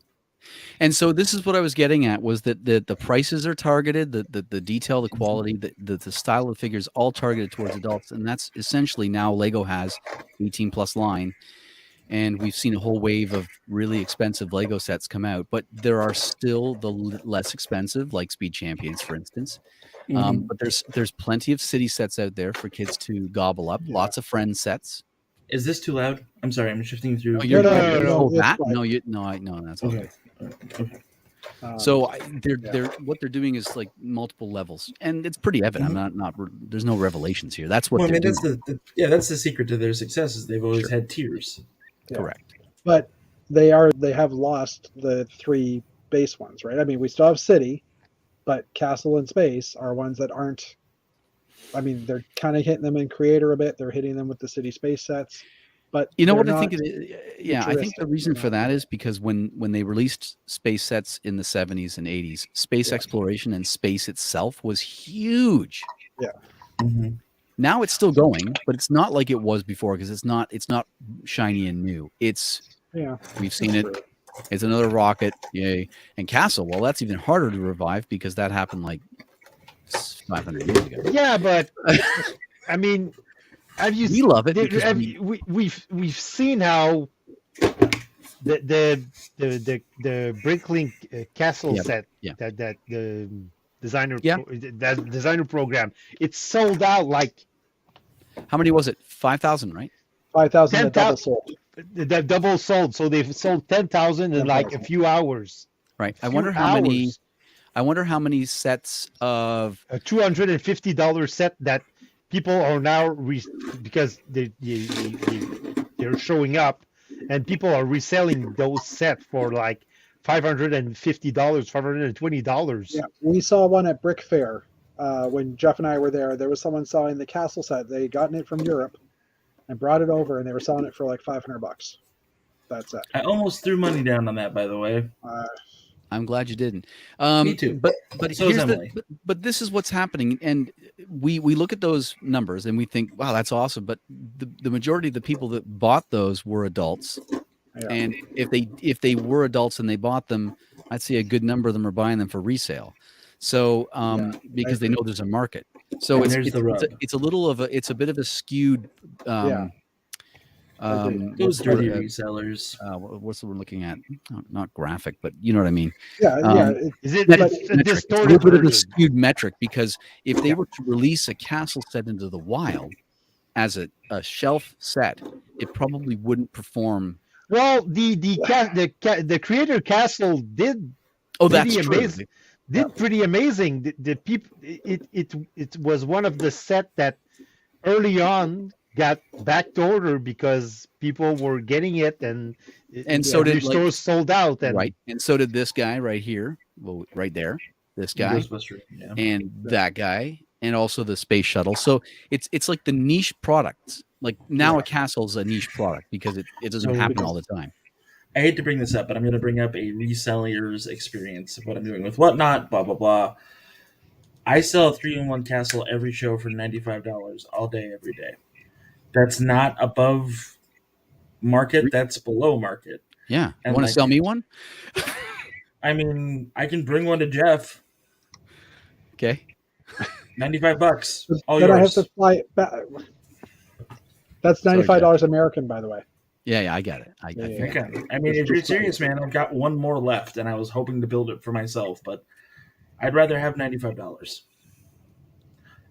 [SPEAKER 4] And so this is what I was getting at, was that the prices are targeted, the detail, the quality, the style of the figures, all targeted towards adults. And that's essentially now Lego has 18 plus line. And we've seen a whole wave of really expensive Lego sets come out, but there are still the less expensive, like Speed Champions, for instance. But there's plenty of city sets out there for kids to gobble up. Lots of friend sets.
[SPEAKER 2] Is this too loud? I'm sorry. I'm shifting through.
[SPEAKER 4] Oh, you're
[SPEAKER 1] no,
[SPEAKER 4] oh,
[SPEAKER 1] it's
[SPEAKER 4] that?
[SPEAKER 1] fine.
[SPEAKER 4] No, that's okay.
[SPEAKER 2] Okay.
[SPEAKER 4] So they're what they're doing is like multiple levels, and it's pretty evident. I'm not there's no revelations here. That's what
[SPEAKER 2] Well, I
[SPEAKER 4] they're
[SPEAKER 2] mean,
[SPEAKER 4] doing.
[SPEAKER 2] that's the secret to their success is they've always had tiers.
[SPEAKER 4] Correct.
[SPEAKER 1] But they have lost the 3 base ones, right? I mean, we still have city, but castle and space are ones that aren't. I mean, they're kind of hitting them in creator a bit. They're hitting them with the city space sets, but
[SPEAKER 4] You know
[SPEAKER 1] they're
[SPEAKER 4] what I
[SPEAKER 1] not
[SPEAKER 4] think? I think the reason for that is because when they released space sets in the 70s and 80s, space exploration and space itself was huge.
[SPEAKER 1] Yeah.
[SPEAKER 2] Mm-hmm.
[SPEAKER 4] Now it's still going, but it's not like it was before because it's not shiny and new. We've seen it. It's another rocket, yay! And Castle, well, that's even harder to revive because that happened like 500 years ago.
[SPEAKER 3] Yeah, but I mean,
[SPEAKER 4] We love it because
[SPEAKER 3] we've seen how the Bricklink Castle set that the designer that designer program, it's sold out like
[SPEAKER 4] how many was it? 5,000, right?
[SPEAKER 1] 5,000 that double sold.
[SPEAKER 3] That double sold, so they've sold 10,000 in like a few hours.
[SPEAKER 4] Right. I wonder how many sets of
[SPEAKER 3] a $250 set that people are now because they're showing up, and people are reselling those sets for like $550, $520.
[SPEAKER 1] Yeah, we saw one at Brick Fair when Jeff and I were there. There was someone selling the castle set. They had gotten it from Europe and brought it over, and they were selling it for like $500. That's it.
[SPEAKER 2] I almost threw money down on that, by the way.
[SPEAKER 4] I'm glad you didn't.
[SPEAKER 2] Me too.
[SPEAKER 4] But
[SPEAKER 2] So
[SPEAKER 4] here's
[SPEAKER 2] is Emily.
[SPEAKER 4] but this is what's happening, and we look at those numbers and we think, wow, that's awesome. But the majority of the people that bought those were adults, and if they were adults and they bought them, I'd say a good number of them are buying them for resale. So because they know there's a market. So it's a bit of a skewed.
[SPEAKER 2] Those dirty resellers.
[SPEAKER 4] What's the word we're looking at? Not graphic, but you know what I mean.
[SPEAKER 3] Is it
[SPEAKER 4] It's
[SPEAKER 3] a
[SPEAKER 4] a
[SPEAKER 3] distorted
[SPEAKER 4] little bit of a
[SPEAKER 3] version?
[SPEAKER 4] skewed metric because if they were to release a castle set into the wild as a shelf set, it probably wouldn't perform.
[SPEAKER 3] Well, the creator castle did.
[SPEAKER 4] Oh, that's
[SPEAKER 3] pretty
[SPEAKER 4] true.
[SPEAKER 3] amazing. Did pretty amazing. The people it was one of the set that early on got backed because people were getting it and
[SPEAKER 4] so did
[SPEAKER 3] stores sold out
[SPEAKER 4] right, and so did this guy right here, well, right there, this guy and that guy, and also the space shuttle. So it's like the niche products. Like now a castle's a niche product because it doesn't happen all the time.
[SPEAKER 2] I hate to bring this up, but I'm going to bring up a reseller's experience of what I'm doing with whatnot, blah, blah, blah. I sell a 3-in-1 castle every show for $95 all day, every day. That's not above market. That's below market.
[SPEAKER 4] Yeah. You want to sell me one?
[SPEAKER 2] I mean, I can bring one to Jeff.
[SPEAKER 4] Okay.
[SPEAKER 2] $95. All
[SPEAKER 1] then
[SPEAKER 2] yours.
[SPEAKER 1] I have to fly it back. That's $95 American, by the way.
[SPEAKER 4] Yeah, I got it. I
[SPEAKER 2] mean, if you're serious, man, I've got one more left, and I was hoping to build it for myself, but I'd rather have $95.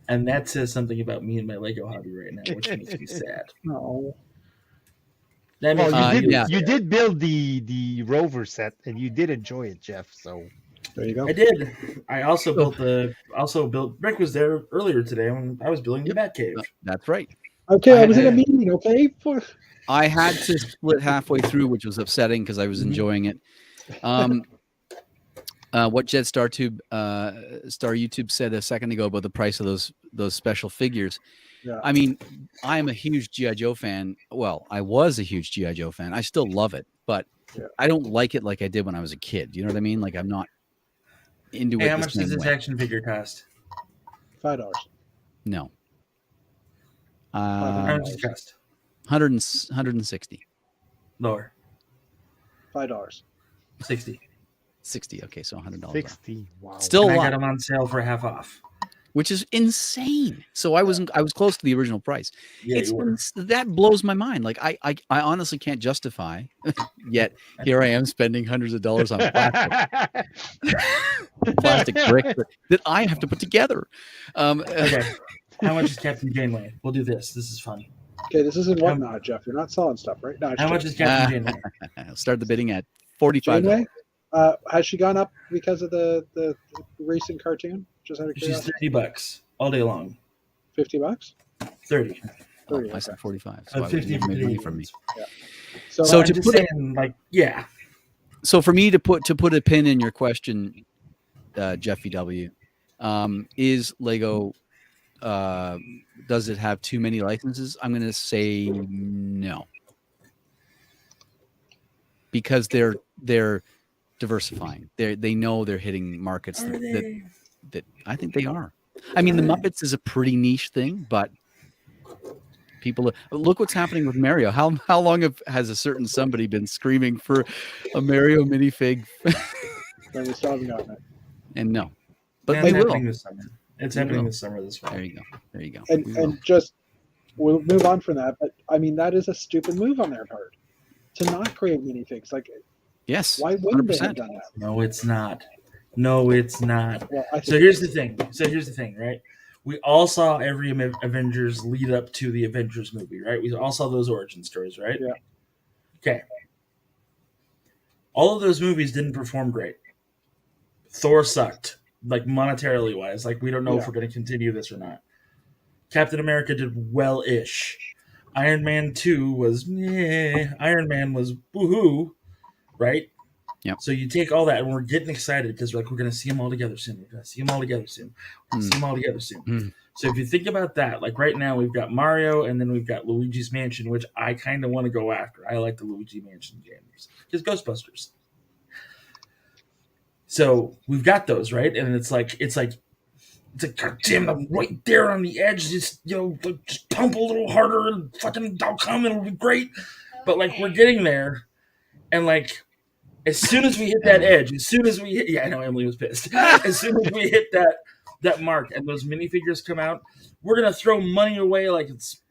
[SPEAKER 2] And that says something about me and my Lego hobby right now, which makes me sad.
[SPEAKER 1] No.
[SPEAKER 3] You did build the rover set, and you did enjoy it, Jeff. So
[SPEAKER 1] there you go.
[SPEAKER 2] I did. I also built. Rick was there earlier today when I was building the Batcave.
[SPEAKER 4] That's right.
[SPEAKER 1] Okay, I was in a meeting. Okay.
[SPEAKER 4] I had to split halfway through, which was upsetting because I was enjoying it. What Jed Star YouTube said a second ago about the price of those special figures.
[SPEAKER 1] Yeah.
[SPEAKER 4] I mean, I'm a huge G.I. Joe fan. Well, I was a huge G.I. Joe fan. I still love it, but I don't like it like I did when I was a kid. You know what I mean? Like I'm not into it.
[SPEAKER 2] How much does this action figure cost?
[SPEAKER 1] $5.
[SPEAKER 2] How
[SPEAKER 1] No.
[SPEAKER 2] much does it cost?
[SPEAKER 4] 160.
[SPEAKER 2] Lower.
[SPEAKER 1] $5.
[SPEAKER 2] 60.
[SPEAKER 4] 60. Okay, so $100.
[SPEAKER 3] 60. Wow.
[SPEAKER 4] Still,
[SPEAKER 2] I got them on sale for half off,
[SPEAKER 4] which is insane. So I was close to the original price.
[SPEAKER 2] Yeah,
[SPEAKER 4] that blows my mind. Like I honestly can't justify. Yet here I am spending hundreds of dollars on plastic. plastic brick that I have to put together.
[SPEAKER 2] Okay. How much is Captain Janeway? We'll do this. This is fun.
[SPEAKER 1] Okay, this isn't whatnot, Jeff. You're not selling stuff, right? No,
[SPEAKER 2] How much is Captain Janeway?
[SPEAKER 4] Start the bidding at $45.
[SPEAKER 1] Janeway? Has she gone up because of the recent cartoon? Just out of
[SPEAKER 2] She's
[SPEAKER 1] curiosity.
[SPEAKER 2] $30 all day long.
[SPEAKER 1] $50?
[SPEAKER 2] 30.
[SPEAKER 4] Oh,
[SPEAKER 1] 30,
[SPEAKER 4] I said
[SPEAKER 1] okay.
[SPEAKER 4] 45. So I
[SPEAKER 2] 50
[SPEAKER 4] would
[SPEAKER 2] for
[SPEAKER 4] make money
[SPEAKER 2] Canadians.
[SPEAKER 4] from me.
[SPEAKER 1] So,
[SPEAKER 4] So
[SPEAKER 2] I'm
[SPEAKER 4] to
[SPEAKER 2] just
[SPEAKER 4] put it-
[SPEAKER 2] saying, like, yeah.
[SPEAKER 4] So for me to put a pin in your question, Jeffy W, is Lego? Does it have too many licenses? I'm going to say no, because they're diversifying. They know they're hitting markets that I think they are. I mean, the Muppets is a pretty niche thing, but people look what's happening with Mario. How long has a certain somebody been screaming for a Mario minifig?
[SPEAKER 1] we still haven't gotten it.
[SPEAKER 4] And no, but
[SPEAKER 2] Yeah,
[SPEAKER 4] we
[SPEAKER 2] it's
[SPEAKER 4] will.
[SPEAKER 2] happening this summer. It's
[SPEAKER 4] We
[SPEAKER 2] happening
[SPEAKER 4] will.
[SPEAKER 2] this summer, this fall.
[SPEAKER 4] There you go. There you go.
[SPEAKER 1] And
[SPEAKER 4] We will.
[SPEAKER 1] and just we'll move on from that. But I mean, that is a stupid move on their part to not create minifigs. Like,
[SPEAKER 4] Yes,
[SPEAKER 1] why wouldn't they have
[SPEAKER 4] 100%.
[SPEAKER 1] done that?
[SPEAKER 2] No, it's not. No, it's not.
[SPEAKER 1] Well, I think
[SPEAKER 2] So here's the thing, right? We all saw every Avengers lead up to the Avengers movie, right? We all saw those origin stories, right?
[SPEAKER 1] Yeah.
[SPEAKER 2] Okay. All of those movies didn't perform great. Thor sucked, like monetarily wise. Like, we don't know if
[SPEAKER 1] Yeah.
[SPEAKER 2] we're going to continue this or not. Captain America did well-ish. Iron Man 2 was meh. Iron Man was woohoo, right?
[SPEAKER 4] Yep.
[SPEAKER 2] So you take all that, and we're getting excited because we're going to see them all together soon. We're going to see them all together soon. We're going to see them all together soon.
[SPEAKER 4] Mm.
[SPEAKER 2] So if you think about that, like right now we've got Mario, and then we've got Luigi's Mansion, which I kind of want to go after. I like the Luigi Mansion games. Because Ghostbusters. So we've got those, right? And it's like God damn, I'm right there on the edge. Just just pump a little harder and fucking I'll come. It'll be great. But like we're getting there, and like as soon as we hit that edge, I know Emily was pissed. As soon as we hit that mark and those minifigures come out, we're gonna throw money away like it's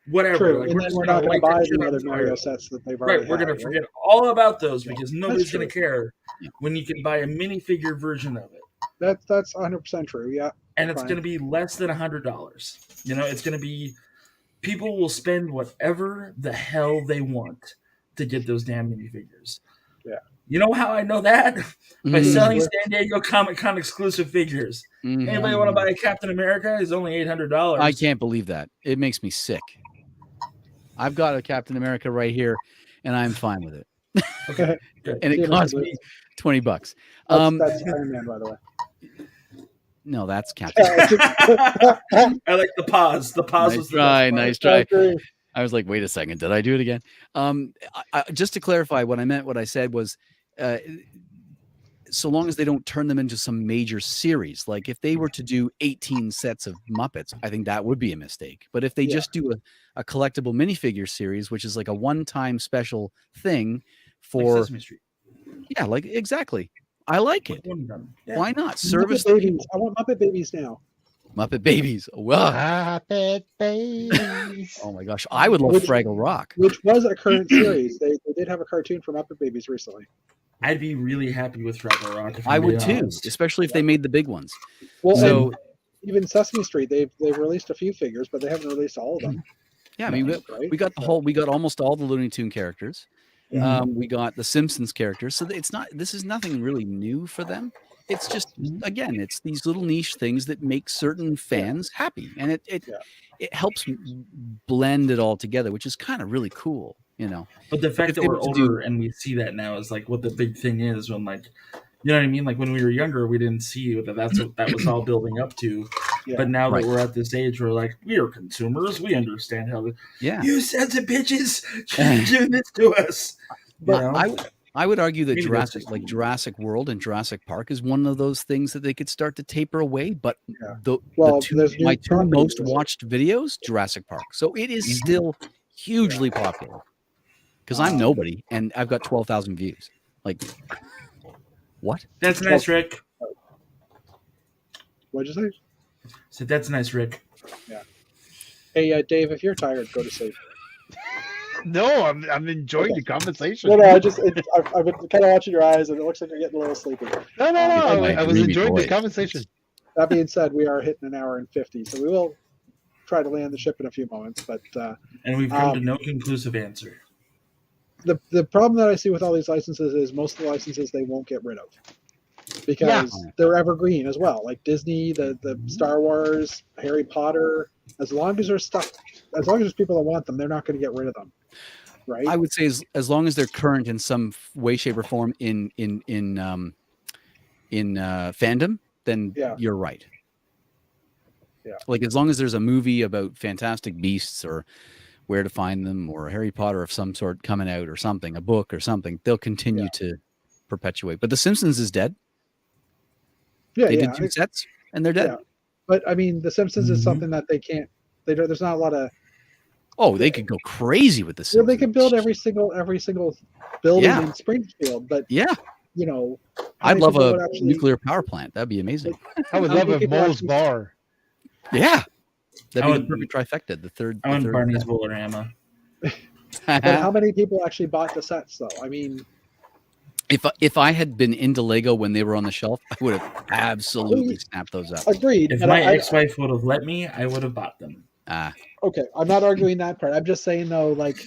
[SPEAKER 2] whatever.
[SPEAKER 1] true.
[SPEAKER 2] Like,
[SPEAKER 1] And then
[SPEAKER 2] just
[SPEAKER 1] we're not going
[SPEAKER 2] light
[SPEAKER 1] to buy
[SPEAKER 2] that shit
[SPEAKER 1] the
[SPEAKER 2] on
[SPEAKER 1] other
[SPEAKER 2] fire.
[SPEAKER 1] Mario sets that they've already
[SPEAKER 2] Right, we're
[SPEAKER 1] had,
[SPEAKER 2] gonna
[SPEAKER 1] right?
[SPEAKER 2] forget all about those
[SPEAKER 1] Yeah,
[SPEAKER 2] because
[SPEAKER 1] that's
[SPEAKER 2] nobody's gonna
[SPEAKER 1] true.
[SPEAKER 2] care
[SPEAKER 4] Yeah.
[SPEAKER 2] when you can buy a minifigure version of it.
[SPEAKER 1] That's 100% true. Yeah.
[SPEAKER 2] And it's
[SPEAKER 1] Fine.
[SPEAKER 2] going to be less than $100. It's going to be people will spend whatever the hell they want to get those damn minifigures.
[SPEAKER 1] Yeah.
[SPEAKER 2] You know how I know that? By
[SPEAKER 4] Mhm.
[SPEAKER 2] selling San Diego Comic-Con exclusive figures.
[SPEAKER 4] Mhm.
[SPEAKER 2] Anybody want to buy a Captain America? It's only $800.
[SPEAKER 4] I can't believe that. It makes me sick. I've got a Captain America right here, and I'm fine with it.
[SPEAKER 2] Okay, good.
[SPEAKER 4] And it
[SPEAKER 1] Dude,
[SPEAKER 4] cost
[SPEAKER 1] that's-
[SPEAKER 4] me $20.
[SPEAKER 1] That's Iron Man, by the way.
[SPEAKER 4] No, that's Captain.
[SPEAKER 2] I like the pause. The pause
[SPEAKER 4] Nice
[SPEAKER 2] was the
[SPEAKER 4] try,
[SPEAKER 2] best part.
[SPEAKER 4] nice try.
[SPEAKER 1] agree.
[SPEAKER 4] I was like, wait a second, did I do it again? Just to clarify, what I said was, so long as they don't turn them into some major series, like if they were to do 18 sets of Muppets, I think that would be a mistake. But if they
[SPEAKER 1] Yeah.
[SPEAKER 4] just do a collectible minifigure series, which is like a one-time special thing
[SPEAKER 2] Like
[SPEAKER 4] for,
[SPEAKER 2] Sesame Street.
[SPEAKER 4] yeah, like exactly. I like it.
[SPEAKER 2] Yeah.
[SPEAKER 4] Why not? Service
[SPEAKER 1] Muppet Babies. I want Muppet Babies now.
[SPEAKER 4] Muppet Babies. Well,
[SPEAKER 3] Muppet Babies.
[SPEAKER 4] oh my gosh, I would love
[SPEAKER 1] Which-
[SPEAKER 4] Fraggle Rock.
[SPEAKER 1] Which was a current series. They did have a cartoon for Muppet Babies recently.
[SPEAKER 2] I'd be really happy with Fraggle Rock. If
[SPEAKER 4] I
[SPEAKER 2] I'm
[SPEAKER 4] would
[SPEAKER 2] being
[SPEAKER 4] too,
[SPEAKER 2] honest.
[SPEAKER 4] especially if they made the big ones.
[SPEAKER 1] Well,
[SPEAKER 4] So
[SPEAKER 1] and even Sesame Street, they've released a few figures, but they haven't released all of them.
[SPEAKER 4] yeah, I mean,
[SPEAKER 1] Right?
[SPEAKER 4] we got we got almost all the Looney Tune characters.
[SPEAKER 1] Yeah.
[SPEAKER 4] We got the Simpsons characters. So this is nothing really new for them. It's just, again, it's these little niche things that make certain fans happy. And it helps blend it all together, which is kind of really cool,
[SPEAKER 2] But the fact
[SPEAKER 4] if
[SPEAKER 2] that
[SPEAKER 4] they
[SPEAKER 2] we're
[SPEAKER 4] were to
[SPEAKER 2] older and we see that now is like what the big thing is when you know what I mean? Like when we were younger, we didn't see that's what that was all building up to.
[SPEAKER 1] Yeah.
[SPEAKER 2] But now
[SPEAKER 4] Right.
[SPEAKER 2] that we're at this age, we're like, we are consumers. We understand how
[SPEAKER 4] Yeah.
[SPEAKER 2] you sons of bitches doing this to us.
[SPEAKER 4] But I would argue that
[SPEAKER 2] Maybe that's just me.
[SPEAKER 4] Jurassic World and Jurassic Park is one of those things that they could start to taper away. But
[SPEAKER 1] Yeah.
[SPEAKER 4] my
[SPEAKER 1] there's new
[SPEAKER 4] two
[SPEAKER 1] properties
[SPEAKER 4] most
[SPEAKER 1] as well.
[SPEAKER 4] watched videos, Jurassic Park. So it is still hugely popular. Because I'm nobody and I've got 12,000 views. Like, what?
[SPEAKER 2] That's nice, Rick.
[SPEAKER 1] What'd you say?
[SPEAKER 2] So that's nice, Rick.
[SPEAKER 1] Hey, Dave, if you're tired, go to sleep.
[SPEAKER 3] No, I'm enjoying the conversation.
[SPEAKER 1] No, I've been kind of watching your eyes, and it looks like you're getting a little sleepy.
[SPEAKER 3] No, I was
[SPEAKER 4] dreamy
[SPEAKER 3] enjoying the
[SPEAKER 4] voice.
[SPEAKER 3] conversation.
[SPEAKER 1] That being said, we are hitting an hour and 50, so we will try to land the ship in a few moments. But
[SPEAKER 2] And we've come to no conclusive answer.
[SPEAKER 1] the problem that I see with all these licenses is most of the licenses they won't get rid of because they're evergreen as well. Like Disney, the Star Wars, Harry Potter. As long as there's people that want them, they're not going to get rid of them, right?
[SPEAKER 4] I would say as long as they're current in some way, shape, or form in fandom, then you're right.
[SPEAKER 1] Yeah.
[SPEAKER 4] Like as long as there's a movie about fantastic beasts or where to find them or Harry Potter of some sort coming out or something, a book or something, they'll continue to perpetuate. But The Simpsons is dead.
[SPEAKER 1] Yeah,
[SPEAKER 4] they did 2 sets and they're dead.
[SPEAKER 1] Yeah. But I mean, The Simpsons is something that they can't. There's not a lot of.
[SPEAKER 4] Oh, they could go crazy with The Simpsons.
[SPEAKER 1] Well, they could build every single building in Springfield, but you know,
[SPEAKER 4] I'd love a nuclear power plant. That'd be amazing.
[SPEAKER 3] I would love a Moe's Bar.
[SPEAKER 4] Yeah, that'd be the perfect trifecta. The third.
[SPEAKER 2] I want Barney's Bolorama.
[SPEAKER 1] But how many people actually bought the sets, though? I mean,
[SPEAKER 4] if I had been into Lego when they were on the shelf, I would have absolutely snapped those up.
[SPEAKER 1] Agreed.
[SPEAKER 2] If my ex-wife would have let me, I would have bought them.
[SPEAKER 1] Okay, I'm not arguing that part. I'm just saying though, like,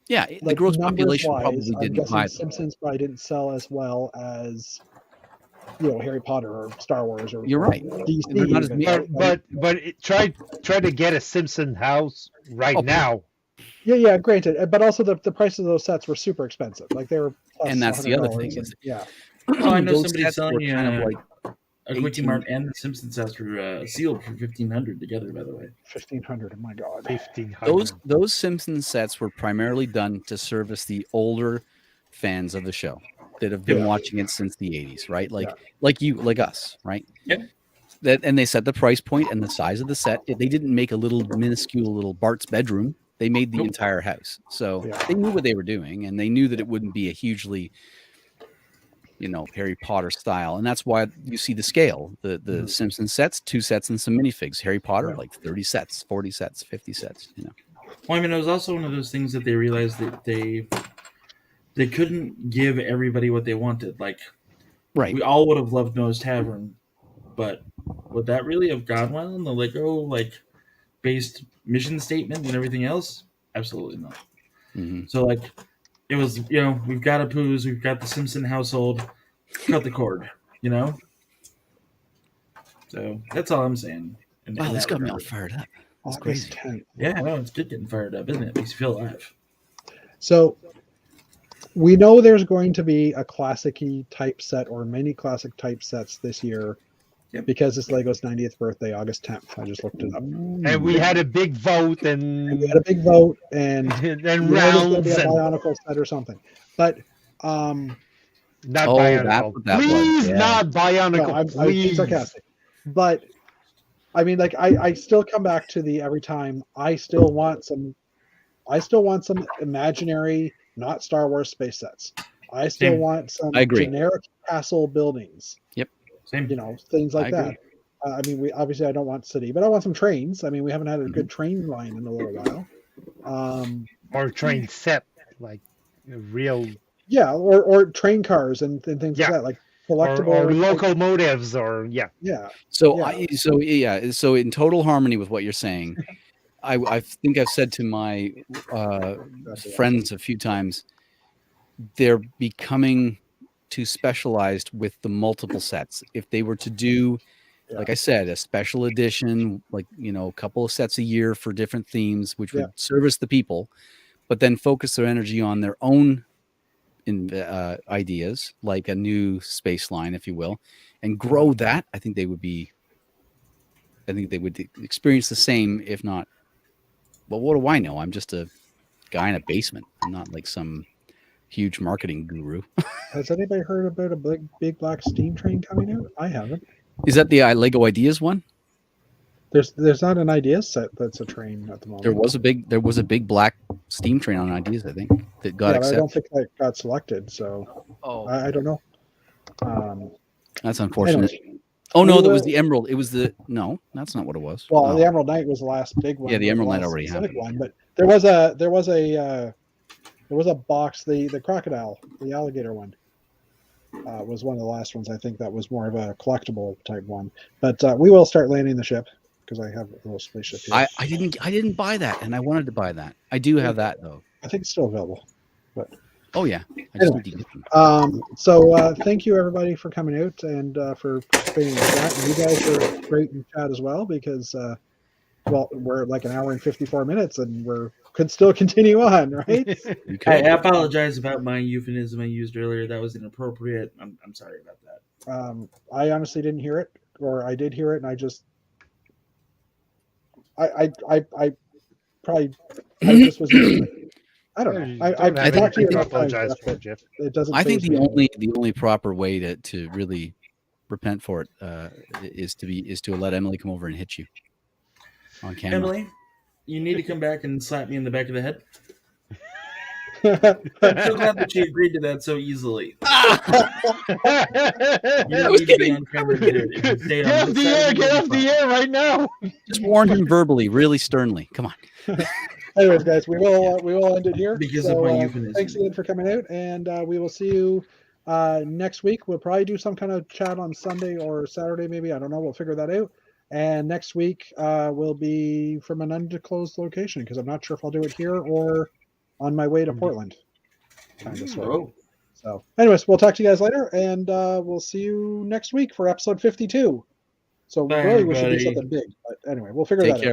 [SPEAKER 4] the gross population probably didn't buy them.
[SPEAKER 1] Simpsons probably didn't sell as well as Harry Potter or Star Wars or
[SPEAKER 4] you're right.
[SPEAKER 1] DC,
[SPEAKER 3] but try to get a Simpson house now.
[SPEAKER 1] Yeah, granted, but also the price of those sets were super expensive. Like they were,
[SPEAKER 4] and that's the other thing.
[SPEAKER 2] I know somebody's selling you a Quickie Mart and the Simpsons sets were sealed for $1,500 together. By the way,
[SPEAKER 1] $1,500. Oh my God,
[SPEAKER 3] $1,500.
[SPEAKER 4] Those Simpsons sets were primarily done to service the older fans of the show that have been watching it since the 80s, right? Like us, right?
[SPEAKER 2] Yep.
[SPEAKER 4] And they set the price point and the size of the set. They didn't make a little minuscule little Bart's bedroom. They made the entire house. So they knew what they were doing, and they knew that it wouldn't be a hugely, Harry Potter style. And that's why you see the scale. The Simpsons sets, 2 sets and some minifigs. Harry Potter, like 30 sets, 40 sets, 50 sets,
[SPEAKER 2] Well, I mean, it was also one of those things that they realized that they couldn't give everybody what they wanted. Like, we all would have loved Noah's Tavern, but would that really have gone well in the Lego based mission statement and everything else? Absolutely not.
[SPEAKER 4] Mm-hmm.
[SPEAKER 2] So it was, we've got a Poos, we've got the Simpson household, cut the cord, So that's all I'm saying.
[SPEAKER 4] Wow, this got me all fired up. That's crazy.
[SPEAKER 1] 10th.
[SPEAKER 2] Yeah, no, it's good getting fired up, isn't it? It makes you feel alive.
[SPEAKER 1] So we know there's going to be a classic-y type set or many classic type sets this year.
[SPEAKER 2] Yep.
[SPEAKER 1] Because it's Lego's 90th birthday, August 10th. I just looked it up.
[SPEAKER 3] And we had a big vote, and
[SPEAKER 1] we had a big vote, and
[SPEAKER 3] rounds,
[SPEAKER 1] a Bionicle set or something. But
[SPEAKER 3] not Bionicle. Please, not Bionicle.
[SPEAKER 1] No, I'm being sarcastic. But I mean, I still come back to every time. I still want some imaginary, not Star Wars space sets. I still want some generic castle buildings.
[SPEAKER 4] Yep.
[SPEAKER 2] Same.
[SPEAKER 1] Things like that. I mean, I don't want city, but I want some trains. I mean, we haven't had a good train line in a little while.
[SPEAKER 3] Or train set, like real.
[SPEAKER 1] Yeah, or train cars and things like that, like collectible
[SPEAKER 3] or locomotives, or
[SPEAKER 4] So in total harmony with what you're saying, I think I've said to my friends a few times, they're becoming too specialized with the multiple sets. If they were to do, like I said, a special edition, a couple of sets a year for different themes, which would service the people, but then focus their energy on their own ideas, like a new space line, if you will, and grow that, I think they would experience the same, if not. Well, what do I know? I'm just a guy in a basement. I'm not like some huge marketing guru.
[SPEAKER 1] Has anybody heard about a big black steam train coming out? I haven't.
[SPEAKER 4] Is that the Lego Ideas one?
[SPEAKER 1] There's not an Ideas set that's a train at the moment.
[SPEAKER 4] There was a big black steam train on Ideas, I think, that got accepted.
[SPEAKER 1] I don't think that got selected, so I don't know.
[SPEAKER 4] That's unfortunate.
[SPEAKER 1] Anyways,
[SPEAKER 4] Oh no,
[SPEAKER 1] We
[SPEAKER 4] that was
[SPEAKER 1] will-
[SPEAKER 4] the Emerald. It was the no, that's not what it was.
[SPEAKER 1] Well,
[SPEAKER 4] No.
[SPEAKER 1] the Emerald Knight was the last big one.
[SPEAKER 4] Yeah, the
[SPEAKER 1] or
[SPEAKER 4] Emerald Knight
[SPEAKER 1] last
[SPEAKER 4] already
[SPEAKER 1] specific
[SPEAKER 4] happened.
[SPEAKER 1] one, but there was a box. The crocodile, the alligator one, was one of the last ones. I think that was more of a collectible type one. But we will start landing the ship because I have a little spaceship here.
[SPEAKER 4] I didn't buy that, and I wanted to buy that. I do have that though.
[SPEAKER 1] I think it's still available.
[SPEAKER 4] Oh yeah, I just
[SPEAKER 1] Anyway.
[SPEAKER 4] need to get them.
[SPEAKER 1] So thank you everybody for coming out and for participating in the chat. And you guys are great in chat as well because well, we're like an hour and 54 minutes and could still continue on, right?
[SPEAKER 4] You
[SPEAKER 2] I
[SPEAKER 4] could.
[SPEAKER 2] apologize about my euphemism I used earlier. That was inappropriate. I'm sorry about that.
[SPEAKER 1] I honestly didn't hear it, or I did hear it, and I just I probably I just was I don't know.
[SPEAKER 3] Don't
[SPEAKER 1] I
[SPEAKER 3] have
[SPEAKER 1] talked to you
[SPEAKER 3] anything to
[SPEAKER 1] enough times,
[SPEAKER 3] apologize
[SPEAKER 1] Jeff,
[SPEAKER 3] for, Jeff.
[SPEAKER 1] it doesn't.
[SPEAKER 4] I think
[SPEAKER 1] faze
[SPEAKER 4] the
[SPEAKER 1] me.
[SPEAKER 4] only proper way to really repent for it is to let Emily come over and hit you on camera.
[SPEAKER 2] Emily, you need to come back and slap me in the back of the head. I'm so glad that you agreed to that so easily. You don't need to be on camera to do it. If you stay on
[SPEAKER 3] Get off
[SPEAKER 2] this
[SPEAKER 3] the
[SPEAKER 2] side
[SPEAKER 3] air!
[SPEAKER 2] of
[SPEAKER 3] Get
[SPEAKER 2] the
[SPEAKER 3] off the air right now!
[SPEAKER 4] Just warn him verbally, really sternly. Come on.
[SPEAKER 1] Anyways, guys, we will end it here
[SPEAKER 2] Because of my euphemism.
[SPEAKER 1] Thanks again for coming out, and we will see you next week. We'll probably do some kind of chat on Sunday or Saturday, maybe. I don't know. We'll figure that out. And next week will be from an undisclosed location because I'm not sure if I'll do it here or on my way to Portland. Kind of sort of.
[SPEAKER 2] Oh.
[SPEAKER 1] So, anyways, we'll talk to you guys later, and we'll see you next week for episode 52. So
[SPEAKER 2] Bye,
[SPEAKER 1] really, we should do
[SPEAKER 2] everybody.
[SPEAKER 1] something big. But anyway, we'll figure
[SPEAKER 4] Take
[SPEAKER 1] that out.
[SPEAKER 4] care.